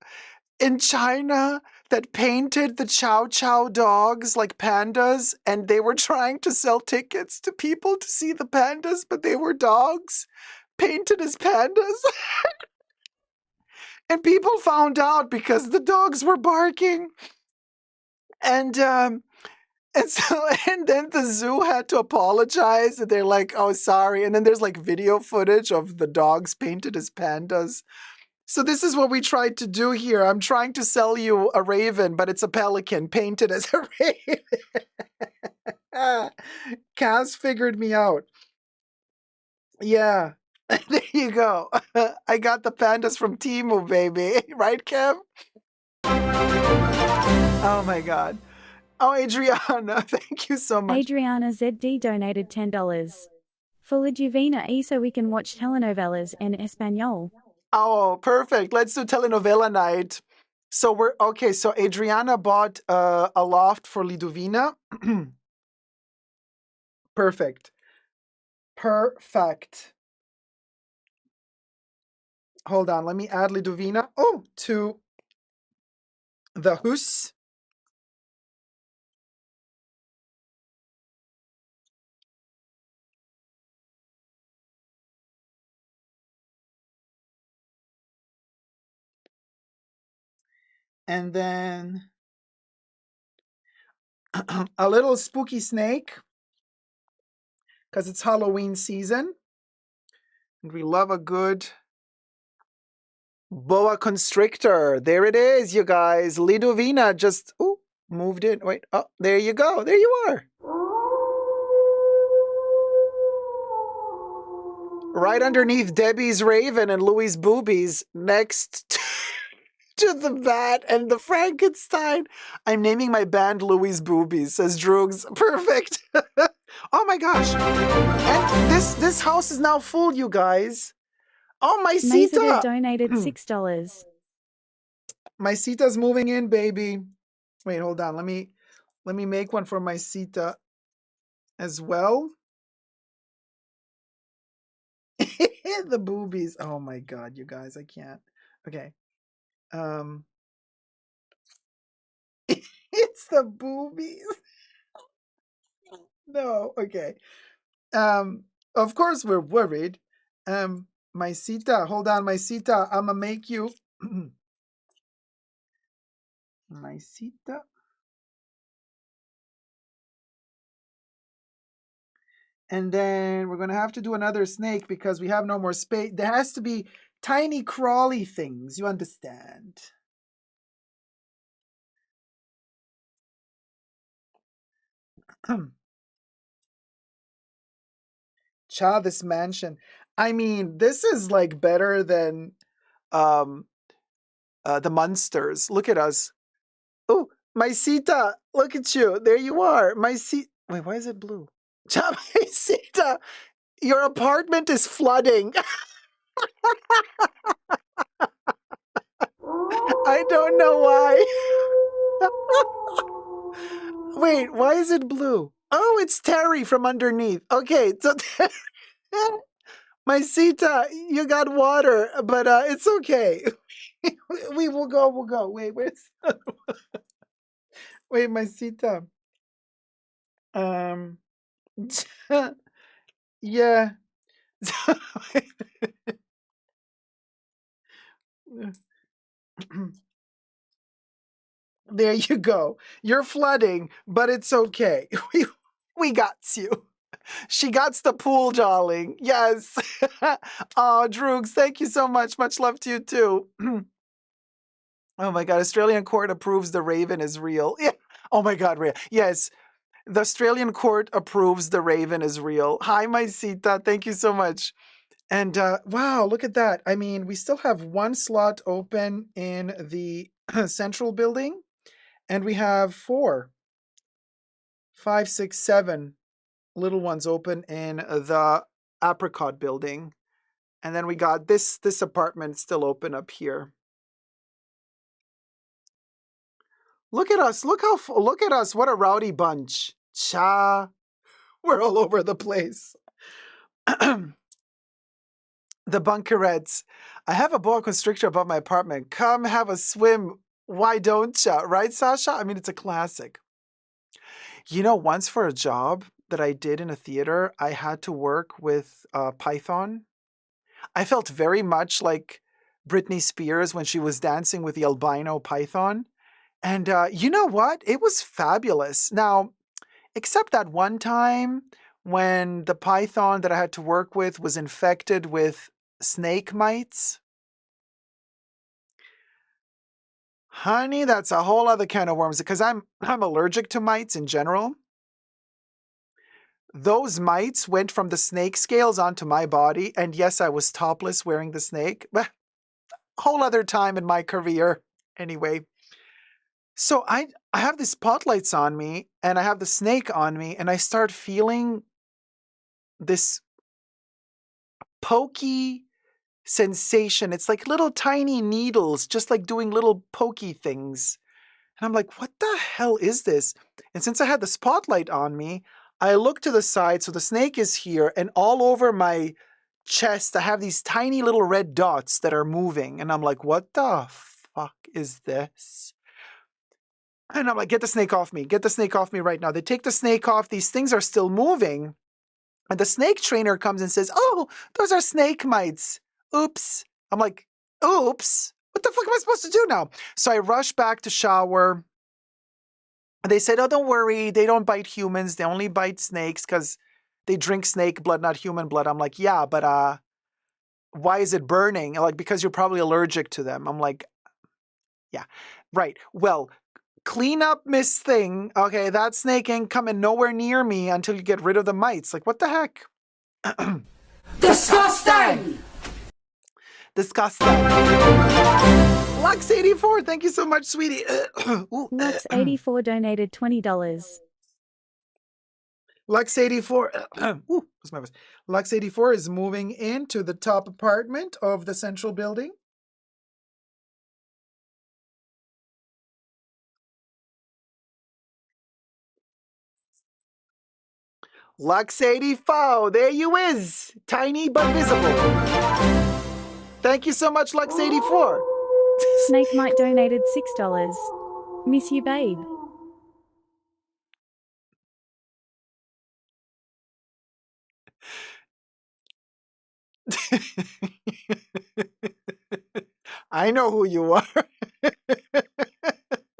in China that painted the Chow Chow dogs like pandas, and they were trying to sell tickets to people to see the pandas, but they were dogs painted as pandas. And people found out because the dogs were barking. And so, and then the zoo had to apologize, and they're like, "Oh, sorry." And then there's like video footage of the dogs painted as pandas. So this is what we tried to do here. I'm trying to sell you a raven, but it's a pelican painted as a raven. Cass figured me out. Yeah. There you go. I got the pandas from Temu, baby. Right, Kev? Oh my god. Oh, Adriana, thank you so much. Adriana ZD donated $10. For La Divina E so we can watch telenovelas en español. Oh, perfect. Let's do telenovela night. So we're okay. So Adriana bought a loft for Liduvina. Perfect. Perfect. Hold on. Let me add Liduvina. Oh, to the hus. And then a little spooky snake because it's Halloween season. And we love a good boa constrictor. There it is, you guys. Liduvina just moved in. Wait, oh, there you go. There you are. Right underneath Debbie's Raven and Louis' boobies, next to the bat and the Frankenstein. I'm naming my band Louis' Boobies, says Droogs. Perfect. Oh my gosh. And this house is now full, you guys. Oh, my Mazida Sita. donated $6. My Sita's moving in, baby. Wait, hold on. Let me make one for my Sita as well. The boobies. Oh my god, you guys, I can't. Okay. It's the boobies. No, okay. Of course we're worried. My Sita, hold on, my Sita. I'ma make you my Sita. And then we're gonna have to do another snake because we have no more space. There has to be tiny crawly things, you understand. Cha, this mansion. I mean, this is like better than um the Munsters. Look at us. Oh, my Sita, look at you. There you are. My Sita. Wait, why is it blue? Cha, my Sita, your apartment is flooding. I don't know why. Wait, why is it blue? Oh, it's Terry from underneath. Okay, so my Sita, you got water, but it's okay. We will go. We'll go. Wait, where's? Wait, my Sita. Um, yeah. There you go. You're flooding, but it's okay. We got you. She got the pool, darling. Yes. Oh, Droogs, thank you so much. Much love to you too. Oh my God, Australian court approves the raven is real. Yeah. Oh my God, real. Yes, the Australian court approves the raven is real. Hi, my Sita. Thank you so much. And wow, look at that. I mean, we still have one slot open in the central building, and we have 4, 5, 6, 7 little ones open in the apricot building. And then we got this apartment still open up here. Look at us. Look at us. What a rowdy bunch. Cha. We're all over the place. The bunkerettes. I have a boa constrictor above my apartment. Come have a swim. Why don't ya? Right, Sasha? I mean, it's a classic. You know, once for a job that I did in a theater, I had to work with Python. I felt very much like Britney Spears when she was dancing with the albino python. And you know what? It was fabulous. Now, except that one time when the python that I had to work with was infected with snake mites. Honey, that's a whole other can of worms because I'm allergic to mites in general. those mites went from the snake scales onto my body. And yes, I was topless wearing the snake. But whole other time in my career. Anyway. So I have the spotlights on me and I have the snake on me and I start feeling this pokey sensation. It's like little tiny needles, just like doing little pokey things. And I'm like, what the hell is this? And since I had the spotlight on me, I look to the side. So the snake is here and all over my chest, I have these tiny little red dots that are moving. And I'm like, what the fuck is this? And I'm like, get the snake off me. Get the snake off me right now. They take the snake off. These things are still moving. And the snake trainer comes and says, oh, those are snake mites. Oops. I'm like, oops. What the fuck am I supposed to do now? So I rush back to shower. And they said, oh, don't worry. They don't bite humans. They only bite snakes because they drink snake blood, not human blood. I'm like, yeah, but why is it burning? Like, because you're probably allergic to them. I'm like, yeah, right. Well, clean up Miss Thing. Okay, that snake ain't coming nowhere near me until you get rid of the mites. Like, what the heck? Disgusting! Disgusting. Lux84, thank you so much, sweetie. Ooh, Lux84 donated $20. Lux84, ooh, what's my voice? Lux84 is moving into the top apartment of the central building. Lux84, there you is. Tiny but visible. Thank you so much, Lux84. Snake Mite donated $6. Miss you, babe. I know who you are.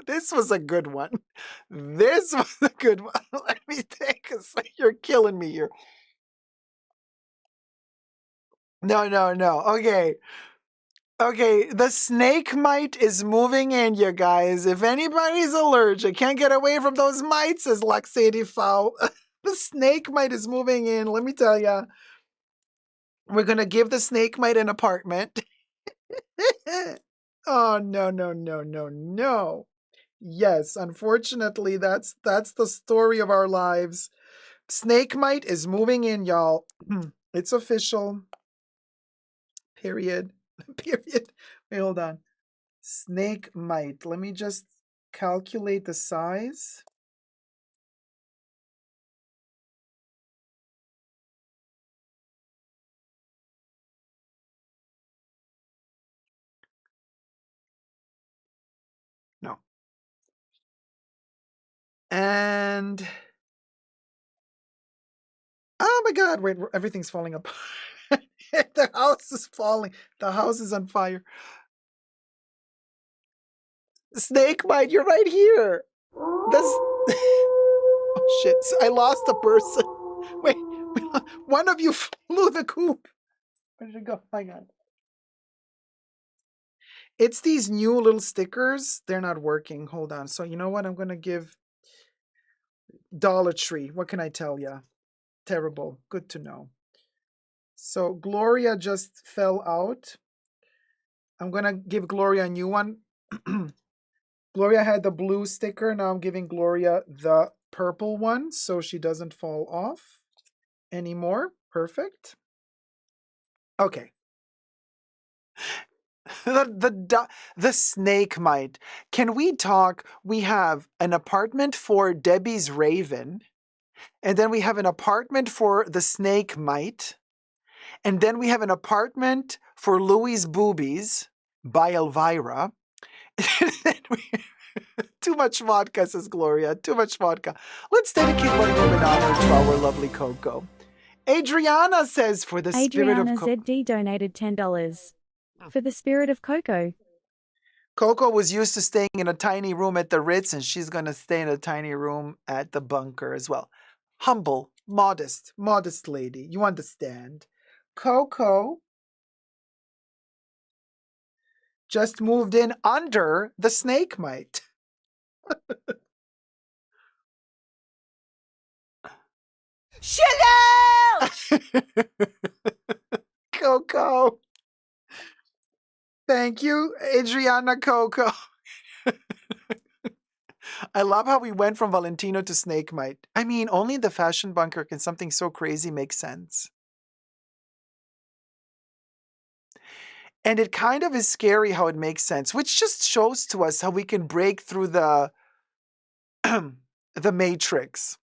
This was a good one. This was a good one. Let me take a second. You're killing me here. No. Okay. Okay, the snake mite is moving in, you guys. If anybody's allergic, can't get away from those mites, says Lux84. The snake mite is moving in. Let me tell ya. We're going to give the snake mite an apartment. Oh, no. Yes, unfortunately, that's the story of our lives. Snake mite is moving in, y'all. It's official. Period. Period. Wait, hold on. Snake mite. Let me just calculate the size. No. And oh my God, wait, everything's falling apart. The house is falling. The house is on fire. Snake bite, you're right here. That's oh shit. I lost a person. Wait, one of you flew the coop. Where did it go? My God. It's these new little stickers. They're not working. Hold on. So you know what? I'm gonna give Dollar Tree. What can I tell you? Terrible. Good to know. So Gloria just fell out. I'm gonna give Gloria a new one. Gloria had the blue sticker. Now I'm giving Gloria the purple one so she doesn't fall off anymore. Perfect. Okay. The snake mite. Can we talk? We have an apartment for Debbie's Raven, and then we have an apartment for the snake mite, and then we have an apartment for Louie's Boobies by Elvira. Too much vodka, says Gloria. Too much vodka. Let's dedicate one room in honor to our lovely Coco. Adriana says, for the spirit of Adriana ZD donated $10. For the spirit of Coco. Coco was used to staying in a tiny room at the Ritz, and she's going to stay in a tiny room at the bunker as well. Humble, modest lady. You understand. Coco just moved in under the snake mite. Coco. Thank you, Adriana Coco. I love how we went from Valentino to Snakemite. I mean, only in the fashion bunker can something so crazy make sense. And it kind of is scary how it makes sense, which just shows to us how we can break through the the matrix.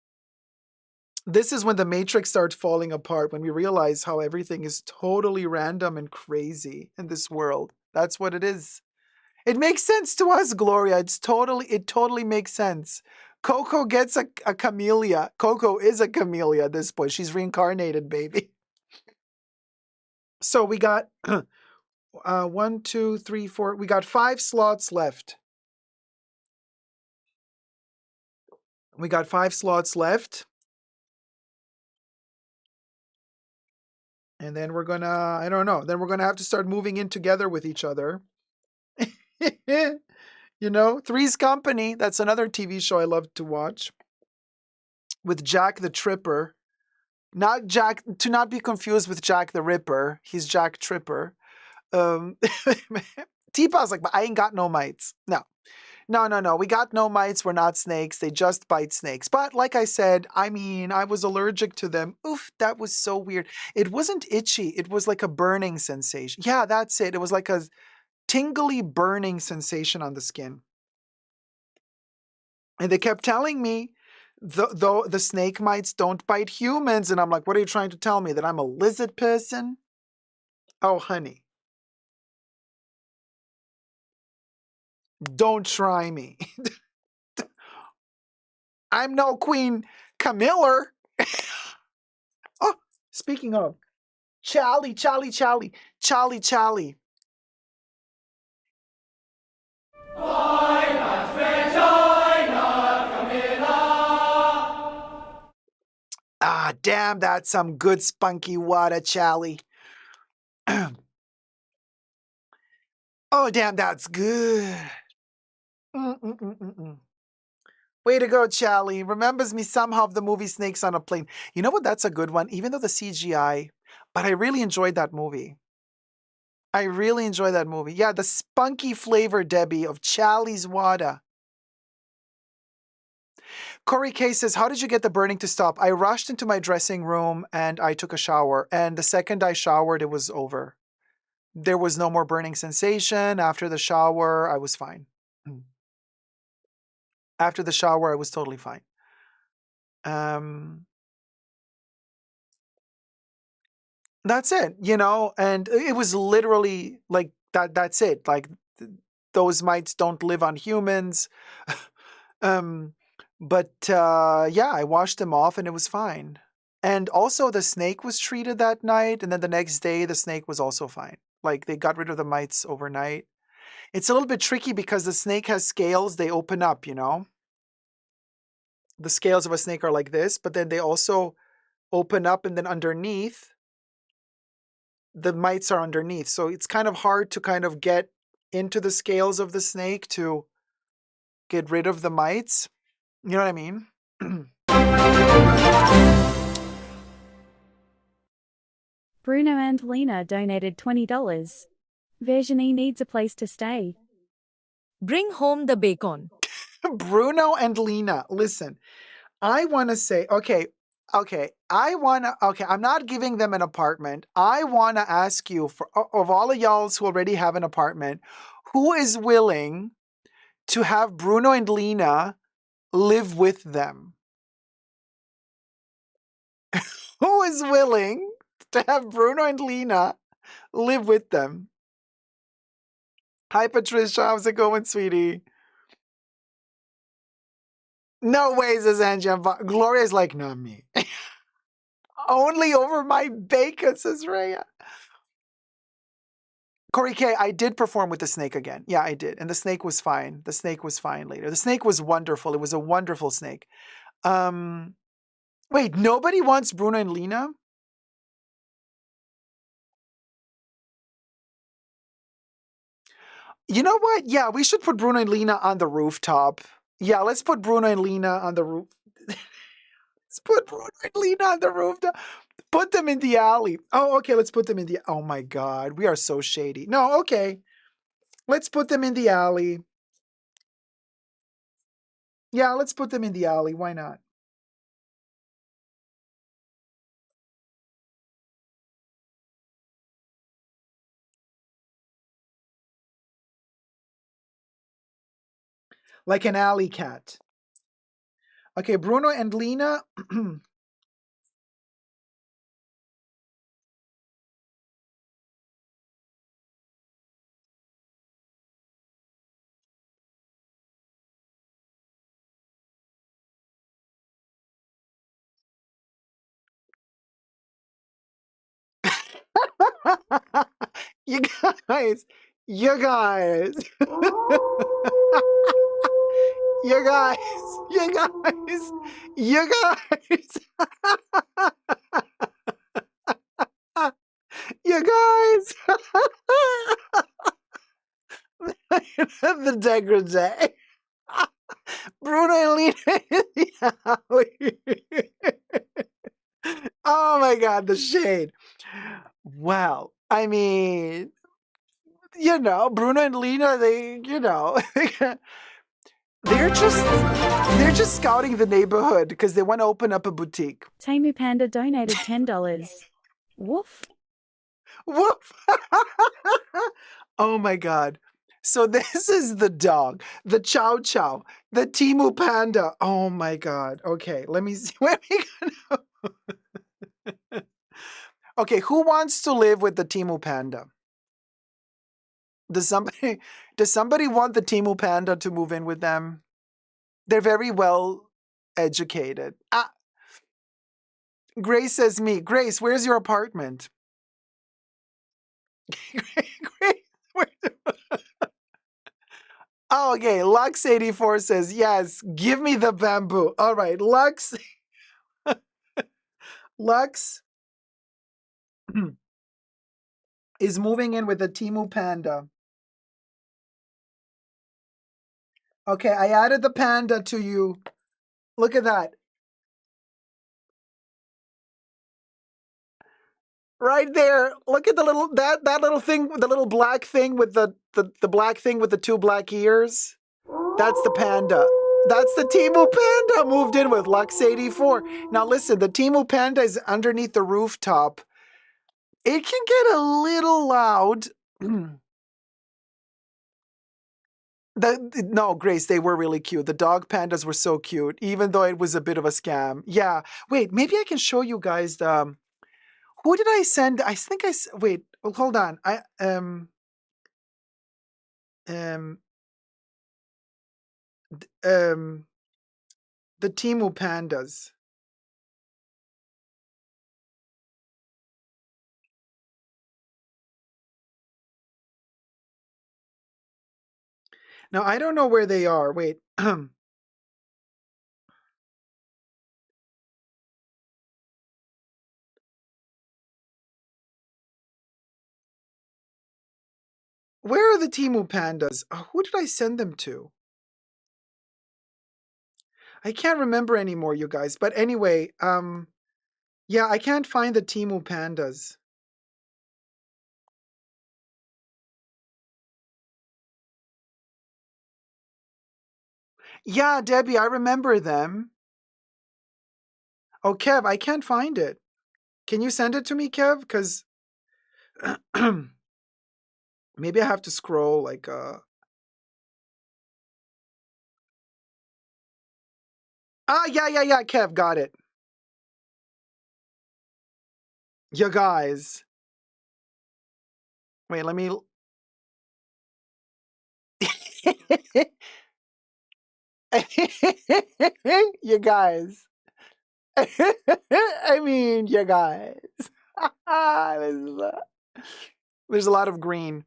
This is when the matrix starts falling apart, when we realize how everything is totally random and crazy in this world. That's what it is. It makes sense to us, Gloria. It totally makes sense. Coco gets a camellia. Coco is a camellia at this point. She's reincarnated, baby. So we got 1, 2, 3, 4. We got 5 slots left. We got 5 slots left. And then we're gonna, I don't know, then we're gonna have to start moving in together with each other. You know, Three's Company. That's another TV show I love to watch. With Jack the Tripper. Not Jack, to not be confused with Jack the Ripper. He's Jack Tripper. T-Paw's like, but I ain't got no mites. No. We got no mites. We're not snakes. They just bite snakes. But like I said, I mean, I was allergic to them. Oof, that was so weird. It wasn't itchy. It was like a burning sensation. Yeah, that's it. It was like a tingly burning sensation on the skin. And they kept telling me, the snake mites don't bite humans. And I'm like, what are you trying to tell me? That I'm a lizard person? Oh, honey. Don't try me. I'm no Queen Camilla. Oh, speaking of, Charlie. Ah, damn, that's some good spunky water, Charlie. Oh, damn, that's good. Way to go, Charlie. Remembers me somehow of the movie Snakes on a Plane. You know what? That's a good one, even though the CGI, but I really enjoyed that movie. Yeah, the spunky flavor, Debbie, of Charlie's water. Corey K says, how did you get the burning to stop? I rushed into my dressing room and I took a shower. And the second I showered, it was over. There was no more burning sensation. After the shower, I was fine. After the shower, I was totally fine. That's it, you know, and it was literally like that. That's it. Like those mites don't live on humans. But yeah, I washed them off and it was fine. And also the snake was treated that night. And then the next day, the snake was also fine. Like they got rid of the mites overnight. It's a little bit tricky because the snake has scales. They open up, you know. The scales of a snake are like this, but then they also open up and then underneath, the mites are underneath. So it's kind of hard to kind of get into the scales of the snake to get rid of the mites. You know what I mean? Bruno and Lena donated $20. Virginie needs a place to stay. Bring home the bacon. Bruno and Lena, listen, I want to say, okay, I'm not giving them an apartment. I want to ask you, of all of y'all who already have an apartment, who is willing to have Bruno and Lena live with them? Who is willing to have Bruno and Lena live with them? Hi, Patricia. How's it going, sweetie? No way, says Angie. Gloria's like, not me. Only over my bacon, says Rhea. Corey K, I did perform with the snake again. Yeah, I did. And the snake was fine. The snake was fine later. The snake was wonderful. It was a wonderful snake. Wait, nobody wants Bruno and Lena? You know what? Yeah, we should put Bruno and Lena on the rooftop. Yeah, let's put Bruno and Lena on the roof. Let's put Bruno and Lena on the rooftop. Put them in the alley. Oh, okay. Let's put them in the. Oh my God, we are so shady. No, okay. Let's put them in the alley. Yeah, let's put them in the alley. Why not? Like an alley cat. Okay, Bruno and Lena. You guys, you guys, you guys, you guys, you guys, you guys. The degrade. Bruno and Lena in the alley. Oh my God, the shade. Well, I mean, Bruno and Lena, they're just scouting the neighborhood because they want to open up a boutique. Temu Panda donated $10. Woof. Woof. Oh my God. So this is the dog, the Chow Chow, the Temu Panda. Oh my God. Okay, let me see where we gonna. Okay, who wants to live with the Temu Panda? Does somebody want the Temu Panda to move in with them? They're very well educated. Grace says me. Grace, where's your apartment? Grace, oh, okay. Lux84 says, yes, give me the bamboo. All right, Lux is moving in with the Temu Panda. Okay, I added the panda to you. Look at that. Right there. Look at the little that little thing, the little black thing with the black thing with the two black ears. That's the panda. That's the Temu Panda moved in with Lux84. Now listen, the Temu Panda is underneath the rooftop. It can get a little loud. No, Grace, they were really cute. The dog pandas were so cute, even though it was a bit of a scam. Yeah. Wait, maybe I can show you guys the. Who did I send? I think wait. Hold on. Um the Temu pandas. Now I don't know where they are. Wait. Where are the Temu pandas? Who did I send them to? I can't remember anymore, you guys. But anyway, yeah, I can't find the Temu pandas. Yeah, Debbie, I remember them. Oh, Kev, I can't find it. Can you send it to me, Kev? Because maybe I have to scroll like yeah, Kev, got it. You guys. Wait, let me you guys. I mean, you guys. There's a lot of green.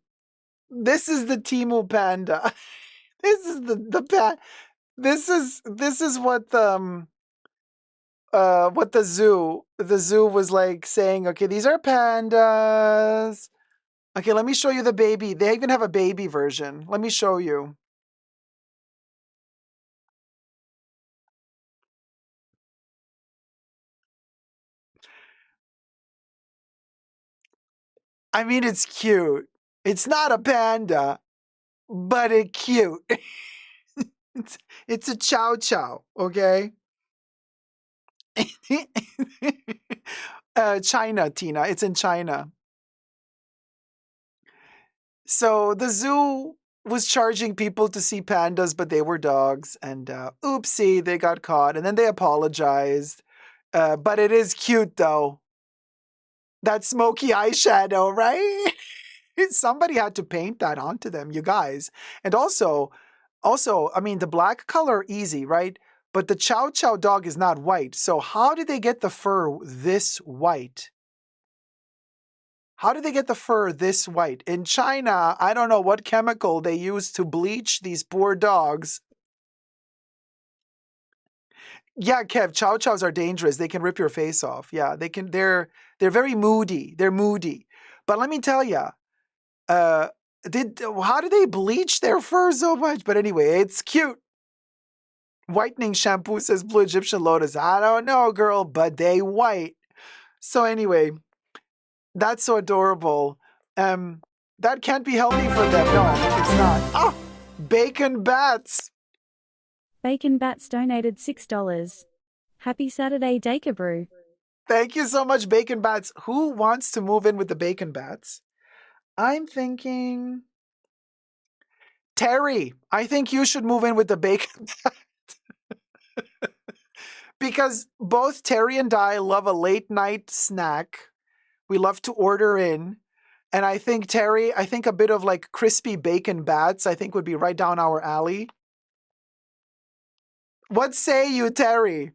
This is the Temu Panda. This is this is what the zoo was like saying, okay, these are pandas. Okay, let me show you the baby. They even have a baby version. Let me show you. I mean, it's cute. It's not a panda, but it's cute. it's, it's a chow chow, okay? China, Tina. It's in China. So the zoo was charging people to see pandas, but they were dogs. And oopsie, they got caught. And then they apologized. But it is cute, though. That smoky eyeshadow, right? Somebody had to paint that onto them, you guys. And also, I mean, the black color, easy, right? But the Chow Chow dog is not white. So how did they get the fur this white? How did they get the fur this white? In China, I don't know what chemical they use to bleach these poor dogs. Yeah, Kev, Chow Chows are dangerous. They can rip your face off. Yeah, they can. They're very moody. They're moody. But let me tell you, uh, how do they bleach their fur so much? But anyway, it's cute. Whitening shampoo says Blue Egyptian Lotus. I don't know, girl, but they white. So anyway, that's so adorable. That can't be healthy for them. No, it's not. Ah, bacon bats. Bacon Bats donated $6. Happy Saturday, Dacob. Thank you so much, bacon bats. Who wants to move in with the bacon bats? I'm thinking Terry. I think you should move in with the bacon because both Terry and I love a late night snack. We love to order in. And I think Terry, I think a bit of like crispy bacon bats, I think would be right down our alley. What say you, Terry?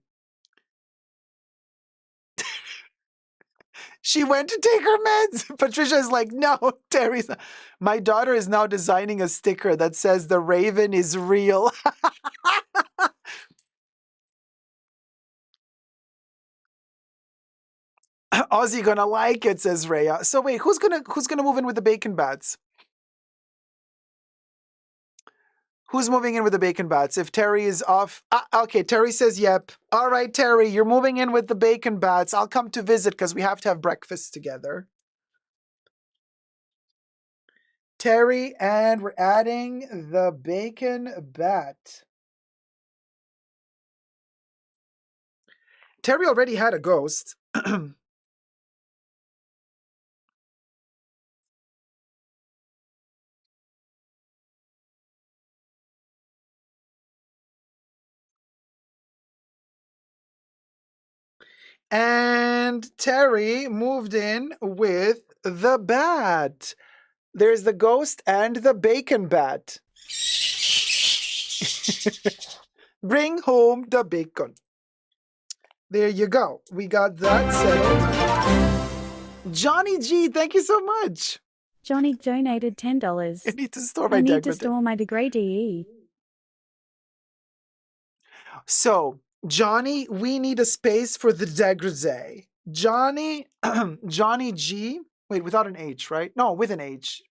She went to take her meds. Patricia is like, no, Terry's not. My daughter is now designing a sticker that says the raven is real. Ozzy gonna like it, says Rhea. So wait, who's gonna move in with the bacon bats? Who's moving in with the bacon bats? If Terry is off, okay. Terry says yep. All right, Terry, you're moving in with the bacon bats. I'll come to visit because we have to have breakfast together. Terry, and we're adding the bacon bat. Terry already had a ghost. And Terry moved in with the bat. There's the ghost and the bacon bat. Bring home the bacon. There you go. We got that settled. Johnny G, thank you so much. Johnny donated $10. I need to store my I need to degrade. store my degrade. So, Johnny, we need a space for the degrade. Johnny, Johnny G. Wait, without an H, right? No, with an H.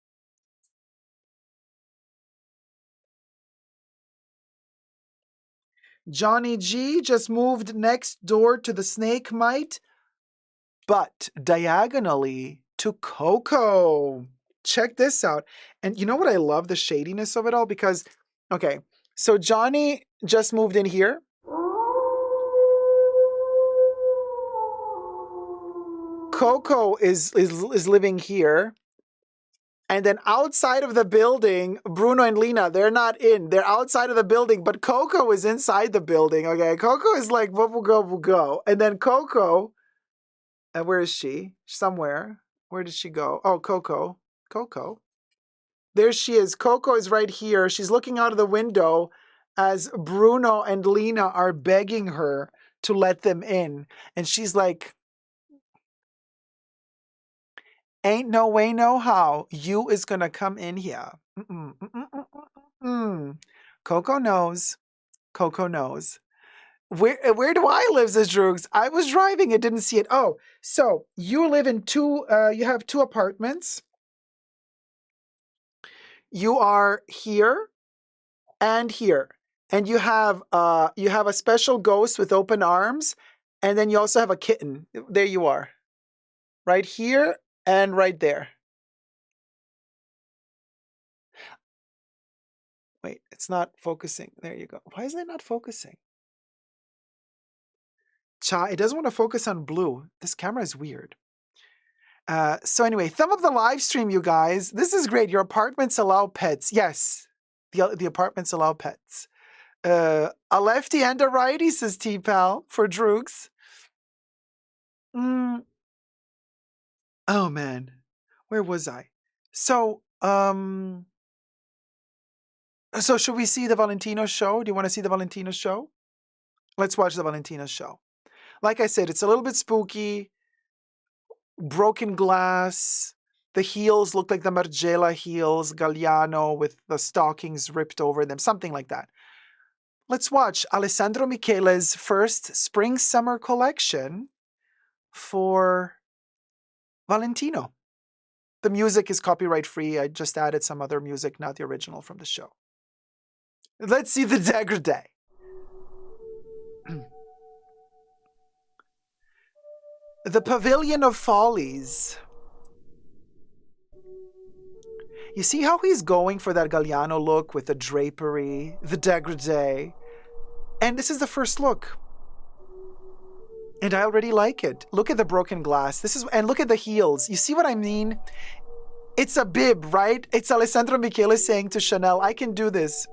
Johnny G just moved next door to the snake mite, but diagonally to Coco. Check this out. And you know what I love? The shadiness of it all because, okay, so Johnny just moved in here. Coco is living here. And then outside of the building, Bruno and Lena, they're not in. They're outside of the building, but Coco is inside the building, okay? Coco is like, we'll go. And then Coco, and where is she? Somewhere. Where did she go? Oh, Coco. Coco. There she is. Coco is right here. She's looking out of the window as Bruno and Lena are begging her to let them in. And she's like, ain't no way, no how. You is gonna come in here. Coco knows. Coco knows. Where do I live, says Droogs? I was driving, it didn't see it. Oh, so you live in you have two apartments. You are here and here. And you have a special ghost with open arms, and then you also have a kitten. There you are. Right here and right there. It's not focusing. There you go. Why is it not focusing? It doesn't want to focus on blue. This camera is weird. So anyway, thumb up the live stream, you guys. This is great. Your apartments allow pets. Yes, the apartments allow pets. A lefty and a righty, says T-Pal, for Droogs. Oh, man. Where was I? So should we see the Valentino show? Do you want to see the Valentino show? Let's watch the Valentino show. Like I said, it's a little bit spooky. Broken glass. The heels look like the Margiela heels, Galliano with the stockings ripped over them, something like that. Let's watch Alessandro Michele's first spring-summer collection for Valentino. The music is copyright-free. I just added some other music, not the original from the show. Let's see the degrade. The Pavilion of Follies. You see how he's going for that Galliano look with the drapery, the dégradé. And this is the first look. And I already like it. Look at the broken glass. And look at the heels. You see what I mean? It's a bib, right? It's Alessandro Michele saying to Chanel, I can do this.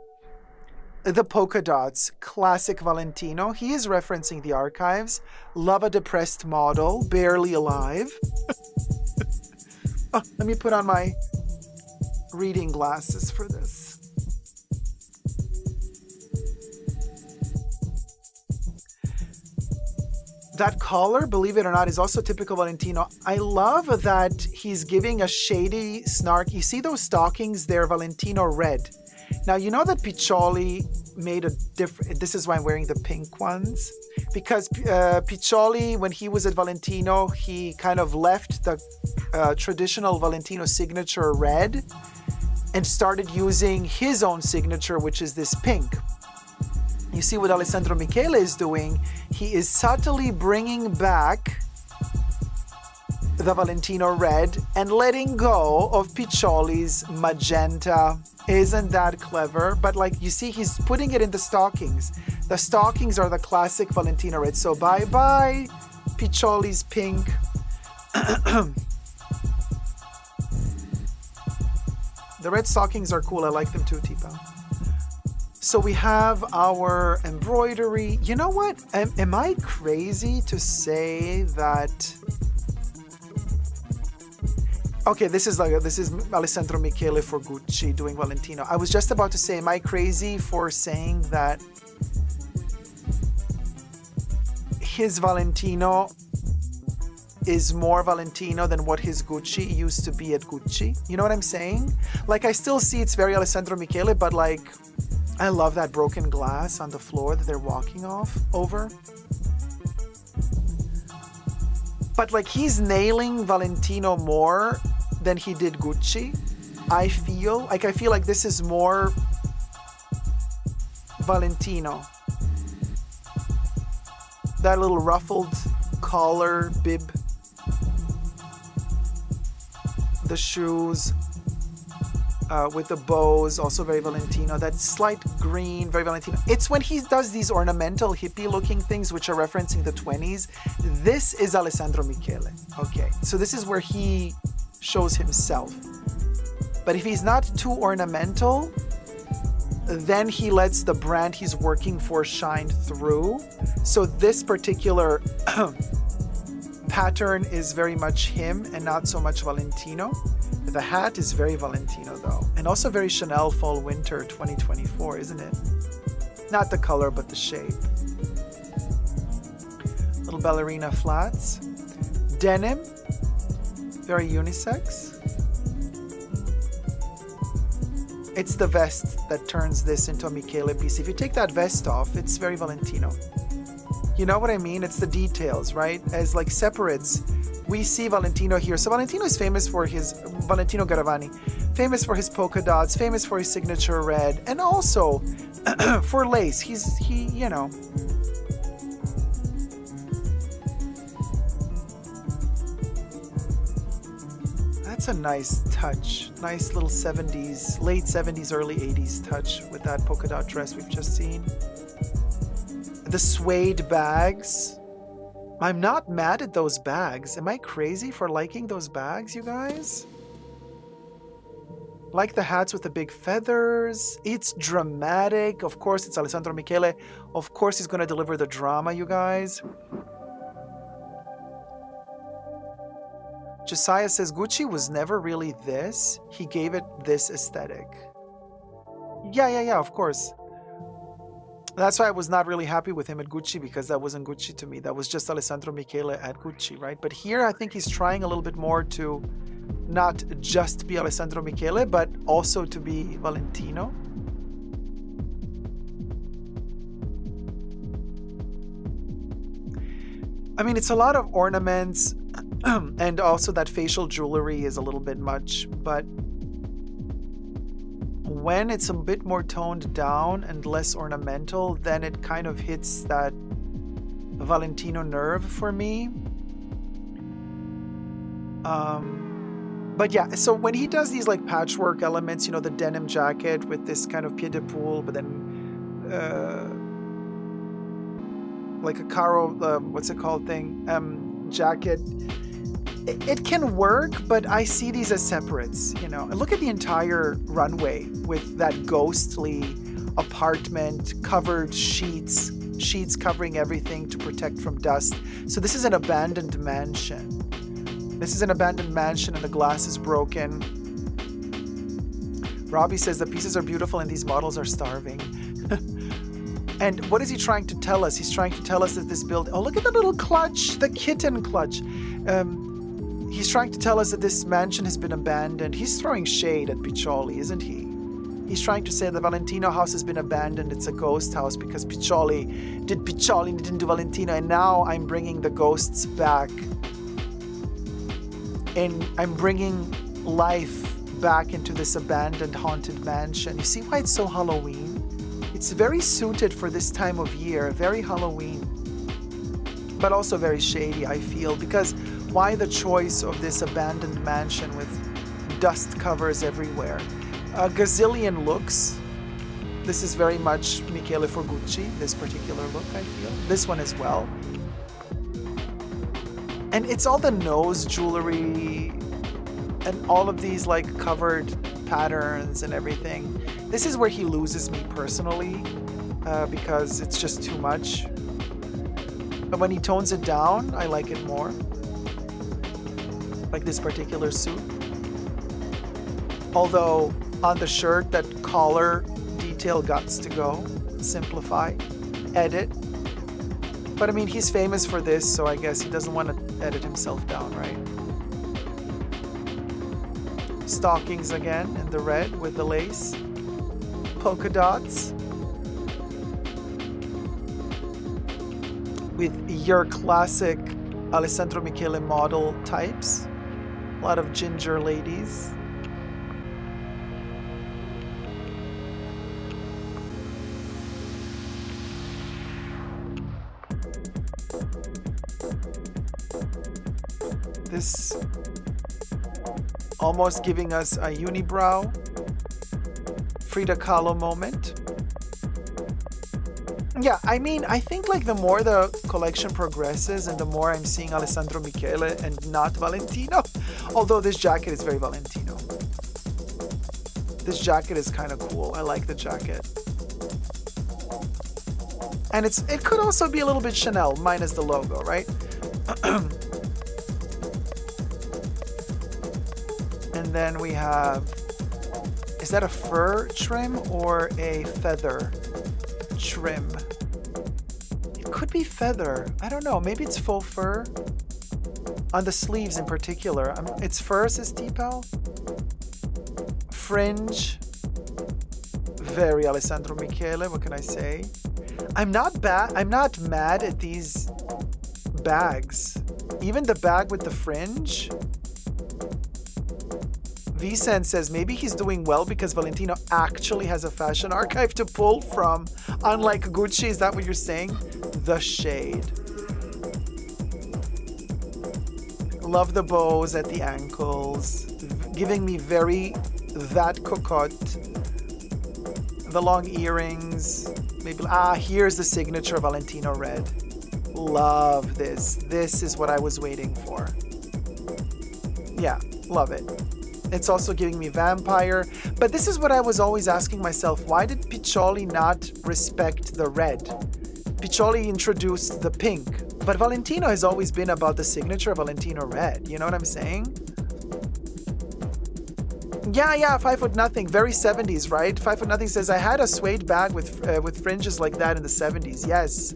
The polka dots, classic Valentino. He is referencing the archives. Love a depressed model, barely alive. Oh, let me put on my reading glasses for this. That collar, believe it or not, is also typical Valentino. I love that he's giving a shady snark. You see those stockings? They're Valentino red. Now, you know that Piccioli made a different... This is why I'm wearing the pink ones. Because Piccioli, when he was at Valentino, he kind of left the traditional Valentino signature red and started using his own signature, which is this pink. You see what Alessandro Michele is doing? He is subtly bringing back the Valentino red and letting go of Piccioli's magenta. Isn't that clever? But like you see, he's putting it in the stockings. The stockings are the classic Valentino red. So bye-bye, Piccioli's pink. The red stockings are cool. I like them too, Tipa. So we have our embroidery. You know what? Am I crazy to say that... Okay, this is Alessandro Michele for Gucci doing Valentino. I was just about to say, am I crazy for saying that his Valentino is more Valentino than what his Gucci used to be at Gucci? You know what I'm saying? Like, I still see it's very Alessandro Michele, but like, I love that broken glass on the floor that they're walking over. But like, he's nailing Valentino more than he did Gucci. I feel like this is more Valentino. That little ruffled collar, bib, the shoes with the bows, also very Valentino. That slight green, very Valentino. It's when he does these ornamental hippie-looking things, which are referencing the 20s. This is Alessandro Michele. Okay, so this is where he shows himself. But if he's not too ornamental, then he lets the brand he's working for shine through. So this particular pattern is very much him and not so much Valentino. The hat is very Valentino though, and also very Chanel Fall Winter 2024, isn't it? Not the color, but the shape. Little ballerina flats. Denim, very unisex. It's the vest that turns this into a Michele piece. If you take that vest off, it's very Valentino. You know what I mean? It's the details, right? As like separates. We see Valentino here. So Valentino is famous for his, Valentino Garavani, famous for his polka dots, famous for his signature red, and also for lace. He, you know. That's a nice touch. Nice little 70s, late 70s, early 80s touch with that polka dot dress we've just seen. The suede bags. I'm not mad at those bags. Am I crazy for liking those bags, you guys? Like the hats with the big feathers. It's dramatic. Of course, it's Alessandro Michele. Of course, he's going to deliver the drama, you guys. Josiah says Gucci was never really this. He gave it this aesthetic. Yeah, of course. That's why I was not really happy with him at Gucci, because that wasn't Gucci to me. That was just Alessandro Michele at Gucci, right? But here I think he's trying a little bit more to not just be Alessandro Michele, but also to be Valentino. I mean, it's a lot of ornaments, and also that facial jewelry is a little bit much, but when it's a bit more toned down and less ornamental, then it kind of hits that Valentino nerve for me. But yeah, so when he does these like patchwork elements, you know, the denim jacket with this kind of pied de poule, but then like a caro, what's it called thing, jacket, it can work, but I see these as separates, you know. And look at the entire runway with that ghostly apartment, covered sheets covering everything to protect from dust. So this is an abandoned mansion. This is an abandoned mansion and the glass is broken. Robbie says the pieces are beautiful and these models are starving. And what is he trying to tell us? He's trying to tell us that this building... Oh, look at the little clutch, the kitten clutch. He's trying to tell us that this mansion has been abandoned. He's throwing shade at Piccioli, isn't he? He's trying to say the Valentino house has been abandoned. It's a ghost house because Piccioli didn't do Valentino. And now I'm bringing the ghosts back. And I'm bringing life back into this abandoned, haunted mansion. You see why it's so Halloween? It's very suited for this time of year, very Halloween, but also very shady, I feel, because why the choice of this abandoned mansion with dust covers everywhere? A gazillion looks. This is very much Michele for Gucci, this particular look, I feel. This one as well. And it's all the nose jewelry and all of these like covered patterns and everything. This is where he loses me personally because it's just too much. But when he tones it down, I like it more. Like this particular suit. Although on the shirt, that collar detail gots to go. Simplify, edit. But I mean, he's famous for this, so I guess he doesn't want to edit himself down, right? Stockings again in the red with the lace. Polka dots. With your classic Alessandro Michele model types. A lot of ginger ladies. This almost giving us a unibrow Frida Kahlo moment. Yeah, I mean, I think like the more the collection progresses and the more I'm seeing Alessandro Michele and not Valentino, although this jacket is very Valentino. This jacket is kind of cool. I like the jacket. And it could also be a little bit Chanel, minus the logo, right? And then we have, is that a fur trim or a feather trim? It could be feather. I don't know. Maybe it's faux fur. On the sleeves in particular. It's fur, says T-Pal. Fringe. Very Alessandro Michele. What can I say? I'm not mad at these bags. Even the bag with the fringe. Vicen says maybe he's doing well because Valentino actually has a fashion archive to pull from, unlike Gucci. Is that what you're saying? The shade. Love the bows at the ankles. giving me very that cocotte. The long earrings, maybe, here's the signature Valentino red. Love this. This is what I was waiting for. Yeah, love it. It's also giving me vampire. But this is what I was always asking myself. Why did Piccioli not respect the red? Piccioli introduced the pink. But Valentino has always been about the signature Valentino red. You know what I'm saying? Yeah, 5 foot nothing. Very 70s, right? 5 foot nothing says, I had a suede bag with fringes like that in the 70s. Yes.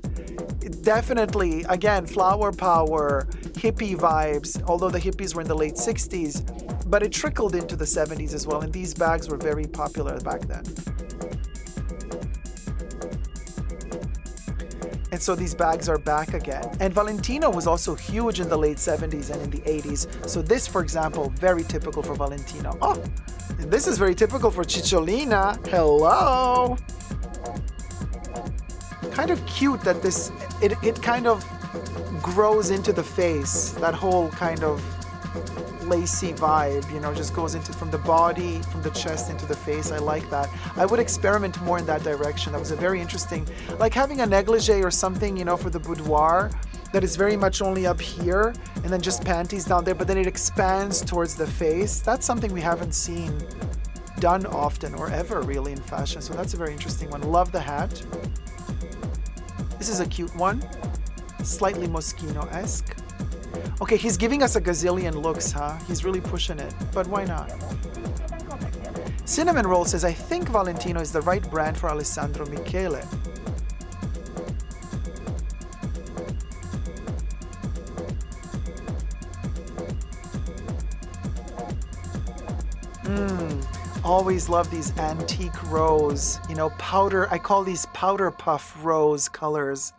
Definitely, again, flower power, hippie vibes, although the hippies were in the late 60s, but it trickled into the 70s as well, and these bags were very popular back then. And so these bags are back again. And Valentino was also huge in the late 70s and in the 80s. So this, for example, very typical for Valentino. Oh, and this is very typical for Cicciolina. Hello. Kind of cute that this, it kind of grows into the face. That whole kind of lacy vibe, you know, just goes into from the body, from the chest into the face. I like that. I would experiment more in that direction. That was a very interesting, like having a negligee or something, you know, for the boudoir that is very much only up here and then just panties down there, but then it expands towards the face. That's something we haven't seen done often or ever really in fashion. So that's a very interesting one. Love the hat. This is a cute one. Slightly Moschino-esque. Okay, he's giving us a gazillion looks, huh? He's really pushing it, but why not? Cinnamon Roll says, I think Valentino is the right brand for Alessandro Michele. Always love these antique rose, you know, powder. I call these powder puff rose colors.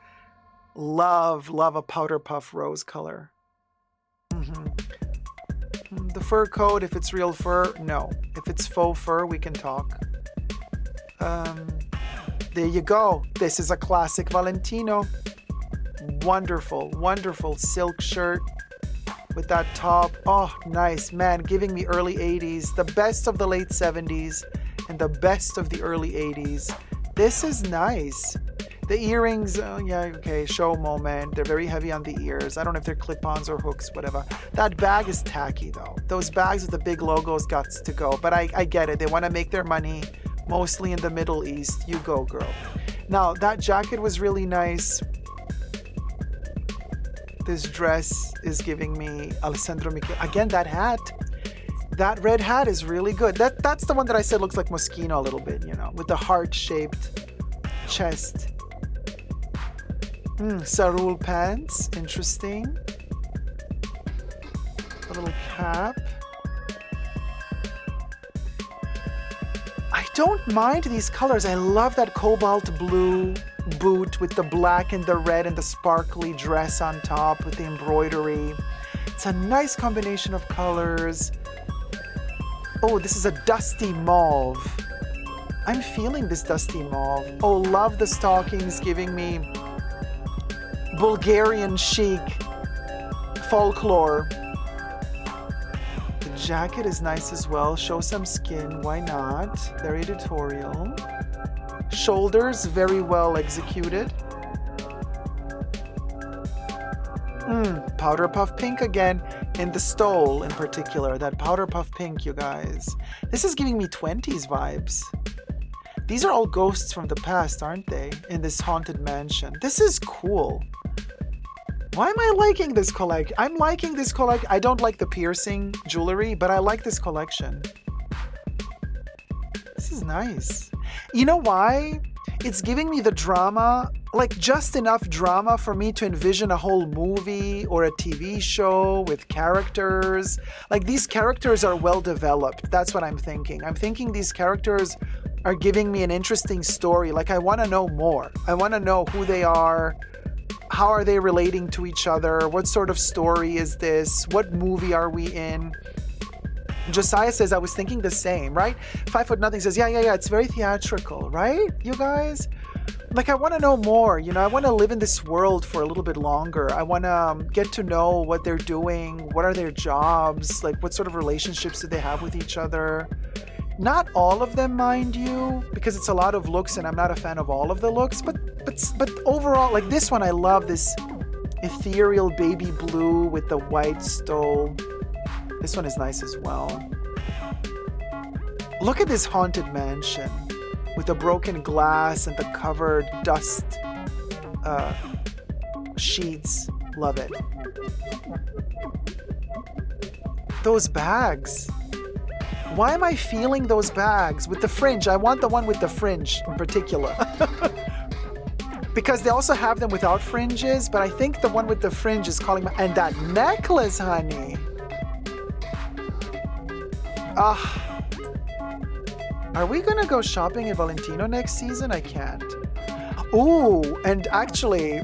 Love a powder puff rose color. The fur coat, if it's real fur, no. If it's faux fur, we can talk. There you go. This is a classic Valentino. Wonderful, wonderful silk shirt with that top. Oh, nice, man. Giving me early 80s, the best of the late 70s and the best of the early 80s. This is nice. The earrings, yeah, okay, show moment. They're very heavy on the ears. I don't know if they're clip-ons or hooks, whatever. That bag is tacky, though. Those bags with the big logos got to go. But I get it. They want to make their money mostly in the Middle East. You go, girl. Now, that jacket was really nice. This dress is giving me Alessandro Michele. Again, that hat. That red hat is really good. That's the one that I said looks like Moschino a little bit, you know, with the heart-shaped chest. Sarul pants, interesting. A little cap. I don't mind these colors. I love that cobalt blue boot with the black and the red and the sparkly dress on top with the embroidery. It's a nice combination of colors. Oh, this is a dusty mauve. I'm feeling this dusty mauve. Oh, love the stockings giving me Bulgarian chic folklore. The jacket is nice as well. Show some skin, why not? Very editorial. Shoulders, very well executed. Powder puff pink again. And the stole in particular, that powder puff pink, you guys. This is giving me 20s vibes. These are all ghosts from the past, aren't they? In this haunted mansion. This is cool. Why am I liking this collection? I'm liking this collection. I don't like the piercing jewelry, but I like this collection. This is nice. You know why? It's giving me the drama, like just enough drama for me to envision a whole movie or a TV show with characters. Like these characters are well developed. That's what I'm thinking. I'm thinking these characters are giving me an interesting story. Like I want to know more. I want to know who they are. How are they relating to each other? What sort of story is this? What movie are we in? Josiah says, I was thinking the same, right? 5 foot nothing says, yeah, it's very theatrical, right? You guys? like, I want to know more, you know, I want to live in this world for a little bit longer. I want to get to know what they're doing, what are their jobs, like what sort of relationships do they have with each other. Not all of them, mind you, because it's a lot of looks and I'm not a fan of all of the looks, but overall, like this one, I love this ethereal baby blue with the white stole. This one is nice as well. Look at this haunted mansion with the broken glass and the covered dust sheets. Love it. Those bags. Why am I feeling those bags with the fringe? I want the one with the fringe in particular. Because they also have them without fringes, but I think the one with the fringe is calling my... And that necklace, honey. Ah. Are we gonna go shopping at Valentino next season? I can't. Ooh, and actually,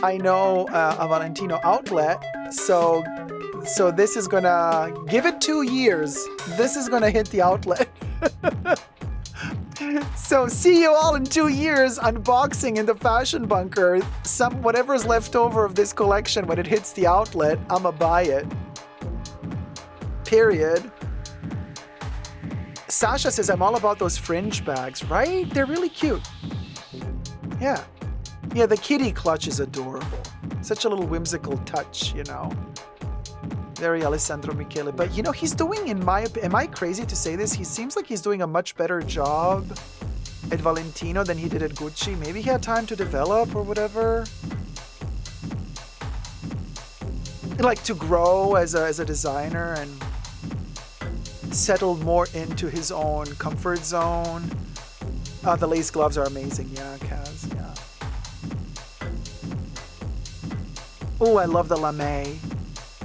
I know a Valentino outlet, so this is gonna... Give it 2 years. This is gonna hit the outlet. So see you all in 2 years unboxing in the fashion bunker. Whatever is left over of this collection when it hits the outlet, I'ma buy it. Period. Sasha says I'm all about those fringe bags, right? They're really cute. Yeah. Yeah, the kitty clutch is adorable. Such a little whimsical touch, you know. Very Alessandro Michele. But you know, he's doing, am I crazy to say this? He seems like he's doing a much better job at Valentino than he did at Gucci. Maybe he had time to develop or whatever. Like to grow as a designer and settle more into his own comfort zone. The lace gloves are amazing. Yeah, Kaz, yeah. Oh, I love the lame.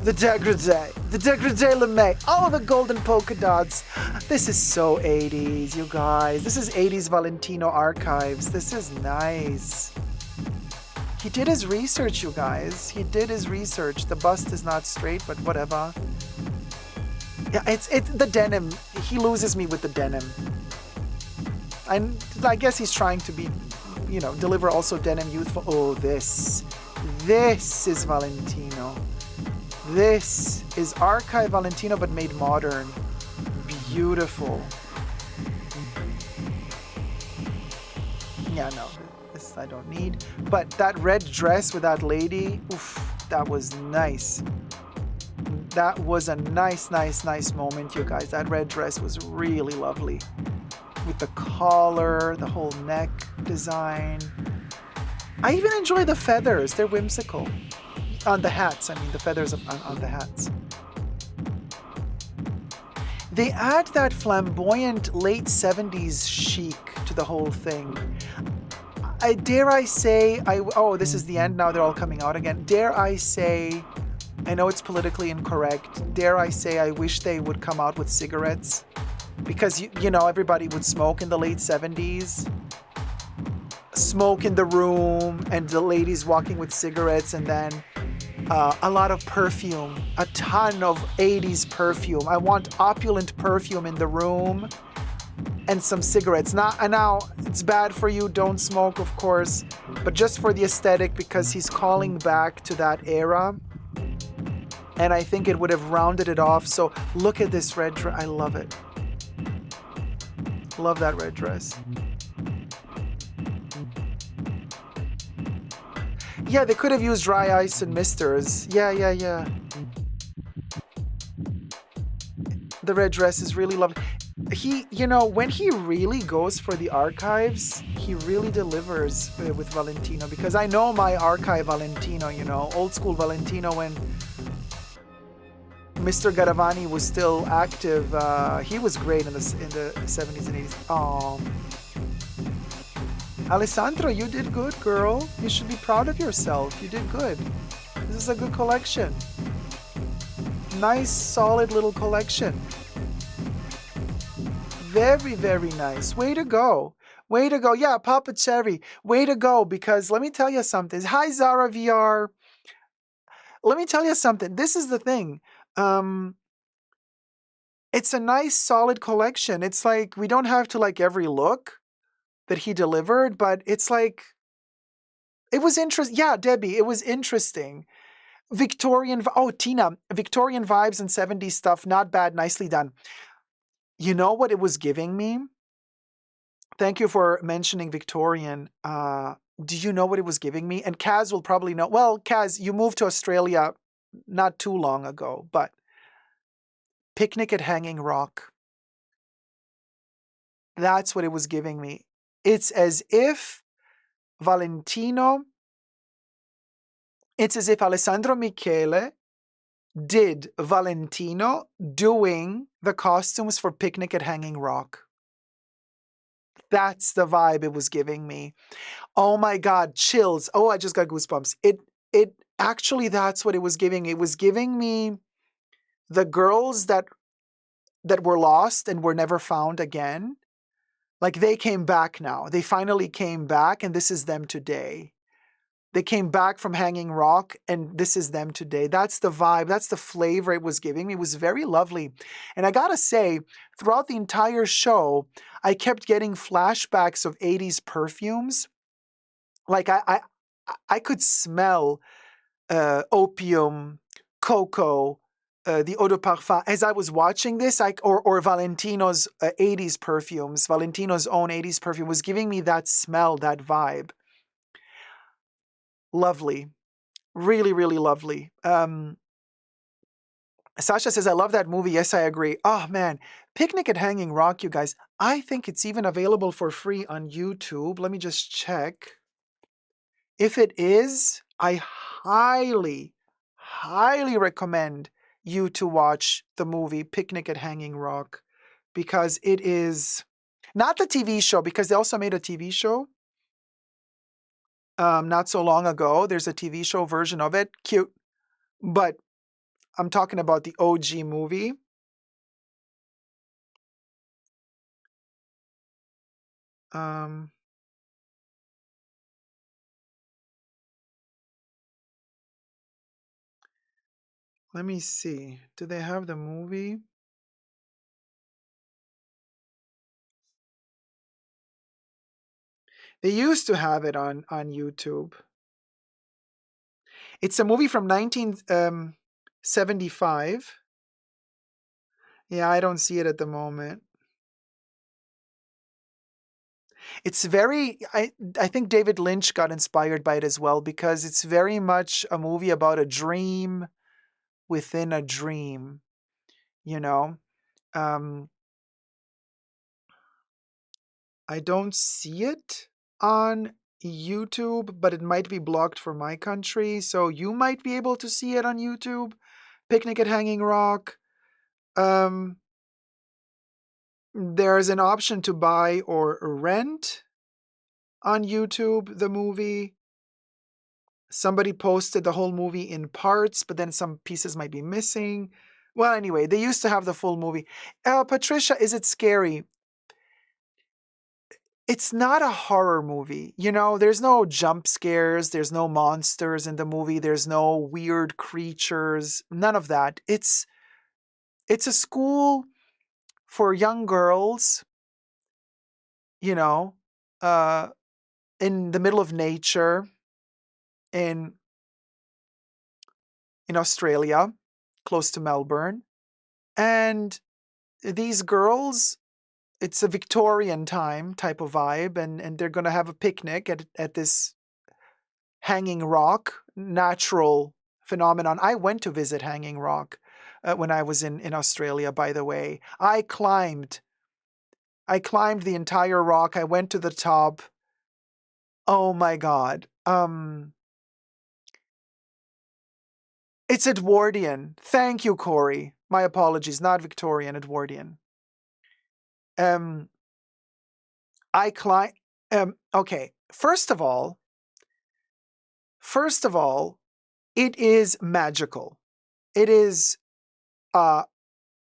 The degradé lame. Oh, the golden polka dots. This is so 80s, you guys. This is 80s Valentino archives. This is nice. He did his research, you guys. He did his research. The bust is not straight, but whatever. Yeah, it's the denim. He loses me with the denim. I guess he's trying to be, you know, deliver also denim youthful. Oh, this is Valentino. This is archive Valentino, but made modern. Beautiful. Yeah, no, this I don't need. But that red dress with that lady, oof, that was nice. That was a nice moment, you guys. That red dress was really lovely. With the collar, the whole neck design. I even enjoy the feathers. They're whimsical. On the hats, I mean, the feathers on the hats. They add that flamboyant late 70s chic to the whole thing. Dare I say, oh, this is the end now, they're all coming out again. Dare I say, I know it's politically incorrect, dare I say I wish they would come out with cigarettes? Because, you know, everybody would smoke in the late 70s. Smoke in the room, and the ladies walking with cigarettes, and then a lot of perfume, a ton of 80s perfume. I want opulent perfume in the room and some cigarettes. Now, it's bad for you, don't smoke, of course, but just for the aesthetic, because he's calling back to that era. And I think it would have rounded it off. So look at this red dress. I love it. Love that red dress. Yeah, they could have used dry ice and misters. Yeah. The red dress is really lovely. He, you know, when he really goes for the archives, he really delivers with Valentino. Because I know my archive Valentino, you know, old school Valentino when Mr. Garavani was still active. He was great in the 70s and 80s. Oh. Alessandro, you did good, girl. You should be proud of yourself. You did good. This is a good collection. Nice, solid little collection. Very, very nice. Way to go. Way to go. Yeah, Papa Cherry. Way to go, because let me tell you something. Hi, Zara VR. Let me tell you something. This is the thing. It's a nice, solid collection. It's like we don't have to like every look. that he delivered, but it's like, it was interesting. Yeah, Debbie, it was interesting. Tina, Victorian vibes and 70s stuff, not bad, nicely done. You know what it was giving me? Thank you for mentioning Victorian. Do you know what it was giving me? And Kaz will probably know. Well, Kaz, you moved to Australia not too long ago, but Picnic at Hanging Rock. That's what it was giving me. It's as if Valentino, it's as if Alessandro Michele did Valentino doing the costumes for Picnic at Hanging Rock. That's the vibe it was giving me. Oh my God, chills. Oh, I just got goosebumps. It actually, that's what it was giving. It was giving me the girls that were lost and were never found again. Like they came back now. They finally came back, and this is them today. They came back from Hanging Rock, and this is them today. That's the vibe. That's the flavor it was giving me. It was very lovely. And I gotta say, throughout the entire show, I kept getting flashbacks of 80s perfumes. Like I could smell opium, cocoa, the eau de parfum. As I was watching this, or Valentino's 80s perfumes, Valentino's own 80s perfume was giving me that smell, that vibe. Lovely. Really, really lovely. Sasha says, I love that movie. Yes, I agree. Oh, man. Picnic at Hanging Rock, you guys. I think it's even available for free on YouTube. Let me just check. If it is, I highly, highly recommend you to watch the movie Picnic at Hanging Rock, because it is not the TV show, because they also made a TV show not so long ago. There's a TV show version of it. Cute. But I'm talking about the OG movie. Let me see. Do they have the movie? They used to have it on YouTube. It's a movie from 1975. Yeah, I don't see it at the moment. It's very, I think David Lynch got inspired by it as well, because it's very much a movie about a dream within a dream, you know? I don't see it on YouTube, but it might be blocked for my country, so you might be able to see it on YouTube. Picnic at Hanging Rock. There's an option to buy or rent on YouTube the movie. Somebody posted the whole movie in parts, but then some pieces might be missing. Well, anyway, they used to have the full movie. Patricia, is it scary? It's not a horror movie. You know, there's no jump scares, there's no monsters in the movie, there's no weird creatures, none of that. It's a school for young girls, you know, in the middle of nature in Australia, close to Melbourne. And these girls, it's a Victorian time type of vibe, and they're going to have a picnic at this Hanging Rock, natural phenomenon. I went to visit Hanging Rock when I was in Australia, by the way. I climbed the entire rock. I went to the top. Oh my God. It's Edwardian. Thank you, Corey. My apologies, not Victorian, Edwardian. I climb. Okay. First of all, it is magical. It is a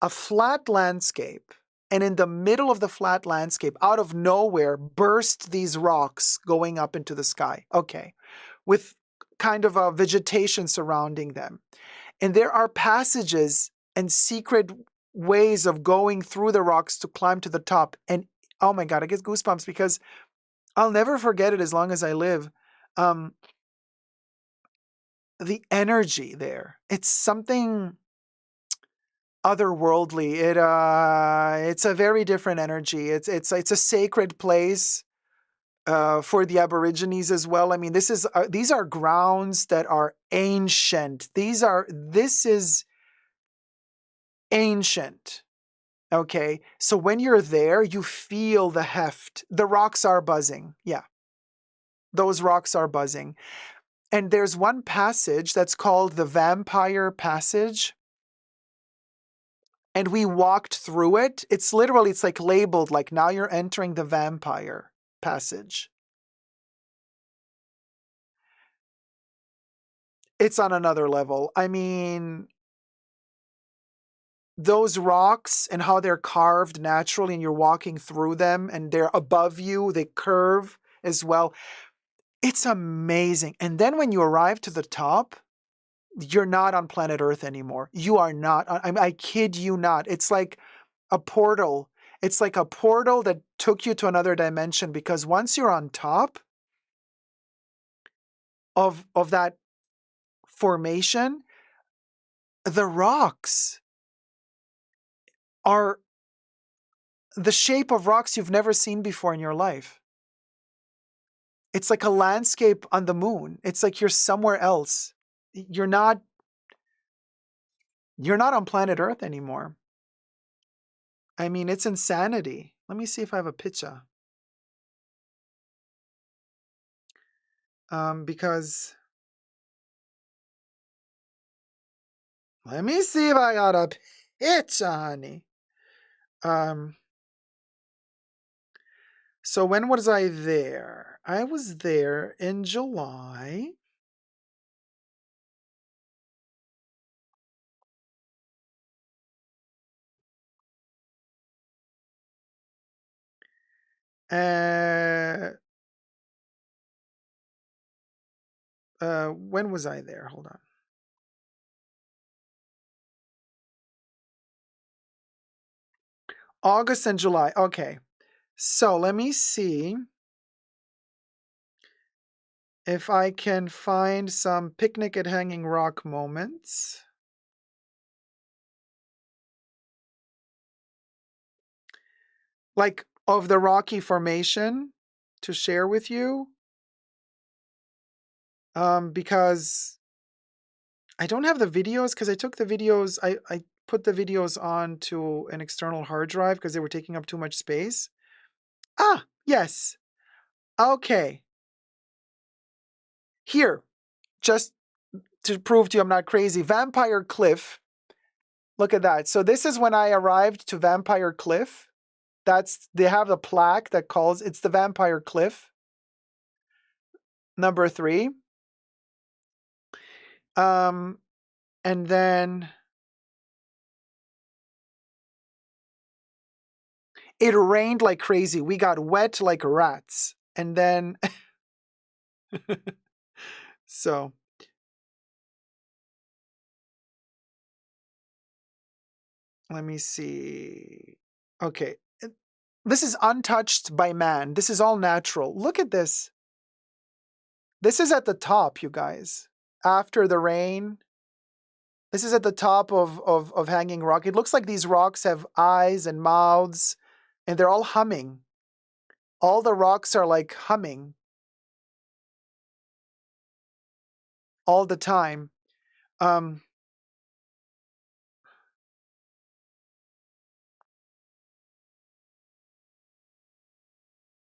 flat landscape, and in the middle of the flat landscape, out of nowhere, burst these rocks going up into the sky. Okay, with kind of a vegetation surrounding them. And there are passages and secret ways of going through the rocks to climb to the top. And oh my God, I get goosebumps because I'll never forget it as long as I live. Um, the energy there. It's something otherworldly. It's a very different energy. It's a sacred place for the Aborigines as well. I mean, these are grounds that are ancient. This is ancient. Okay, so when you're there, you feel the heft. The rocks are buzzing. Yeah, those rocks are buzzing. And there's one passage that's called the Vampire Passage. And we walked through it. It's like labeled, like now you're entering the Vampire Passage. It's on another level. I mean, those rocks and how they're carved naturally and you're walking through them and they're above you, they curve as well. It's amazing. And then when you arrive to the top, you're not on planet Earth anymore. You are not. I kid you not. It's like a portal. It's like a portal that took you to another dimension, because once you're on top of that formation, the rocks are the shape of rocks you've never seen before in your life. It's like a landscape on the moon. It's like you're somewhere else. You're not on planet Earth anymore. I mean, it's insanity. Let me see if I have a picture. Because let me see if I got a picture, honey. So when was I there? I was there in July. When was I there? Hold on. August and July. Okay. So let me see if I can find some picnic at Hanging Rock moments. Like of the Rocky Formation to share with you. Because I don't have the videos, because I took the videos, I put the videos onto an external hard drive because they were taking up too much space. Ah, yes. Okay. Here, just to prove to you I'm not crazy, Vampire Cliff. Look at that. So this is when I arrived to Vampire Cliff. They have the plaque that calls, it's the Vampire Cliff. Number 3. And then it rained like crazy. We got wet like rats. And then, so let me see. Okay. This is untouched by man. This is all natural. Look at this. This is at the top, you guys. After the rain. This is at the top of Hanging Rock. It looks like these rocks have eyes and mouths, and they're all humming. All the rocks are like humming all the time.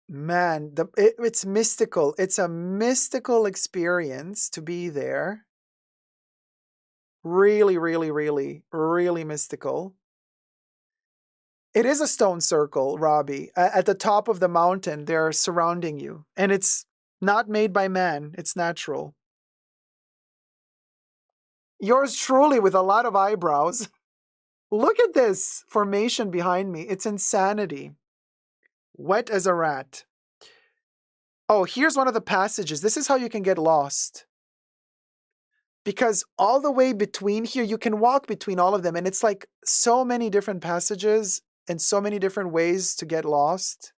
Man, it's mystical. It's a mystical experience to be there. Really, really, really, really mystical. It is a stone circle, Robbie. At the top of the mountain, they're surrounding you. And it's not made by man. It's natural. Yours truly with a lot of eyebrows. Look at this formation behind me. It's insanity. Wet as a rat. Oh, here's one of the passages. This is how you can get lost. Because all the way between here, you can walk between all of them. And it's like so many different passages and so many different ways to get lost.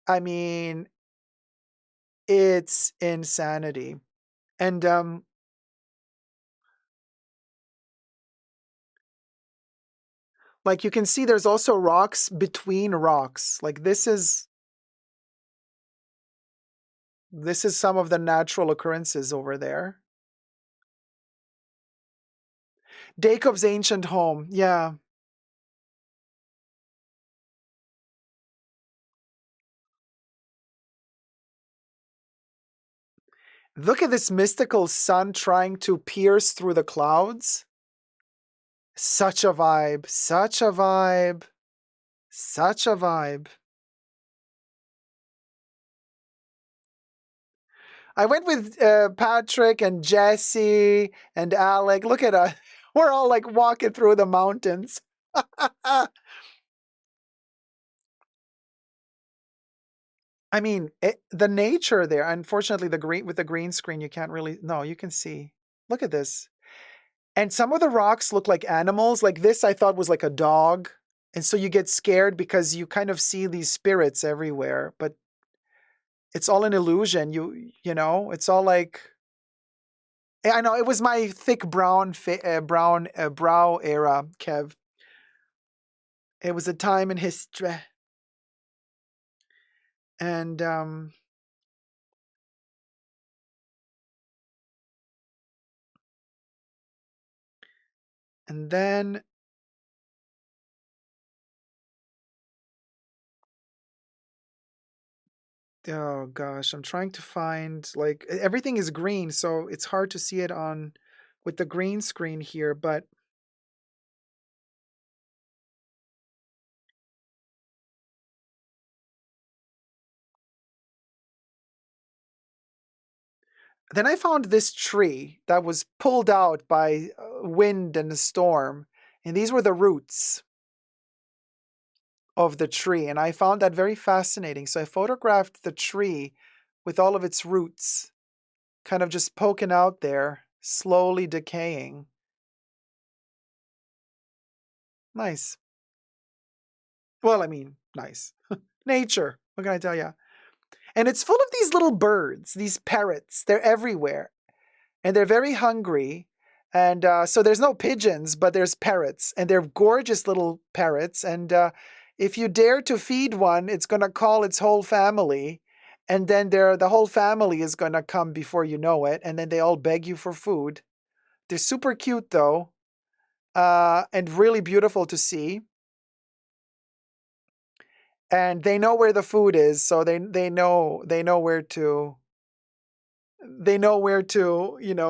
I mean, it's insanity. And like you can see there's also rocks between rocks. Like this is some of the natural occurrences over there. Dacob's ancient home. Yeah. Look at this mystical sun trying to pierce through the clouds. Such a vibe. Such a vibe. Such a vibe. I went with Patrick and Jesse and Alec. Look at us. We're all like walking through the mountains. I mean, the nature there. Unfortunately, with the green screen, you can't really. No, you can see. Look at this. And some of the rocks look like animals. Like this, I thought was like a dog. And so you get scared because you kind of see these spirits everywhere. But it's all an illusion. You know, it's all like. I know it was my thick brown brow era, Kev. It was a time in history, and then oh gosh, I'm trying to find like everything is green, so it's hard to see it on with the green screen here, but then I found this tree that was pulled out by wind and a storm, and these were the roots of the tree, and I found that very fascinating. So I photographed the tree with all of its roots kind of just poking out there, slowly decaying. Nice. Well, I mean, nice. Nature. What can I tell you? And it's full of these little birds, these parrots. They're everywhere. And they're very hungry. And so there's no pigeons, but there's parrots. And they're gorgeous little parrots. And if you dare to feed one, it's going to call its whole family. And then the whole family is going to come before you know it. And then they all beg you for food. They're super cute, though, and really beautiful to see. And they know where the food is, so they know where to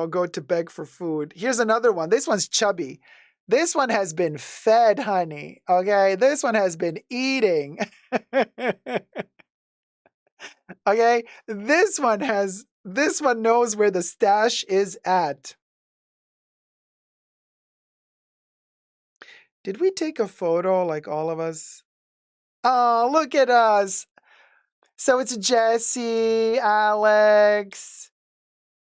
go to beg for food. Here's another one. This one's chubby. This one has been fed, honey. Okay, this one has been eating. Okay, this one knows where the stash is at. Did we take a photo like all of us? Oh, look at us. So it's Jesse, Alex,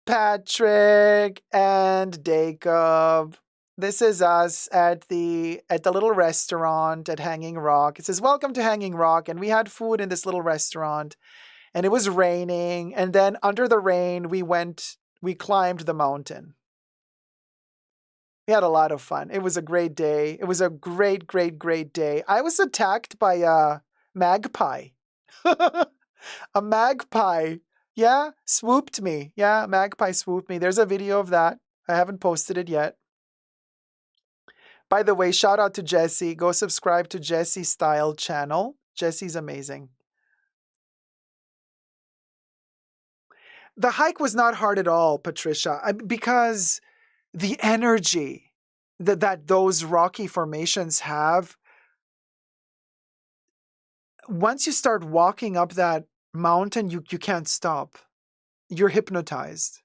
Patrick, and Dacob. This is us at the little restaurant at Hanging Rock. It says, "Welcome to Hanging Rock." And we had food in this little restaurant, and it was raining. And then under the rain, we climbed the mountain. We had a lot of fun. It was a great day. It was a great, great, great day. I was attacked by a magpie. A magpie. Yeah, swooped me. Yeah, magpie swooped me. There's a video of that. I haven't posted it yet. By the way, shout out to Jessie. Go subscribe to Jessiestyle channel. Jessie's amazing. The hike was not hard at all, Patricia, because the energy that those rocky formations have, once you start walking up that mountain, you can't stop. You're hypnotized.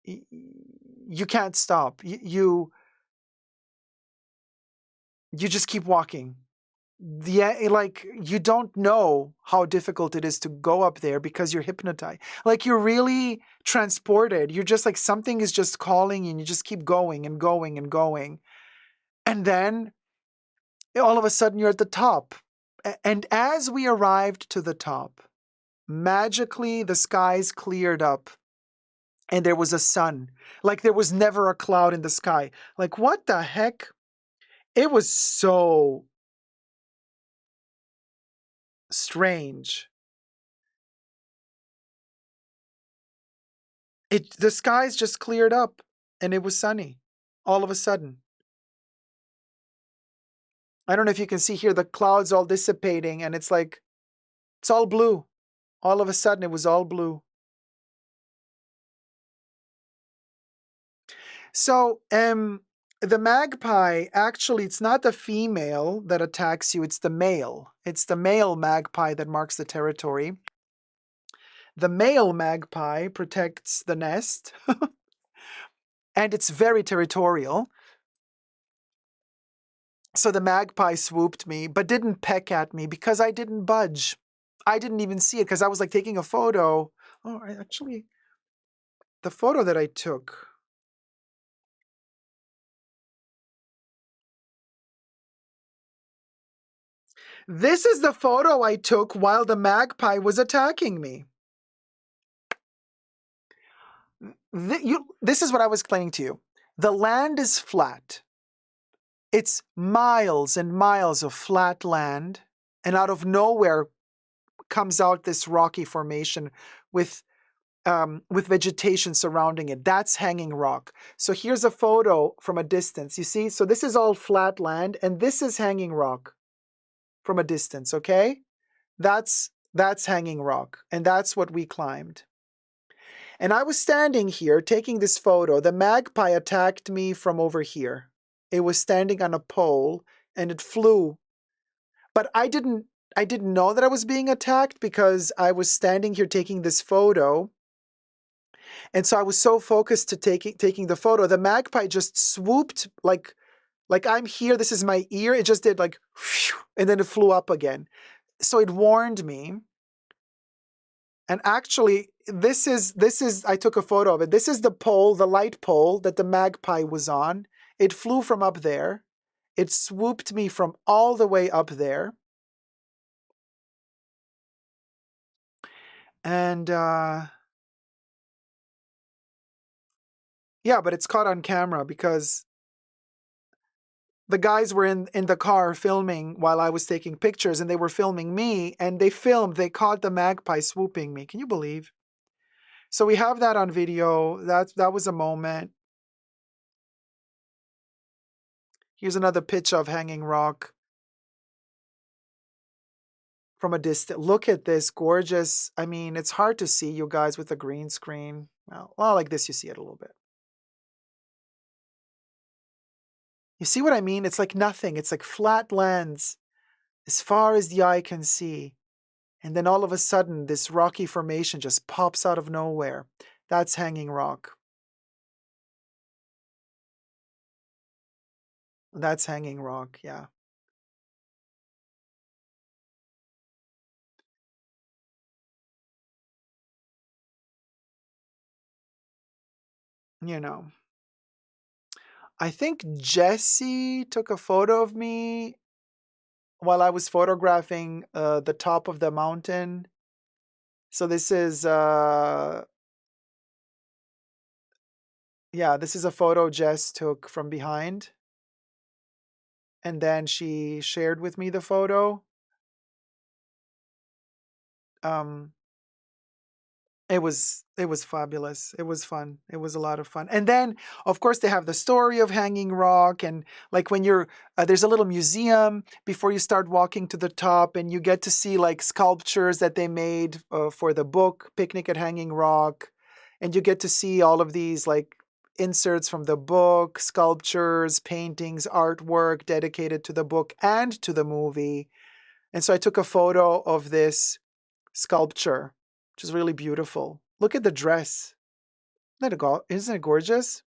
You can't stop. You just keep walking. Yeah, like you don't know how difficult it is to go up there because you're hypnotized. Like you're really transported. You're just like something is just calling you and you just keep going and going and going. And then all of a sudden you're at the top. And as we arrived to the top, magically the skies cleared up and there was a sun. Like there was never a cloud in the sky. Like what the heck? It was so strange. The skies just cleared up and it was sunny all of a sudden. I don't know if you can see here the clouds all dissipating and it's like it's all blue. All of a sudden it was all blue. So, the magpie, actually, it's not the female that attacks you, it's the male. It's the male magpie that marks the territory. The male magpie protects the nest, and it's very territorial. So the magpie swooped me, but didn't peck at me because I didn't budge. I didn't even see it because I was like taking a photo. Oh, actually, the photo that I took. This is the photo I took while the magpie was attacking me. This is what I was explaining to you. The land is flat. It's miles and miles of flat land, and out of nowhere comes out this rocky formation with vegetation surrounding it. That's hanging rock. So here's a photo from a distance. You see? So this is all flat land, and this is hanging rock from a distance, okay? That's hanging rock, and that's what we climbed. And I was standing here taking this photo. The magpie attacked me from over here. It was standing on a pole and it flew. But I didn't know that I was being attacked because I was standing here taking this photo. And so I was so focused to taking the photo. The magpie just swooped like I'm here, this is my ear. It just did like whew, and then it flew up again. So it warned me. And actually, this is I took a photo of it. This is the pole, the light pole that the magpie was on. It flew from up there. It swooped me from all the way up there. And yeah, but it's caught on camera because the guys were in the car filming while I was taking pictures and they were filming me and they caught the magpie swooping me. Can you believe? So we have that on video. That was a moment. Here's another picture of hanging rock from a distance. Look at this gorgeous. I mean, it's hard to see you guys with a green screen. Well, like this, you see it a little bit. You see what I mean? It's like nothing. It's like flat lands as far as the eye can see. And then all of a sudden, this rocky formation just pops out of nowhere. That's hanging rock. That's hanging rock, yeah. You know. I think Jessie took a photo of me while I was photographing the top of the mountain. So this is, yeah, this is a photo Jess took from behind. And then she shared with me the photo. It was fabulous. It was fun. It was a lot of fun. And then, of course, they have the story of Hanging Rock, and like when you're there's a little museum before you start walking to the top, and you get to see like sculptures that they made for the book Picnic at Hanging Rock, and you get to see all of these like inserts from the book, sculptures, paintings, artwork dedicated to the book and to the movie. And so I took a photo of this sculpture, which is really beautiful. Look at the dress. Isn't it gorgeous?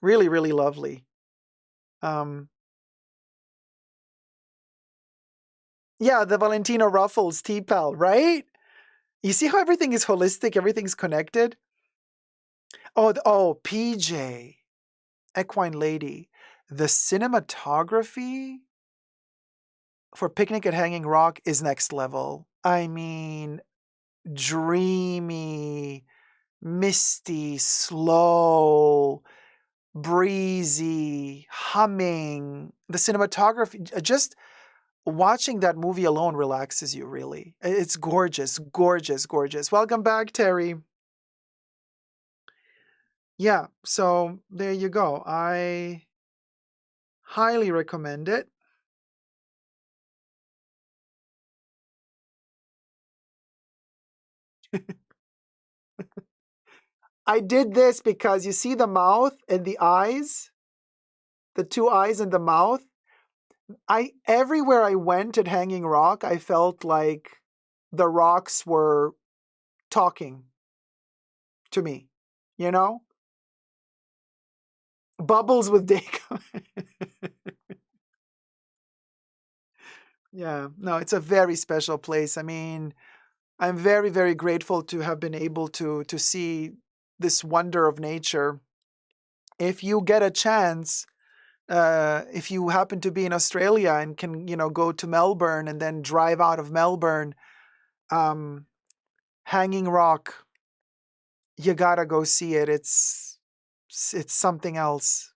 Really, really lovely. Yeah, the Valentino Ruffles T-Pal, right? You see how everything is holistic, everything's connected? Oh, PJ, Equine Lady. The cinematography for Picnic at Hanging Rock is next level. I mean, dreamy, misty, slow, breezy, humming. The cinematography, just watching that movie alone relaxes you, really. It's gorgeous, gorgeous, gorgeous. Welcome back, Terry. Yeah, so there you go. I highly recommend it. I did this because you see the mouth and the eyes, the two eyes and the mouth. Everywhere I went at Hanging Rock, I felt like the rocks were talking to me, you know? Bubbles with Dacob. Yeah, no, it's a very special place. I mean, I'm very, very grateful to have been able to see this wonder of nature. If you get a chance, if you happen to be in Australia and can, go to Melbourne and then drive out of Melbourne, Hanging Rock, you gotta go see it. It's something else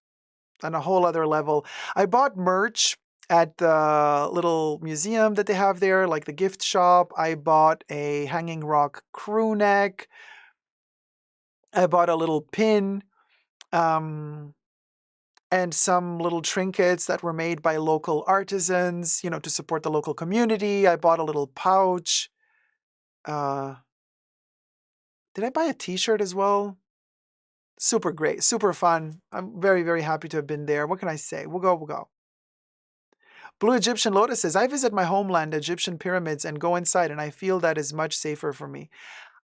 on a whole other level. I bought merch at the little museum that they have there, like the gift shop. I bought a Hanging Rock crew neck. I bought a little pin, and some little trinkets that were made by local artisans, to support the local community. I bought a little pouch. Uh, did I buy a t-shirt as well? Super great, super fun. I'm very, very happy to have been there. What can I say? We'll go, we'll go. Blue Egyptian Lotus says, I visit my homeland, Egyptian pyramids, and go inside, and I feel that is much safer for me.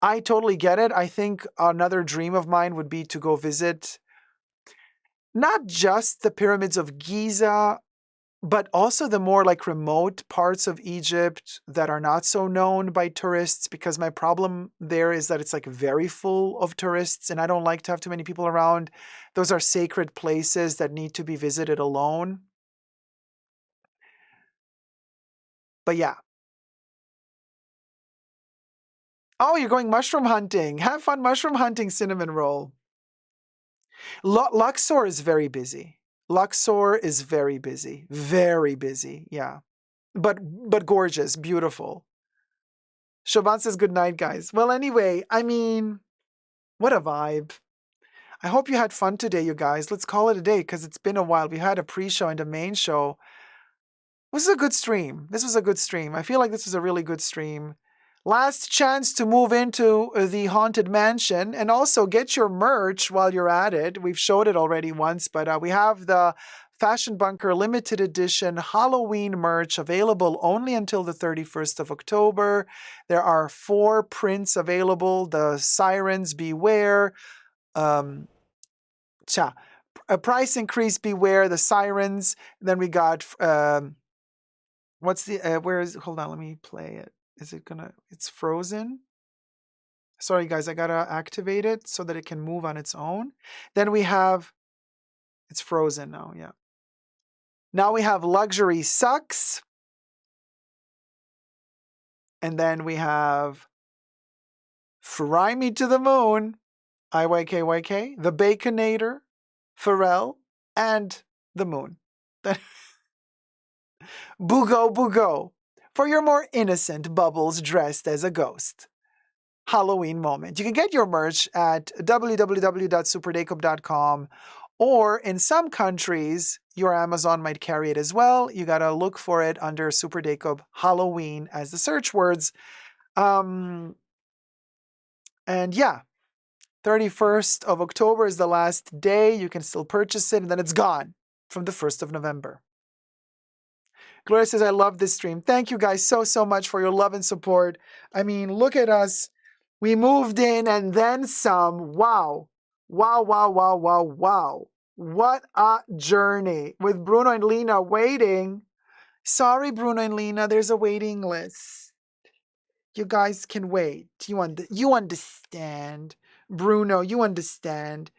I totally get it. I think another dream of mine would be to go visit not just the pyramids of Giza, but also the more like remote parts of Egypt that are not so known by tourists, because my problem there is that it's like very full of tourists and I don't like to have too many people around. Those are sacred places that need to be visited alone. But yeah. Oh, you're going mushroom hunting. Have fun mushroom hunting, Cinnamon Roll. Luxor is very busy. Luxor is very busy. Very busy. Yeah. But gorgeous, beautiful. Shaban says good night, guys. Well, anyway, I mean, what a vibe. I hope you had fun today, you guys. Let's call it a day because it's been a while. We had a pre-show and a main show. This was a good stream. This was a good stream. I feel like this was a really good stream. Last chance to move into the Haunted Mansion and also get your merch while you're at it. We've showed it already once, but we have the Fashion Bunker limited edition Halloween merch available only until the 31st of October. There are 4 prints available. The Sirens Beware, a price increase Beware, the Sirens. Then we got, what's the, where is, hold on, let me play it. Is it gonna, it's frozen. Sorry guys, I gotta activate it so that it can move on its own. Then we have, it's frozen now, yeah. Now we have Luxury Sucks. And then we have Fry Me to the Moon, IYKYK, The Baconator, Pharrell, and The Moon. Boogo Boogo, for your more innocent Bubbles dressed as a ghost. Halloween moment. You can get your merch at www.superdacob.com, or in some countries, your Amazon might carry it as well. You gotta look for it under Super Dacob Halloween as the search words. And yeah, 31st of October is the last day. You can still purchase it, and then it's gone from the 1st of November. Gloria says, I love this stream. Thank you guys so, so much for your love and support. I mean, look at us. We moved in and then some. Wow. Wow, wow, wow, wow, wow. What a journey. With Bruno and Lena waiting. Sorry, Bruno and Lena, there's a waiting list. You guys can wait. You understand. Bruno, you understand.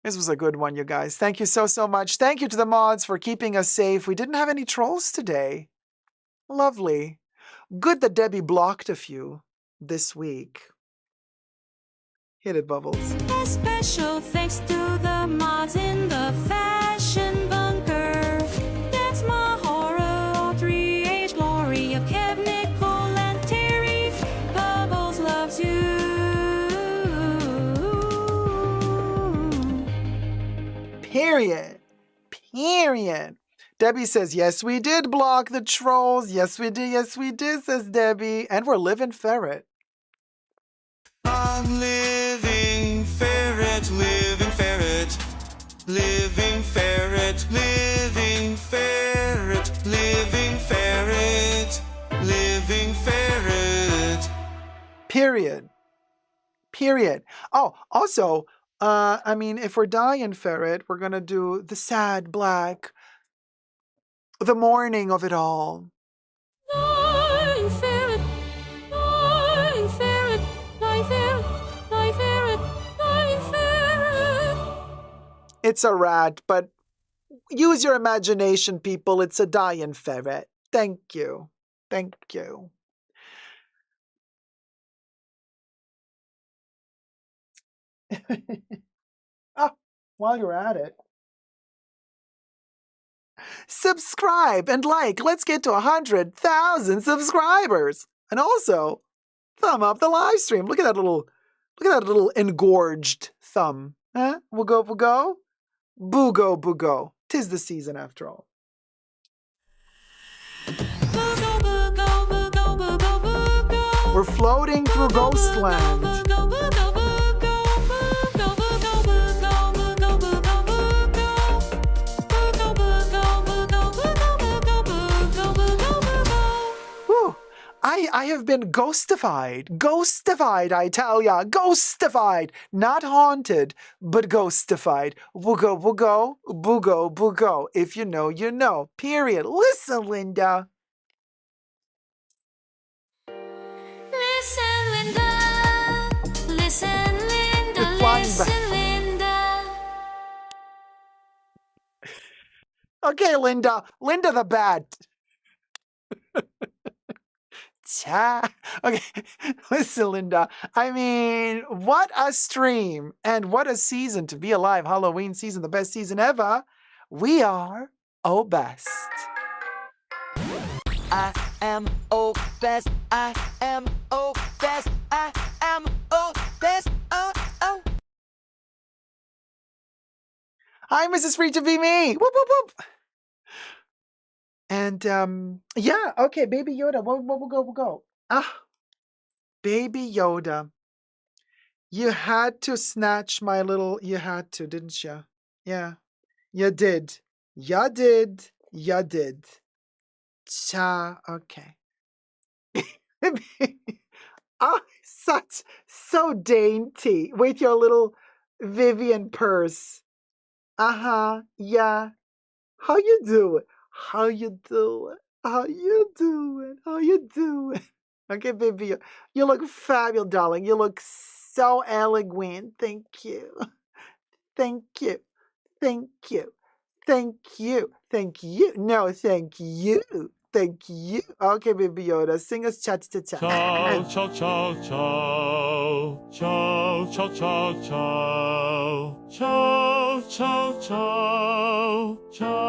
This was a good one, you guys. Thank you so much. Thank you to the mods for keeping us safe. We didn't have any trolls today. Lovely. Good that Debbie blocked a few this week. Hit it, Bubbles. A special thanks to the mods in the fashion bunker. That's my horror, all 3H glory of Kev, Nicole, and Terry. Bubbles loves you. Period. Period. Debbie says, yes, we did block the trolls. Yes, we did, says Debbie. And we're living ferret. I'm living ferret, living ferret, living ferret, living ferret, living ferret, living ferret. Period. Period. Oh, also, I mean, if we're dying ferret, we're going to do the sad black, the mourning of it all. Dying ferret, dying ferret, dying ferret, dying ferret, dying ferret. It's a rat, but use your imagination, people. It's a dying ferret. Thank you. Thank you. Oh, while you're at it, subscribe and like. Let's get to 100,000 subscribers. And also, thumb up the live stream. Look at that little engorged thumb. Huh? We'll go. Boogo, boogo. 'Tis the season after all. Boogo, boogo, boogo, boogo, boogo. We're floating through Ghostland. Boogo, boogo, boogo, boogo, boogo, boogo, boogo, boogo, boogo. Boogo, boogo, boogo, boogo, boogo, boogo, boogo. Whew. I have been ghostified. Ghostified, I tell ya. Ghostified. Not haunted, but ghostified. Woogo, woogo, boogo, boogo. If you know, you know. Period. Listen, Linda. Listen, Linda. Listen, Linda. You're flying back. Listen, Linda. Okay, Linda. Linda the bat. Cha. Okay, listen, Linda. I mean, what a stream and what a season to be alive. Halloween season, the best season ever. We are best. I am best. I am best. I am best. Oh. Hi, Mrs. Free to be me. Whoop, whoop, whoop. And yeah, okay, Baby Yoda. We'll go. Ah, Baby Yoda. You had to snatch my little. You had to, didn't you? Yeah, you did. You did. You did. Cha. Okay. Ah, so dainty with your little Vivian purse. Yeah. How you doing? How you doing? How you doing? How you doing? Okay, baby, you look fabulous, darling. You look so elegant. Thank you. Thank you. Thank you. Thank you. Thank you. No, thank you. Thank you. Okay, baby Yoda, sing us cha-cha-cha. Ciao, ciao, ciao, ciao. Ciao, ciao, ciao, ciao. Ciao, ciao, ciao. Ciao.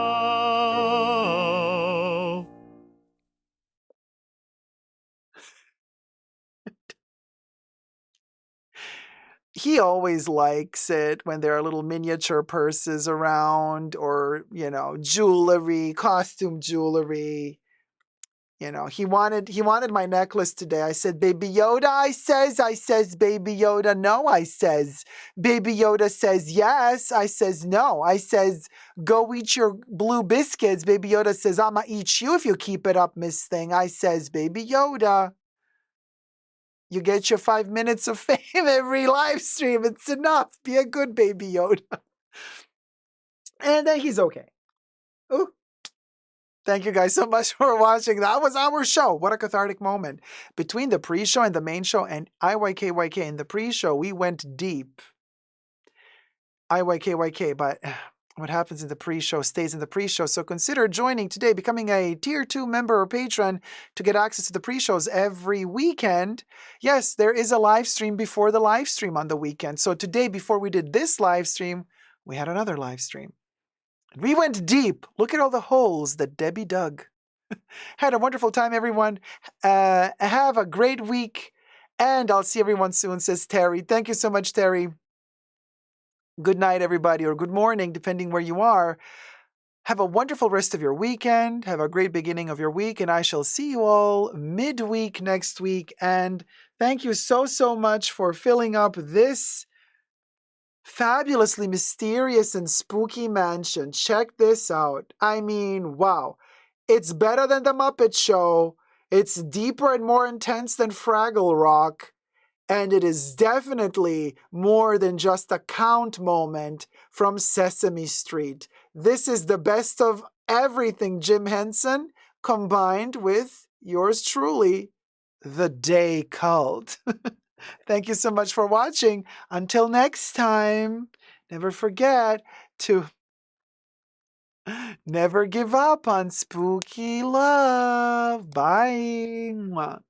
He always likes it when there are little miniature purses around or, jewelry, costume jewelry. He wanted my necklace today. I said, Baby Yoda, I says, Baby Yoda, no, I says. Baby Yoda says, yes. I says, no. I says, go eat your blue biscuits. Baby Yoda says, I'ma eat you if you keep it up, Miss Thing. I says, Baby Yoda, you get your 5 minutes of fame every live stream. It's enough. Be a good Baby Yoda. And then he's okay. Ooh. Thank you guys so much for watching. That was our show. What a cathartic moment. Between the pre-show and the main show and IYKYK in the pre-show, we went deep. IYKYK, but what happens in the pre-show stays in the pre-show. So consider joining today, becoming a Tier 2 member or patron to get access to the pre-shows every weekend. Yes, there is a live stream before the live stream on the weekend. So today, before we did this live stream, we had another live stream. We went deep. Look at all the holes that Debbie dug. Had a wonderful time, everyone. Have a great week. And I'll see everyone soon, says Terry. Thank you so much, Terry. Good night, everybody, or good morning, depending where you are. Have a wonderful rest of your weekend. Have a great beginning of your week. And I shall see you all midweek next week. And thank you so, so much for filling up this fabulously mysterious and spooky mansion. Check this out. I mean, wow. It's better than the Muppet Show. It's deeper and more intense than Fraggle Rock. And it is definitely more than just a count moment from Sesame Street. This is the best of everything, Jim Henson, combined with yours truly, the Day Cult. Thank you so much for watching. Until next time, never forget to never give up on spooky love. Bye. Mwah.